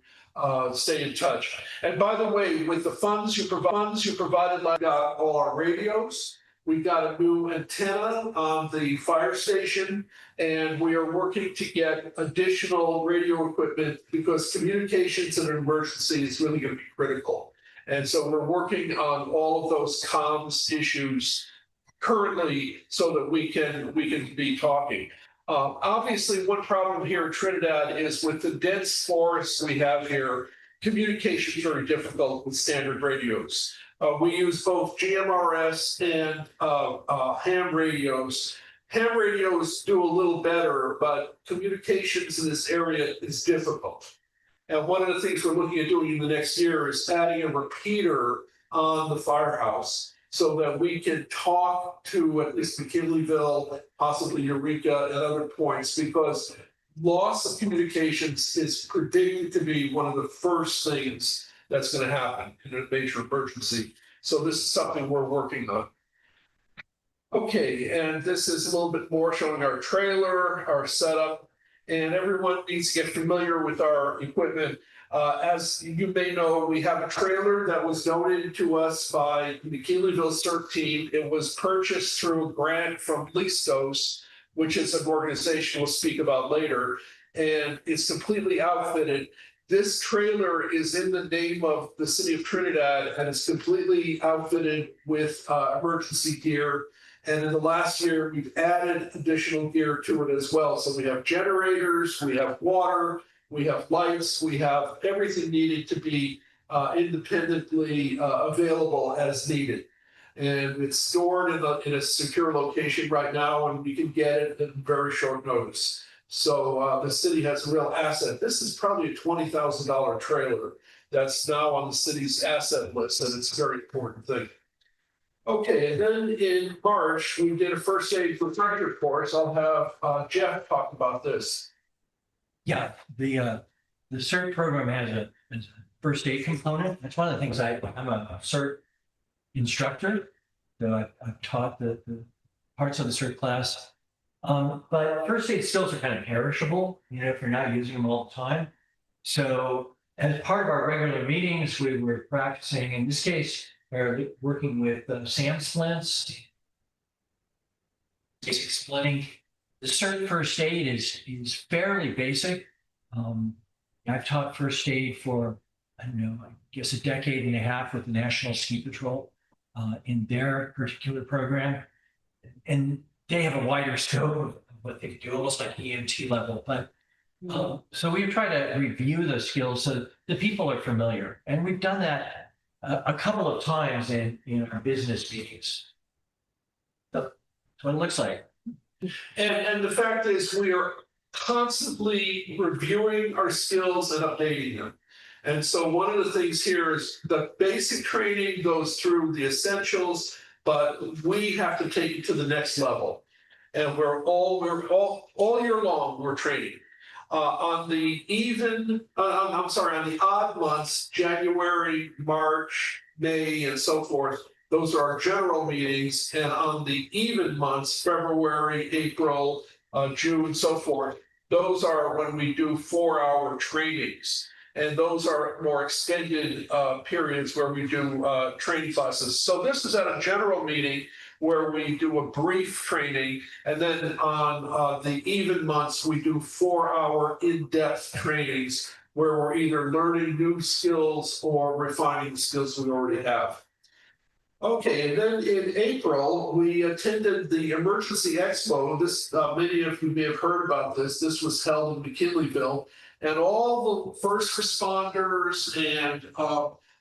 stay in touch. And by the way, with the funds you provided, like all our radios, we got a new antenna on the fire station, and we are working to get additional radio equipment because communications in an emergency is really going to be critical. And so we're working on all of those comms issues currently so that we can be talking. Obviously, one problem here in Trinidad is with the dense forests we have here, communication is very difficult with standard radios. We use both GMRS and ham radios. Ham radios do a little better, but communications in this area is difficult. And one of the things we're looking at doing in the next year is adding a repeater on the firehouse so that we can talk to at least McKinleyville, possibly Eureka, and other points, because loss of communications is predicted to be one of the first things that's going to happen in a major emergency. So this is something we're working on. Okay, and this is a little bit more showing our trailer, our setup, and everyone needs to get familiar with our equipment. As you may know, we have a trailer that was donated to us by the McKinleyville CERT team. It was purchased through a grant from Listos, which is an organization we'll speak about later, and it's completely outfitted. This trailer is in the name of the city of Trinidad, and it's completely outfitted with emergency gear. And in the last year, we've added additional gear to it as well. So we have generators, we have water, we have lights, we have everything needed to be independently available as needed. And it's stored in a secure location right now, and we can get it in very short notice. So the city has a real asset. This is probably a $20,000 trailer that's now on the city's asset list, and it's a very important thing. Okay, and then in March, we did a first aid refresher course. I'll have Jeff talk about this. Yeah, the CERT program has a first aid component. That's one of the things I'm a CERT instructor, so I've taught the parts of the CERT class. But first aid skills are kind of perishable, if you're not using them all the time. So as part of our regular meetings, we were practicing, in this case, we're working with sand splints, basic splitting. The CERT first aid is fairly basic. I've taught first aid for, I don't know, I guess a decade and a half with the National Ski Patrol. in their particular program. And they have a wider scope of what they do, almost like EMT level. But so we try to review the skills so the people are familiar. And we've done that a couple of times in our business meetings. That's what it looks like. And the fact is, we are constantly reviewing our skills and updating them. And so one of the things here is the basic training goes through the essentials, but we have to take it to the next level. And we're all year long, we're training. On the on the odd months, January, March, May, and so forth, those are our general meetings. And on the even months, February, April, June, and so forth, those are when we do 4-hour trainings. And those are more extended periods where we do training classes. So this is at a general meeting where we do a brief training. And then on the even months, we do 4-hour in-depth trainings where we're either learning new skills or refining the skills we already have. Okay, and then in April, we attended the Emergency Expo. This, many of you may have heard about this. This was held in McKinleyville, and all the first responders and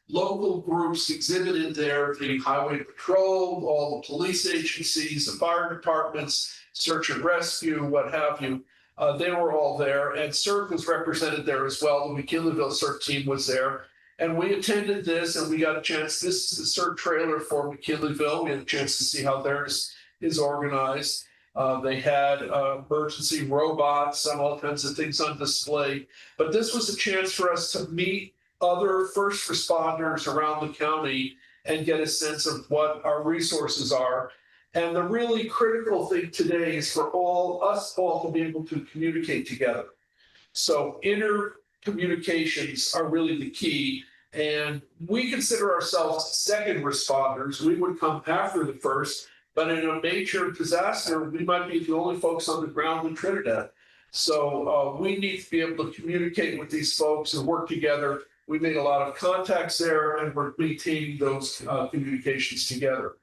local groups exhibited there, the Highway Patrol, all the police agencies, the fire departments, search and rescue, what have you. They were all there, and CERT was represented there as well. The McKinleyville CERT team was there. And we attended this, and we got a chance. This is the CERT trailer for McKinleyville. We had a chance to see how theirs is organized. They had emergency robots and all kinds of things on display. But this was a chance for us to meet other first responders around the county and get a sense of what our resources are. And the really critical thing today is for us all to be able to communicate together. So communications are really the key. And we consider ourselves second responders. We would come after the first, but in a major disaster, we might be the only folks on the ground in Trinidad. So we need to be able to communicate with these folks and work together. We made a lot of contacts there, and we're maintaining those communications together.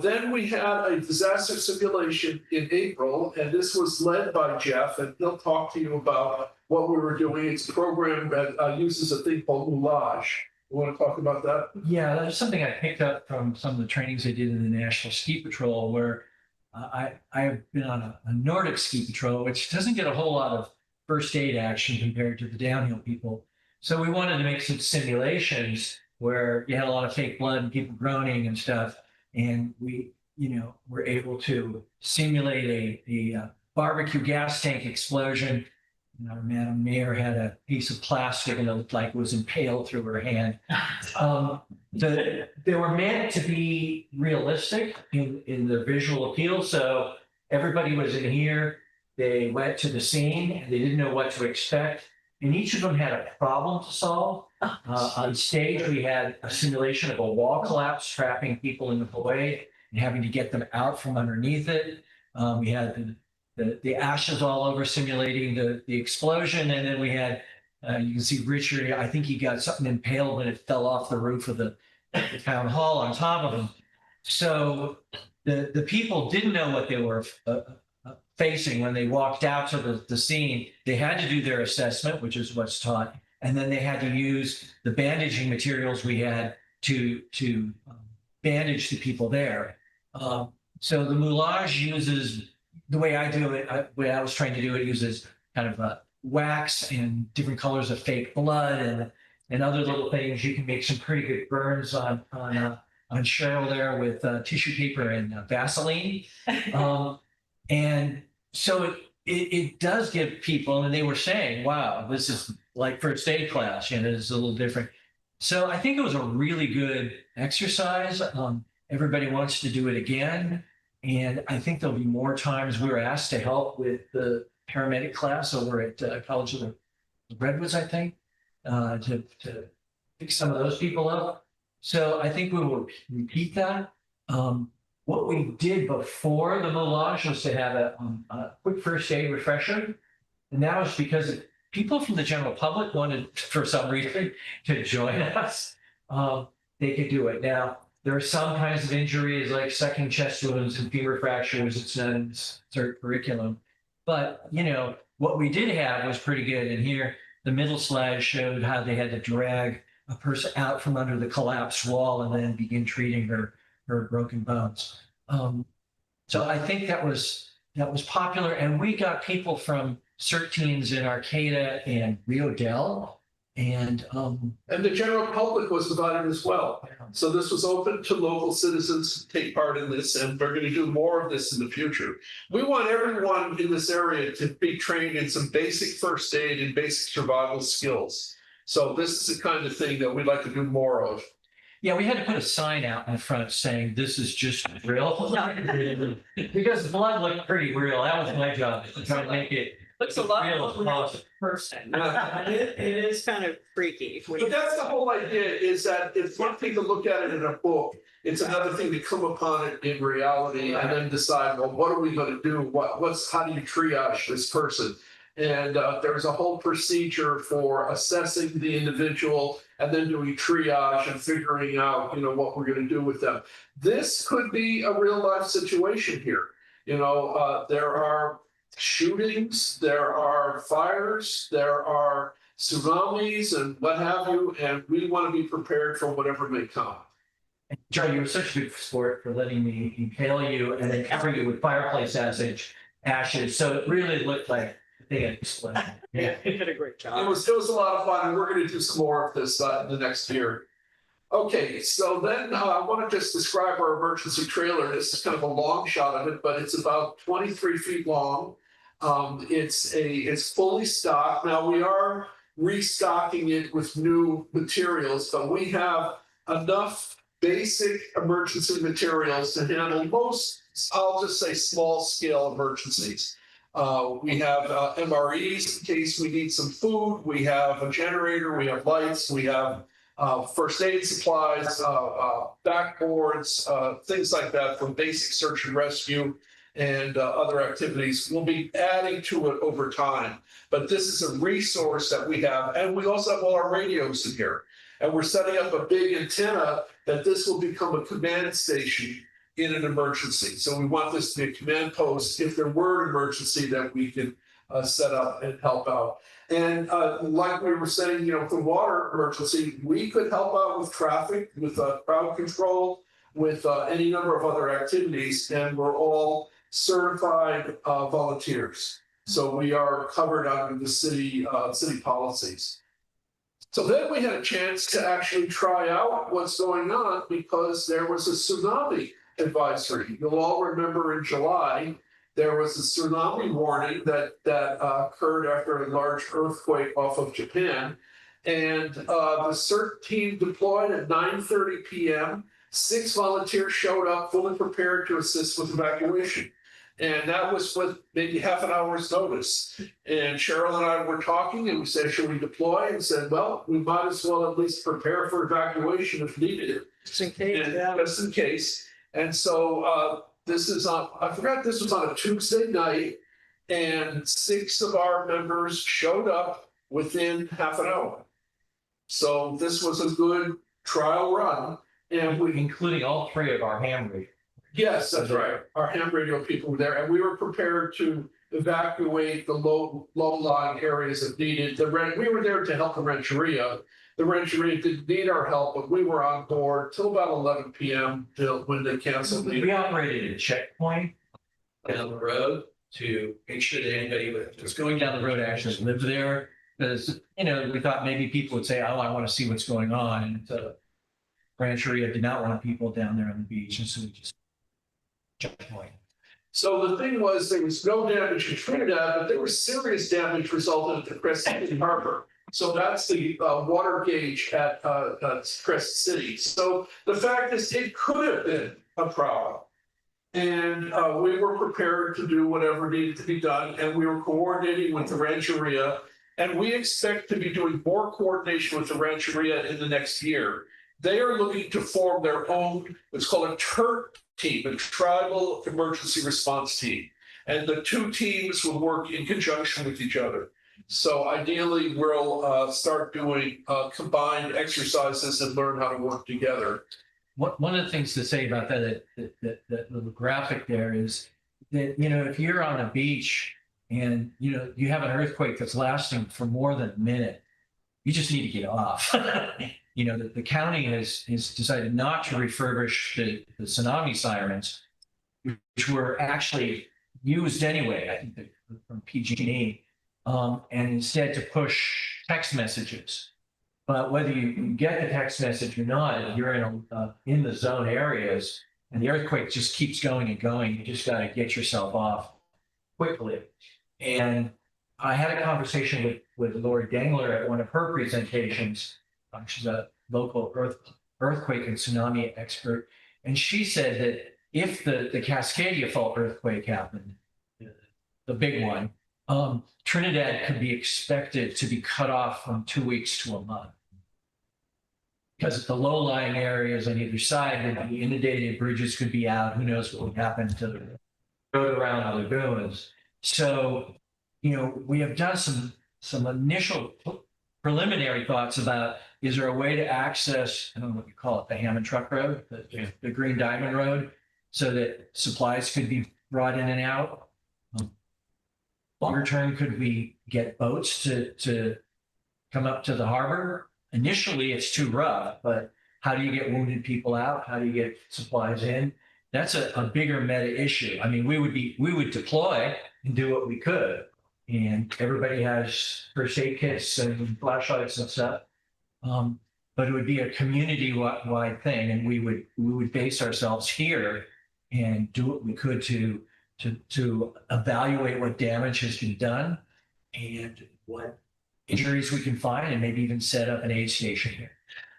Then we had a disaster simulation in April, and this was led by Jeff, and he'll talk to you about what we were doing. It's a program that uses a thing called Moulage. You want to talk about that? Yeah, that's something I picked up from some of the trainings I did in the National Ski Patrol, where I've been on a Nordic ski patrol, which doesn't get a whole lot of first aid action compared to the downhill people. So we wanted to make some simulations where you had a lot of fake blood and people groaning and stuff. And we, were able to simulate a barbecue gas tank explosion. Madam Mayor had a piece of plastic and it looked like it was impaled through her hand. They were meant to be realistic in the visual appeal. So everybody was in here. They went to the scene and they didn't know what to expect. And each of them had a problem to solve. On stage, we had a simulation of a wall collapse, trapping people in the hallway and having to get them out from underneath it. We had the ashes all over simulating the explosion. And then we had, you can see Richard, I think he got something impaled when it fell off the roof of the town hall on top of him. So the people didn't know what they were facing when they walked out to the scene. They had to do their assessment, which is what's taught. And then they had to use the bandaging materials we had to bandage the people there. So the Moulage uses, the way I do it, the way I was trying to do it, uses kind of wax and different colors of fake blood and other little things. You can make some pretty good burns on Cheryl there with tissue paper and Vaseline. And so it does give people, and they were saying, wow, this is like first aid class, it's a little different. So I think it was a really good exercise. Everybody wants to do it again. And I think there'll be more times. We were asked to help with the paramedic class over at College of the Redwoods, I think, to pick some of those people up. So I think we will repeat that. What we did before the Moulage was to have a quick first aid refresher. And that was because people from the general public wanted, for some reason, to join us. They could do it. Now, there are some kinds of injuries like second chest wounds and femur fractures. It's not in their curriculum. But, you know, what we did have was pretty good. And here, the middle slide showed how they had to drag a person out from under the collapsed wall and then begin treating her broken bones. So I think that was popular. And we got people from CERT teams in Arcata and Rio Del. And the general public was invited as well. So this was open to local citizens to take part in this, and we're going to do more of this in the future. We want everyone in this area to be trained in some basic first aid and basic survival skills. So this is the kind of thing that we'd like to do more of. yeah, we had to put a sign out in front saying this is just real. Because the blood looked pretty real. That was my job, to try to make it Looks a lot real as more possible. person. It is kind of freaky. But that's the whole idea, is that it's one thing to look at it in a book. It's another thing to come upon it in reality and then decide, well, what are we going to do? How do you triage this person? And there's a whole procedure for assessing the individual and then doing triage and figuring out, you know, what we're going to do with them. This could be a real life situation here. You know, there are shootings, there are fires, there are tsunamis and what have you, and we want to be prepared for whatever may come. Joe, you were such a good sport for letting me impale you and then cover you with fireplace ashes. So it really looked like they had exploded. Yeah, you did a great job. It was a lot of fun, and we're going to do some more of this in the next year. Okay, so then I want to just describe our emergency trailer. This is kind of a long shot of it, but it's about 23 feet long. It's fully stocked. Now we are restocking it with new materials, but we have enough basic emergency materials to handle most, I'll just say, small scale emergencies. We have MREs in case we need some food. We have a generator. We have lights. We have first aid supplies, backboards, things like that for basic search and rescue and other activities. We'll be adding to it over time. But this is a resource that we have. And we also have all our radios in here. And we're setting up a big antenna that this will become a command station in an emergency. So we want this to be a command post if there were an emergency that we can set up and help out. And like we were saying, you know, the water emergency, we could help out with traffic, with crowd control, with any number of other activities, and we're all certified volunteers. So we are covered under the city policies. So then we had a chance to actually try out what's going on because there was a tsunami advisory. You'll all remember in July, there was a tsunami warning that occurred after a large earthquake off of Japan. And the CERT team deployed at 9:30 p.m. 6 volunteers showed up fully prepared to assist with evacuation. And that was with maybe half an hour's notice. And Cheryl and I were talking and we said, should we deploy? And said, well, we might as well at least prepare for evacuation if needed. Just in case, yeah. Just in case. And so this is I forgot this was on a Tuesday night, and 6 of our members showed up within half an hour. So this was a good trial run. And we, including all 3 of our ham radios. Yes, that's right. Our ham radio people were there, and we were prepared to evacuate the low-lying areas if needed. We were there to help the Rancheria. The Rancheria didn't need our help, but we were on board till about 11 p.m. till when they canceled. We operated a checkpoint down the road to make sure that anybody that was going down the road actually lived there. Because, you know, we thought maybe people would say, oh, I want to see what's going on. And Rancheria did not want people down there on the beach. And so we just checkpoint. So the thing was, there was no damage in Trinidad, but there was serious damage resulting at the Crest City Harbor. So that's the water gauge at Crest City. So the fact is, it could have been a problem. And we were prepared to do whatever needed to be done. And we were coordinating with the Rancheria. And we expect to be doing more coordination with the Rancheria in the next year. They are looking to form their own, what's called a TERT team, a Tribal Emergency Response Team. And the 2 teams will work in conjunction with each other. So ideally, we'll start doing combined exercises and learn how to work together. one of the things to say about that little graphic there is that, if you're on a beach and, you have an earthquake that's lasting for more than a minute, you just need to get off. The county has decided not to refurbish the tsunami sirens, which were actually used anyway, I think from PG&E, and instead to push text messages. But whether you get the text message or not, if you're in the zone areas and the earthquake just keeps going and going, you just got to get yourself off quickly. And I had a conversation with Lori Dengler at one of her presentations. She's a local earthquake and tsunami expert. And she said that if the Cascadia Fault earthquake happened, the big one, Trinidad could be expected to be cut off from 2 weeks to a month. Because the low-lying areas on either side would be inundated, bridges could be out, who knows what would happen to the road around the lagoons. So, we have done some initial preliminary thoughts about, is there a way to access, I don't know what you call it, the Hammond Truck Road, the Green Diamond Road, so that supplies could be brought in and out? Longer term, could we get boats to come up to the harbor? Initially, it's too rough, but how do you get wounded people out? How do you get supplies in? That's a bigger meta issue. I mean, we would deploy and do what we could, and everybody has first aid kits and flashlights and stuff. But it would be a community-wide thing, and we would base ourselves here and do what we could to evaluate what damage has been done and what injuries we can find, and maybe even set up an aid station here.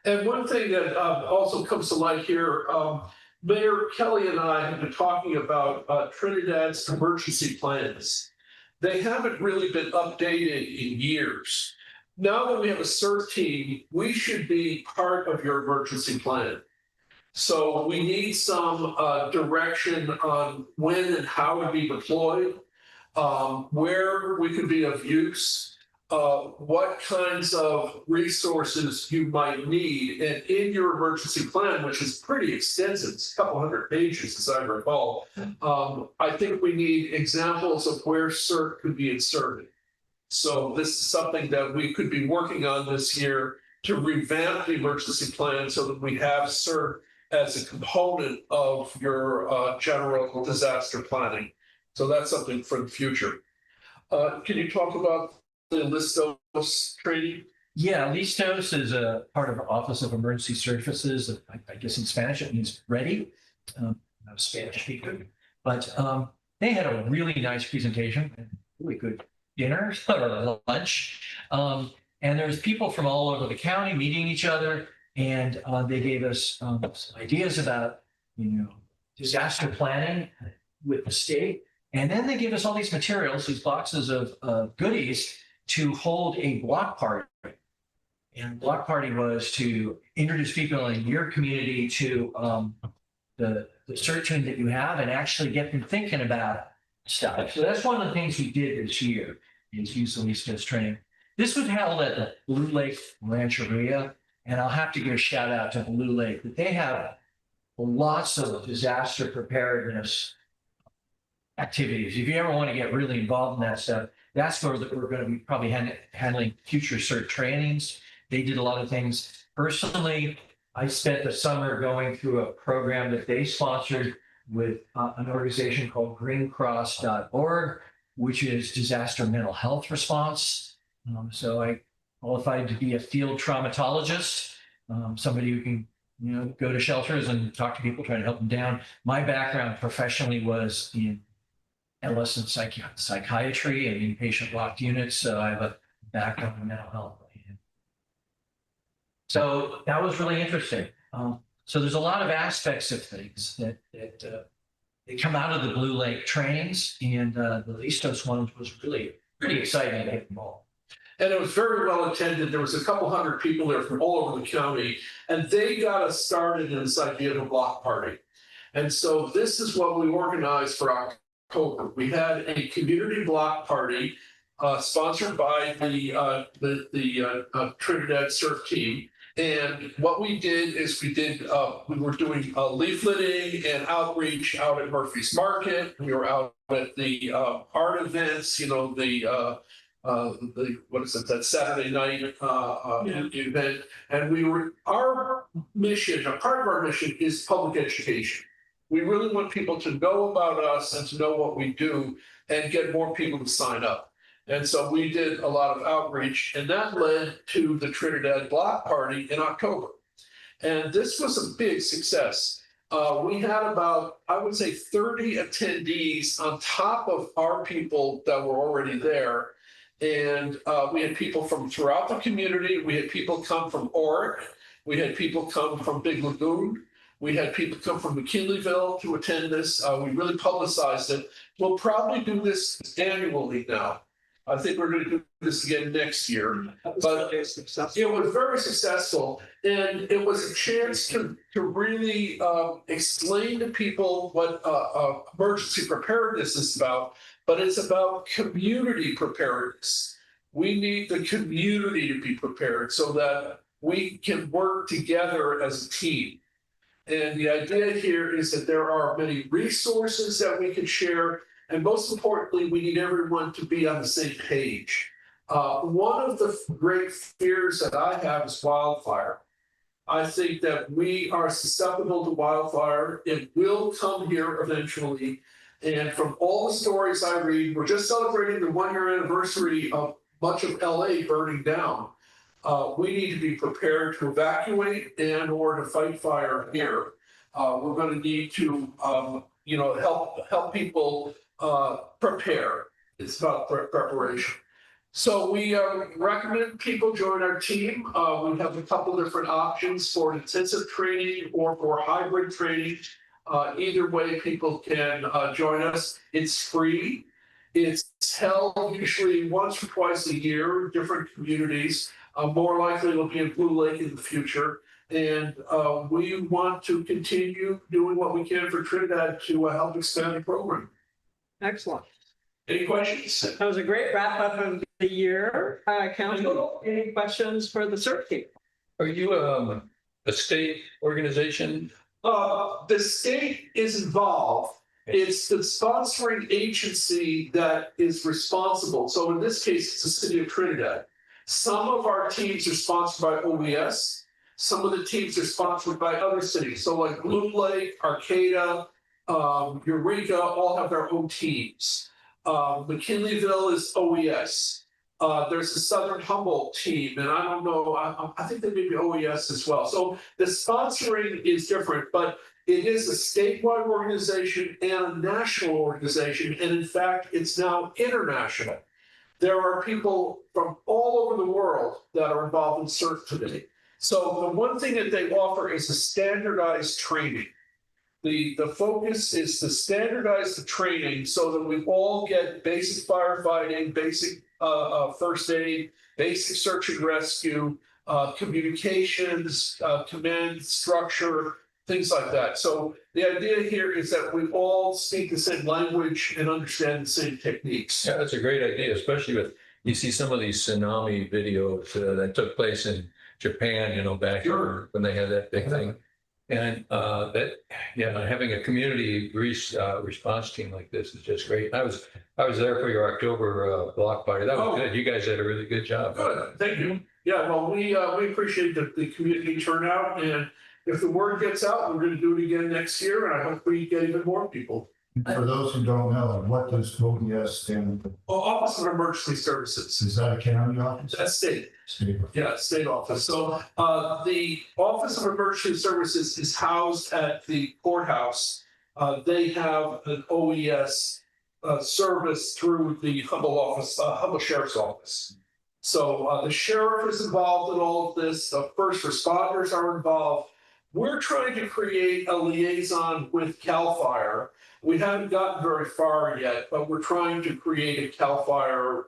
And one thing that also comes to light here, Mayor Kelly and I have been talking about Trinidad's emergency plans. They haven't really been updated in years. Now that we have a CERT team, we should be part of your emergency plan. So we need some direction on when and how to be deployed, where we could be of use, what kinds of resources you might need. And in your emergency plan, which is pretty extensive, it's a couple hundred pages as I recall, I think we need examples of where CERT could be inserted. So this is something that we could be working on this year to revamp the emergency plan so that we have CERT as a component of your general disaster planning. So that's something for the future. Can you talk about the Listos training? Yeah, Listos is a part of our Office of Emergency Services. I guess in Spanish it means ready. I'm not a Spanish speaker, but they had a really nice presentation, really good dinner or lunch. And there's people from all over the county meeting each other, and they gave us some ideas about, disaster planning with the state. And then they gave us all these materials, these boxes of goodies to hold a block party. And block party was to introduce people in your community to the searching that you have and actually get them thinking about stuff. So that's one of the things we did this year, is use the Listos training. This was held at the Blue Lake Rancheria, and I'll have to give a shout out to Blue Lake that they have lots of disaster preparedness activities. If you ever want to get really involved in that stuff, that's where we're going to be probably handling future CERT trainings. They did a lot of things. Personally, I spent the summer going through a program that they sponsored with an organization called greencross.org, which is disaster mental health response. So I qualified to be a field traumatologist, somebody who can go to shelters and talk to people, try to help them down. My background professionally was in adolescent psychiatry and inpatient locked units, so I have a background in mental health. So that was really interesting. So there's a lot of aspects of things that they come out of the Blue Lake trainings, and the Listos one was really pretty exciting to get involved. And it was very well attended. There was a couple hundred people there from all over the county, and they got us started in this idea of a block party. And so this is what we organized for October. We had a community block party sponsored by the Trinidad CERT team. And what we did is we were doing leafleting and outreach out at Murphy's Market. We were out at the art events, the what is it, that Saturday night event. And our mission, a part of our mission is public education. We really want people to know about us and to know what we do and get more people to sign up. And so we did a lot of outreach, and that led to the Trinidad Block Party in October. And this was a big success. We had about, I would say, 30 attendees on top of our people that were already there. And we had people from throughout the community. We had people come from Oric. We had people come from Big Lagoon. We had people come from McKinleyville to attend this. We really publicized it. We'll probably do this annually now. I think we're going to do this again next year. But it was very successful. And it was a chance to really explain to people what emergency preparedness is about. But it's about community preparedness. We need the community to be prepared so that we can work together as a team. And the idea here is that there are many resources that we can share. And most importantly, we need everyone to be on the same page. One of the great fears that I have is wildfire. I think that we are susceptible to wildfire. It will come here eventually. And from all the stories I read, we're just celebrating the 1-year anniversary of much of LA burning down. We need to be prepared to evacuate and or to fight fire here. We're going to need to, help people prepare. It's about preparation. So we recommend people join our team. We have a couple different options for intensive training or for hybrid training. Either way, people can join us. It's free. It's held usually once or twice a year in different communities. More likely it'll be in Blue Lake in the future. And we want to continue doing what we can for Trinidad to help expand the program. Excellent. Any questions? That was a great wrap up of the year. Council, any questions for the CERT team? Are you a state organization? The state is involved. It's the sponsoring agency that is responsible. So in this case, it's the city of Trinidad. Some of our teams are sponsored by OES. Some of the teams are sponsored by other cities. So like Blue Lake, Arcata, Eureka all have their own teams. McKinleyville is OES. There's the Southern Humboldt team, and I don't know, I think they may be OES as well. So the sponsoring is different, but it is a statewide organization and a national organization. And in fact, it's now international. There are people from all over the world that are involved in CERT today. So the one thing that they offer is a standardized training. The focus is to standardize the training so that we all get basic firefighting, basic first aid, basic search and rescue, communications, command structure, things like that. So the idea here is that we all speak the same language and understand the same techniques. Yeah, that's a great idea, especially with, you see some of these tsunami videos that took place in Japan, back when they had that big thing. And having a community response team like this is just great. I was there for your October block party. That was good. You guys did a really good job. Good, thank you. Yeah, well, we appreciate the community turnout, and if the word gets out, we're going to do it again next year, and I hope we get even more people. For those who don't know, what does OES stand for? Office of Emergency Services. Is that a county office? That's state. State. Yeah, state office. So the Office of Emergency Services is housed at the courthouse. They have an OES service through the Humboldt Sheriff's Office. So the sheriff is involved in all of this. The first responders are involved. We're trying to create a liaison with CAL FIRE. We haven't gotten very far yet, but we're trying to create a CAL FIRE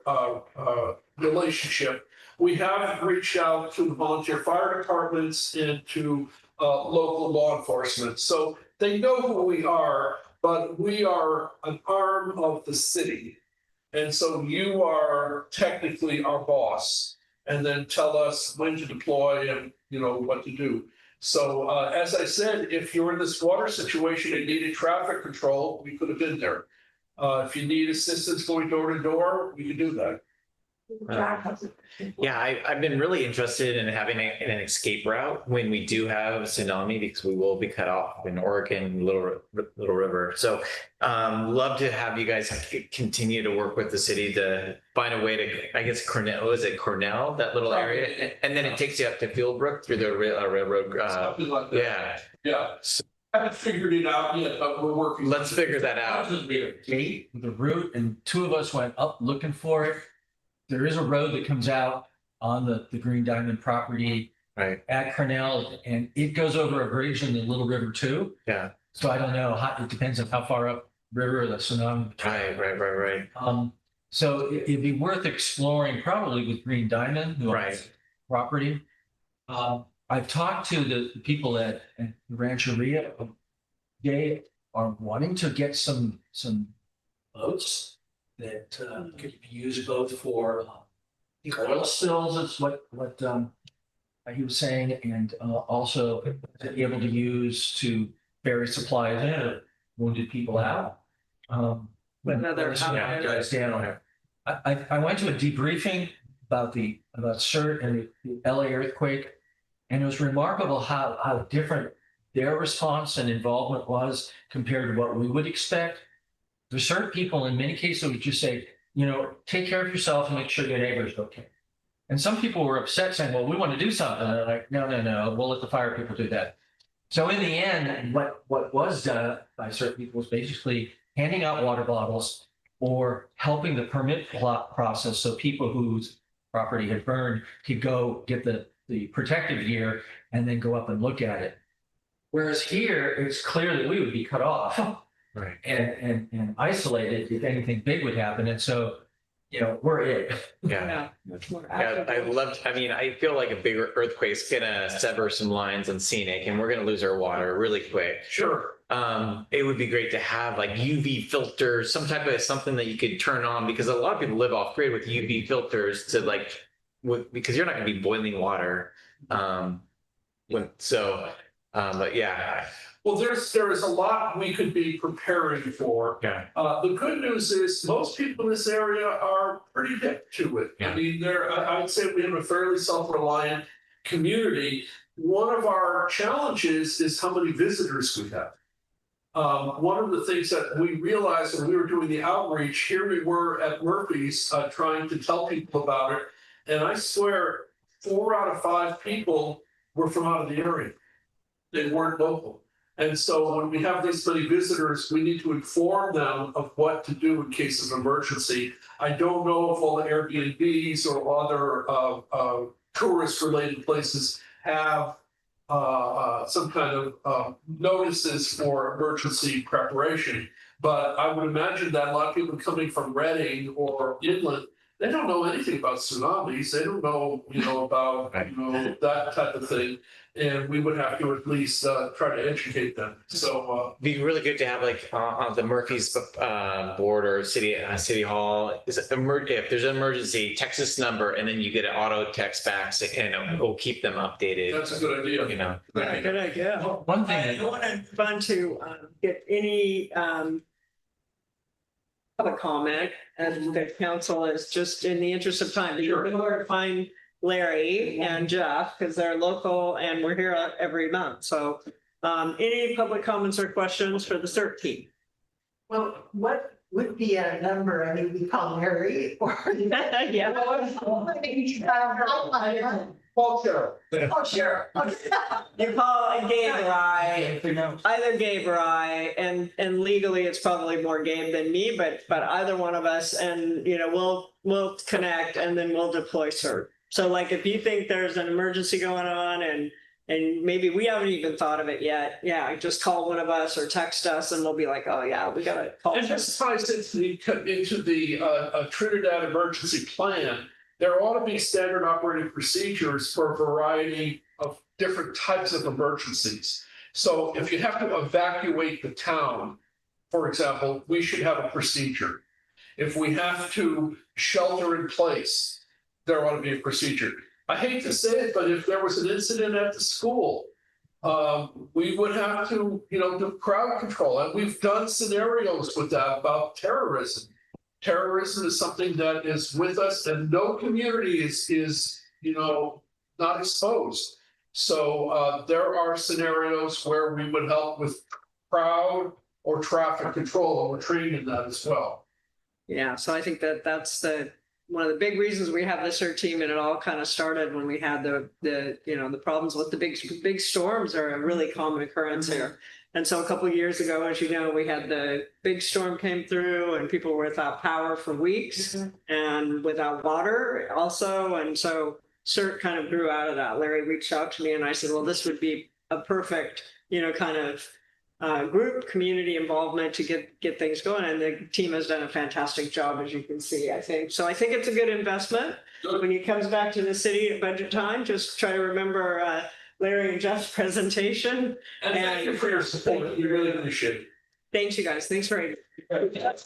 relationship. We have reached out to the volunteer fire departments and to local law enforcement. So they know who we are, but we are an arm of the city. And so you are technically our boss. and then tell us when to deploy and, what to do. So as I said, if you're in this water situation and needed traffic control, we could have been there. If you need assistance going door to door, we can do that. Yeah, I've been really interested in having an escape route when we do have a tsunami, because we will be cut off in Oregon, Little River. So love to have you guys continue to work with the city to find a way to, I guess, Cornell, was it Cornell, that little area? And then it takes you up to Fieldbrook through the railroad. Something like that. Yeah. Yeah. I haven't figured it out yet, but we're working. Let's figure that out. Gate, the route, and two of us went up looking for it. There is a road that comes out on the Green Diamond property at Cornell, and it goes over a bridge in the Little River too. Yeah. So I don't know how, it depends on how far up river the tsunami. Right. So it'd be worth exploring, probably with Green Diamond, who owns the property. I've talked to the people at the Rancheria. They are wanting to get some boats that could be used both for the oil spills, is what he was saying, and also to be able to use to ferry supplies in or wounded people out. Another guys down. I went to a debriefing about CERT and the LA earthquake, and it was remarkable how different their response and involvement was compared to what we would expect. The CERT people, in many cases, would just say, take care of yourself and make sure your neighbor's okay. And some people were upset, saying, well, we want to do something. And they're like, no, we'll let the fire people do that. So in the end, what was done by CERT people was basically handing out water bottles or helping the permit process, so people whose property had burned could go get the protective gear and then go up and look at it. Whereas here, it's clear that we would be cut off. Right. And isolated if anything big would happen. And so, we're it. Yeah. I feel like a bigger earthquake's gonna sever some lines on scenic, and we're gonna lose our water really quick. Sure. It would be great to have like UV filters, some type of something that you could turn on, because a lot of people live off grid with UV filters to because you're not gonna be boiling water. But yeah. Well, there is a lot we could be preparing for. Yeah. The good news is most people in this area are pretty hip to it. Yeah. I mean, I'd say we have a fairly self-reliant community. One of our challenges is how many visitors we have. One of the things that we realized when we were doing the outreach, here we were at Murphy's trying to tell people about it. And I swear 4 out of 5 people were from out of the area. They weren't local. And so when we have this many visitors, we need to inform them of what to do in case of emergency. I don't know if all the Airbnbs or other tourist-related places have some kind of notices for emergency preparation. But I would imagine that a lot of people coming from Redding or inland, they don't know anything about tsunamis. They don't know, about, that type of thing. And we would have to at least try to educate them. So be really good to have on the Murphy's board or city hall. If there's an emergency, text this number, and then you get an auto text back, and it will keep them updated. That's a good idea. Good idea. One thing. I want to fun to get any public comment, and the council is just in the interest of time. You're going to find Larry and Jeff because they're local and we're here every month. So any public comments or questions for the CERT team? Well, what would be a number? I mean, we call Larry or. Yeah. Paul Sure. Oh, sure. You call Gabe or I, either Gabe or I, and legally it's probably more Gabe than me, but either one of us, and we'll connect and then we'll deploy CERT. So like if you think there's an emergency going on and maybe we haven't even thought of it yet, just call one of us or text us and we'll be like, oh yeah, we gotta call. And this ties into the Trinidad emergency plan. There ought to be standard operating procedures for a variety of different types of emergencies. So if you have to evacuate the town, for example, we should have a procedure. If we have to shelter in place, there ought to be a procedure. I hate to say it, but if there was an incident at the school, we would have to, do crowd control. And we've done scenarios with that about terrorism. Terrorism is something that is with us, and no community is not exposed. So there are scenarios where we would help with crowd or traffic control, and we're trained in that as well. Yeah, so I think that's one of the big reasons we have this CERT team, and it all kind of started when we had the problems with the big storms are a really common occurrence here. And so a couple of years ago, as you know, we had the big storm came through and people were without power for weeks and without water also. And so CERT kind of grew out of that. Larry reached out to me and I said, well, this would be a perfect, kind of group community involvement to get things going. And the team has done a fantastic job, as you can see, I think. So I think it's a good investment. When he comes back to the city at budget time, just try to remember Larry and Jeff's presentation. And thank you for your support. We really appreciate it. Thanks, you guys. Thanks very much.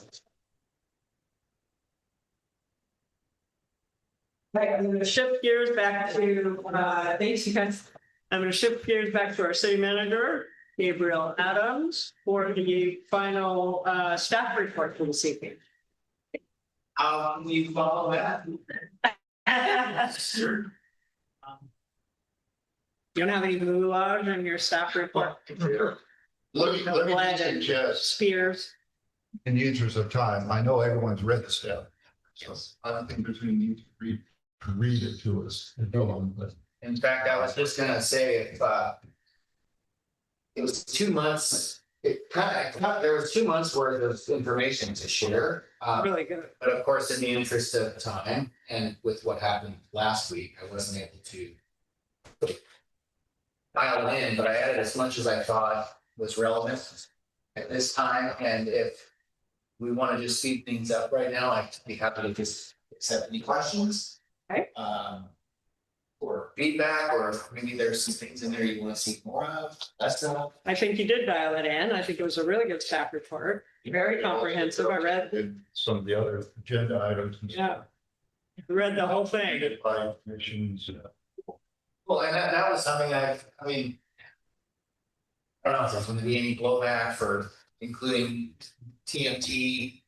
Right, I'm going to shift gears back to, thanks, you guys. I'm going to shift gears back to our city manager, Gabriel Adams, for the final staff report for this evening. We follow that. You don't have any moulage in your staff report? Let me just suggest, Spears. in the interest of time, I know everyone's read the stuff. So I don't think there's any need to read it to us. But In fact, I was just gonna say, if it was 2 months, there was 2 months worth of information to share. Really good. But of course, in the interest of time and with what happened last week, I wasn't able to dial in, but I added as much as I thought was relevant at this time. And if we want to just speed things up right now, I'd be happy to just accept any questions. Okay. Or feedback, or maybe there's some things in there you want to see more of. That's all. I think you did dial it in. I think it was a really good staff report. Very comprehensive. I read. and some of the other agenda items. Yeah. Read the whole thing. By commissions. Well, and that was something I mean, I don't know if there's going to be any blowback for including TMT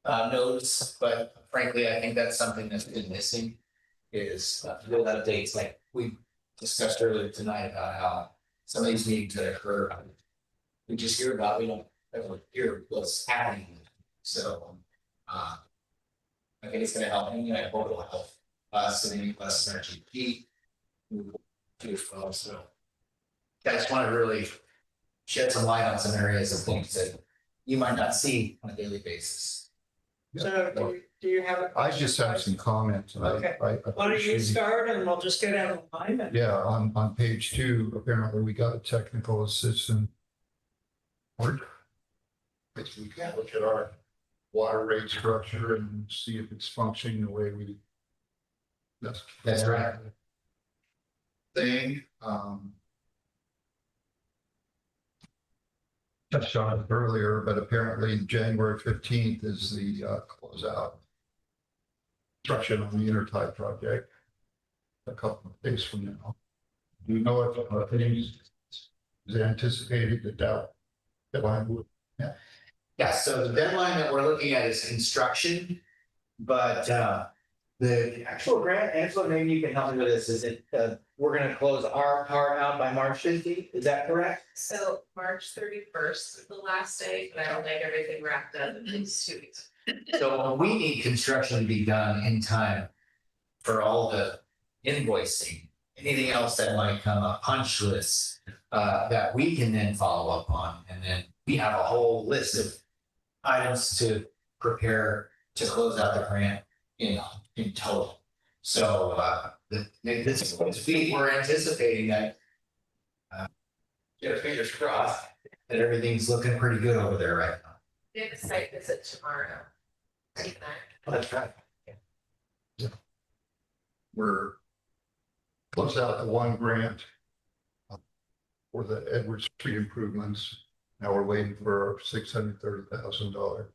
notes, but frankly, I think that's something that's been missing is real updates like we discussed earlier tonight about how some of these meetings that occur, we just hear about, we don't ever hear what's happening. So I think it's going to help me, and I hope it'll help us and any less energy peak. Well, so I just want to really shed some light on some areas of things that you might not see on a daily basis. So do you have? I just have some comments. Okay. Why don't you start and we'll just go down the line. Yeah, on page 2, apparently we got a technical assistant. We can look at our water rate structure and see if it's functioning the way we. That's right. Thing, touched on it earlier, but apparently January 15th is the closeout construction on the Intertie project. A couple of days from now. Do you know if things is anticipated that deadline would? Yeah, so the deadline that we're looking at is construction, but the actual grant, Angela, maybe you can help me with this, is it, we're gonna close our part out by March 15th, is that correct? So March 31st is the last day, but I'll make everything wrapped up in these 2 weeks. So we need construction to be done in time for all the invoicing, anything else that might come up, punch lists, that we can then follow up on, and then we have a whole list of items to prepare to close out the grant in total. So this week, we're anticipating that fingers crossed that everything's looking pretty good over there right now. We have a site visit tomorrow. Oh, that's right. We're close out the one grant for the Edward Street improvements. Now we're waiting for $630,000.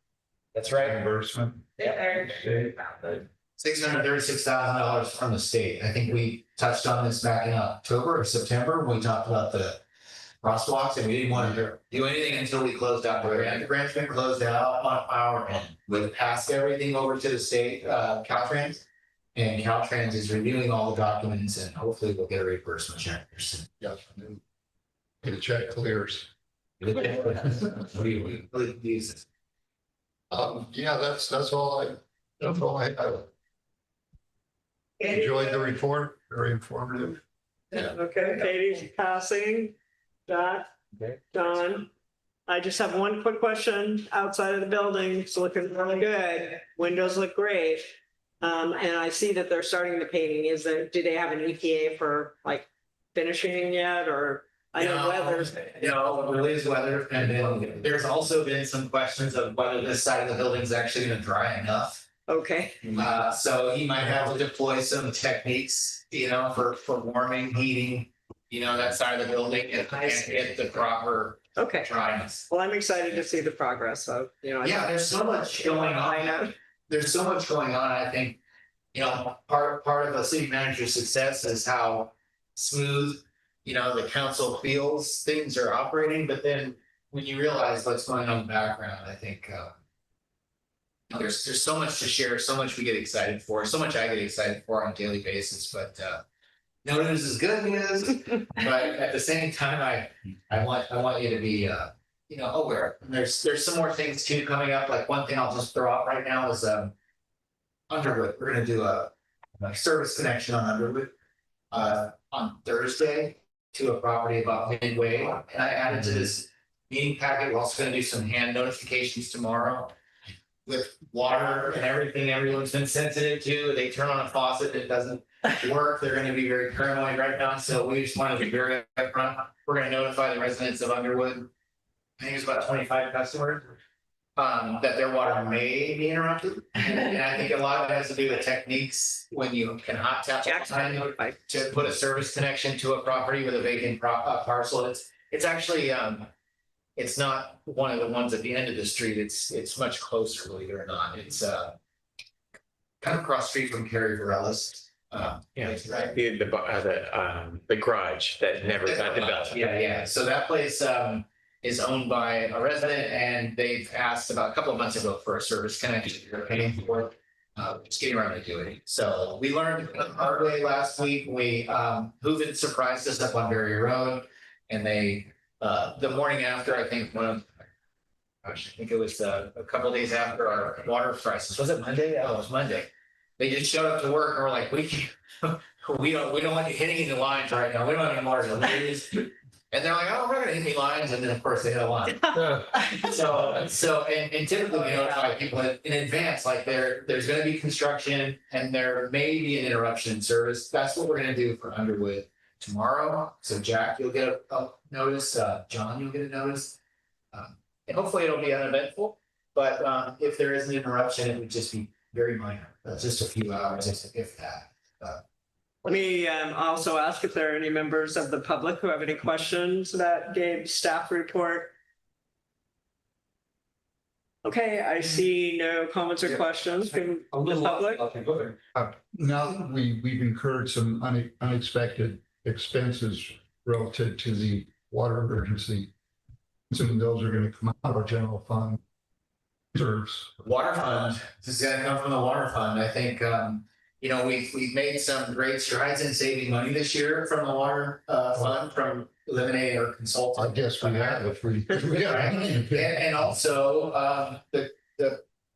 That's right. Reimbursement. They're about the $636,000 from the state. I think we touched on this back in October or September when we talked about the crosswalks, and we didn't want to do anything until we closed out the grant. The grant's been closed out on our end. We've passed everything over to the state, Caltrans. And Caltrans is reviewing all the documents, and hopefully we'll get a reimbursement check soon. Yeah. Get a check clears. Yeah, that's all I enjoyed the report, very informative. Okay, Katie's passing, Jack, Don. I just have one quick question. Outside of the building, it's looking really good. Windows look great. And I see that they're starting the painting. Do they have an ETA for like finishing yet, or? I know weather. It is weather, and then there's also been some questions of whether this side of the building is actually gonna dry enough. Okay. So he might have to deploy some techniques, for warming, heating, that side of the building and get the proper dryness. Well, I'm excited to see the progress. So, Yeah, there's so much going on. There's so much going on. I think, part of a city manager's success is how smooth, the council feels things are operating, but then when you realize what's going on in the background, I think, there's so much to share, so much we get excited for, so much I get excited for on a daily basis, but, no news is good news, but at the same time, I want you to be, aware. And there's some more things too coming up. Like one thing I'll just throw out right now is, Underwood. We're gonna do a service connection on Underwood, on Thursday to a property about Midway. And I added to this meeting packet, we're also gonna do some hand notifications tomorrow. With water and everything everyone's been sensitive to, they turn on a faucet, it doesn't work, they're gonna be very paranoid right now, so we just wanted to be very upfront. We're gonna notify the residents of Underwood. I think it's about 25 customers, that their water may be interrupted. And I think a lot of it has to do with techniques when you can hot tap to put a service connection to a property with a vacant parcel. It's actually, it's not one of the ones at the end of the street. It's much closer, believe it or not. It's kind of across street from Carrie Varela's. Right. The garage that never got developed. Yeah. So that place is owned by a resident, and they've asked about a couple of months ago for a service connection. They're paying for it. Just getting around to doing it. So we learned the hard way last week. Hooven surprised us up on Berry Road, and they the morning after, I think I think it was a couple of days after our water crisis. Was it Monday? Oh, it was Monday. They just showed up to work and were like, we don't want you hitting any lines right now. We don't have any water deliveries. And they're like, oh, we're not gonna hit any lines. And then of course they hit a line. So typically we notify people in advance, like there's gonna be construction and there may be an interruption in service. That's what we're gonna do for Underwood tomorrow. So Jack, you'll get a notice, John, you'll get a notice. And hopefully it'll be uneventful, but if there is an interruption, it would just be very minor, just a few hours, if that. Let me also ask if there are any members of the public who have any questions about Gabe's staff report. Okay, I see no comments or questions from the public. Now that we've incurred some unexpected expenses relative to the water emergency, assuming those are going to come out of our general fund reserves. Water fund, this is gonna come from the water fund. I think, we've made some great strides in saving money this year from the water fund, from eliminating our consultant. I guess we have if we. And also, the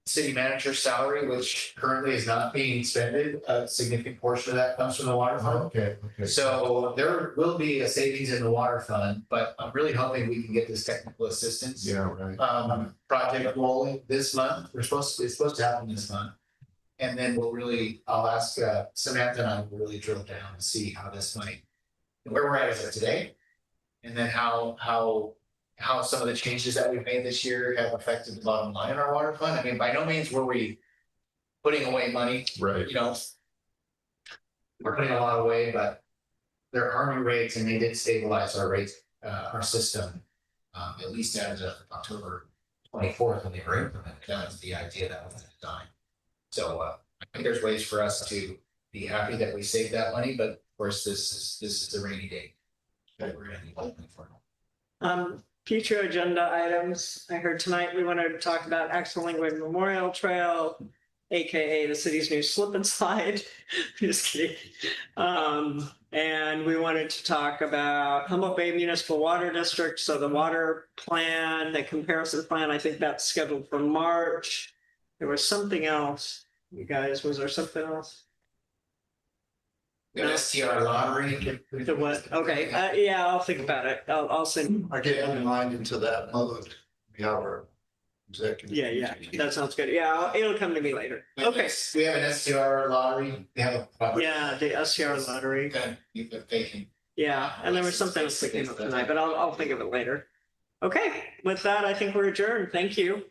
city manager's salary, which currently is not being expended, a significant portion of that comes from the water fund. Okay. So there will be a savings in the water fund, but I'm really hoping we can get this technical assistance. Yeah, right. Project rolling this month. It's supposed to happen this month. And then I'll ask Samantha and I will really drill down and see how this might, where we're at as of today. And then how some of the changes that we've made this year have affected the bottom line in our water fund. I mean, by no means were we putting away money. Right. We're putting a lot away, but there are new rates and they did stabilize our rates, our system, at least as of October 24th when they were implemented. That was the idea that was at the time. So I think there's ways for us to be happy that we saved that money, but of course, this is a rainy day. That we're gonna be looking for. Future agenda items. I heard tonight we wanted to talk about Axel Lingway Memorial Trail, AKA the city's new slip and slide. Just kidding. And we wanted to talk about Humboldt Bay Municipal Water District. So the water plan, the comparison plan, I think that's scheduled for March. There was something else. You guys, was there something else? The STR lottery. The what? Okay, yeah, I'll think about it. I'll send. I get underlined into that mode. We have our executive. Yeah, that sounds good. Yeah, it'll come to me later. Okay. We have an STR lottery. We have a. Yeah, the SCR lottery. Okay, you've been taking. Yeah, and there was something else that came up tonight, but I'll think of it later. Okay, with that, I think we're adjourned. Thank you.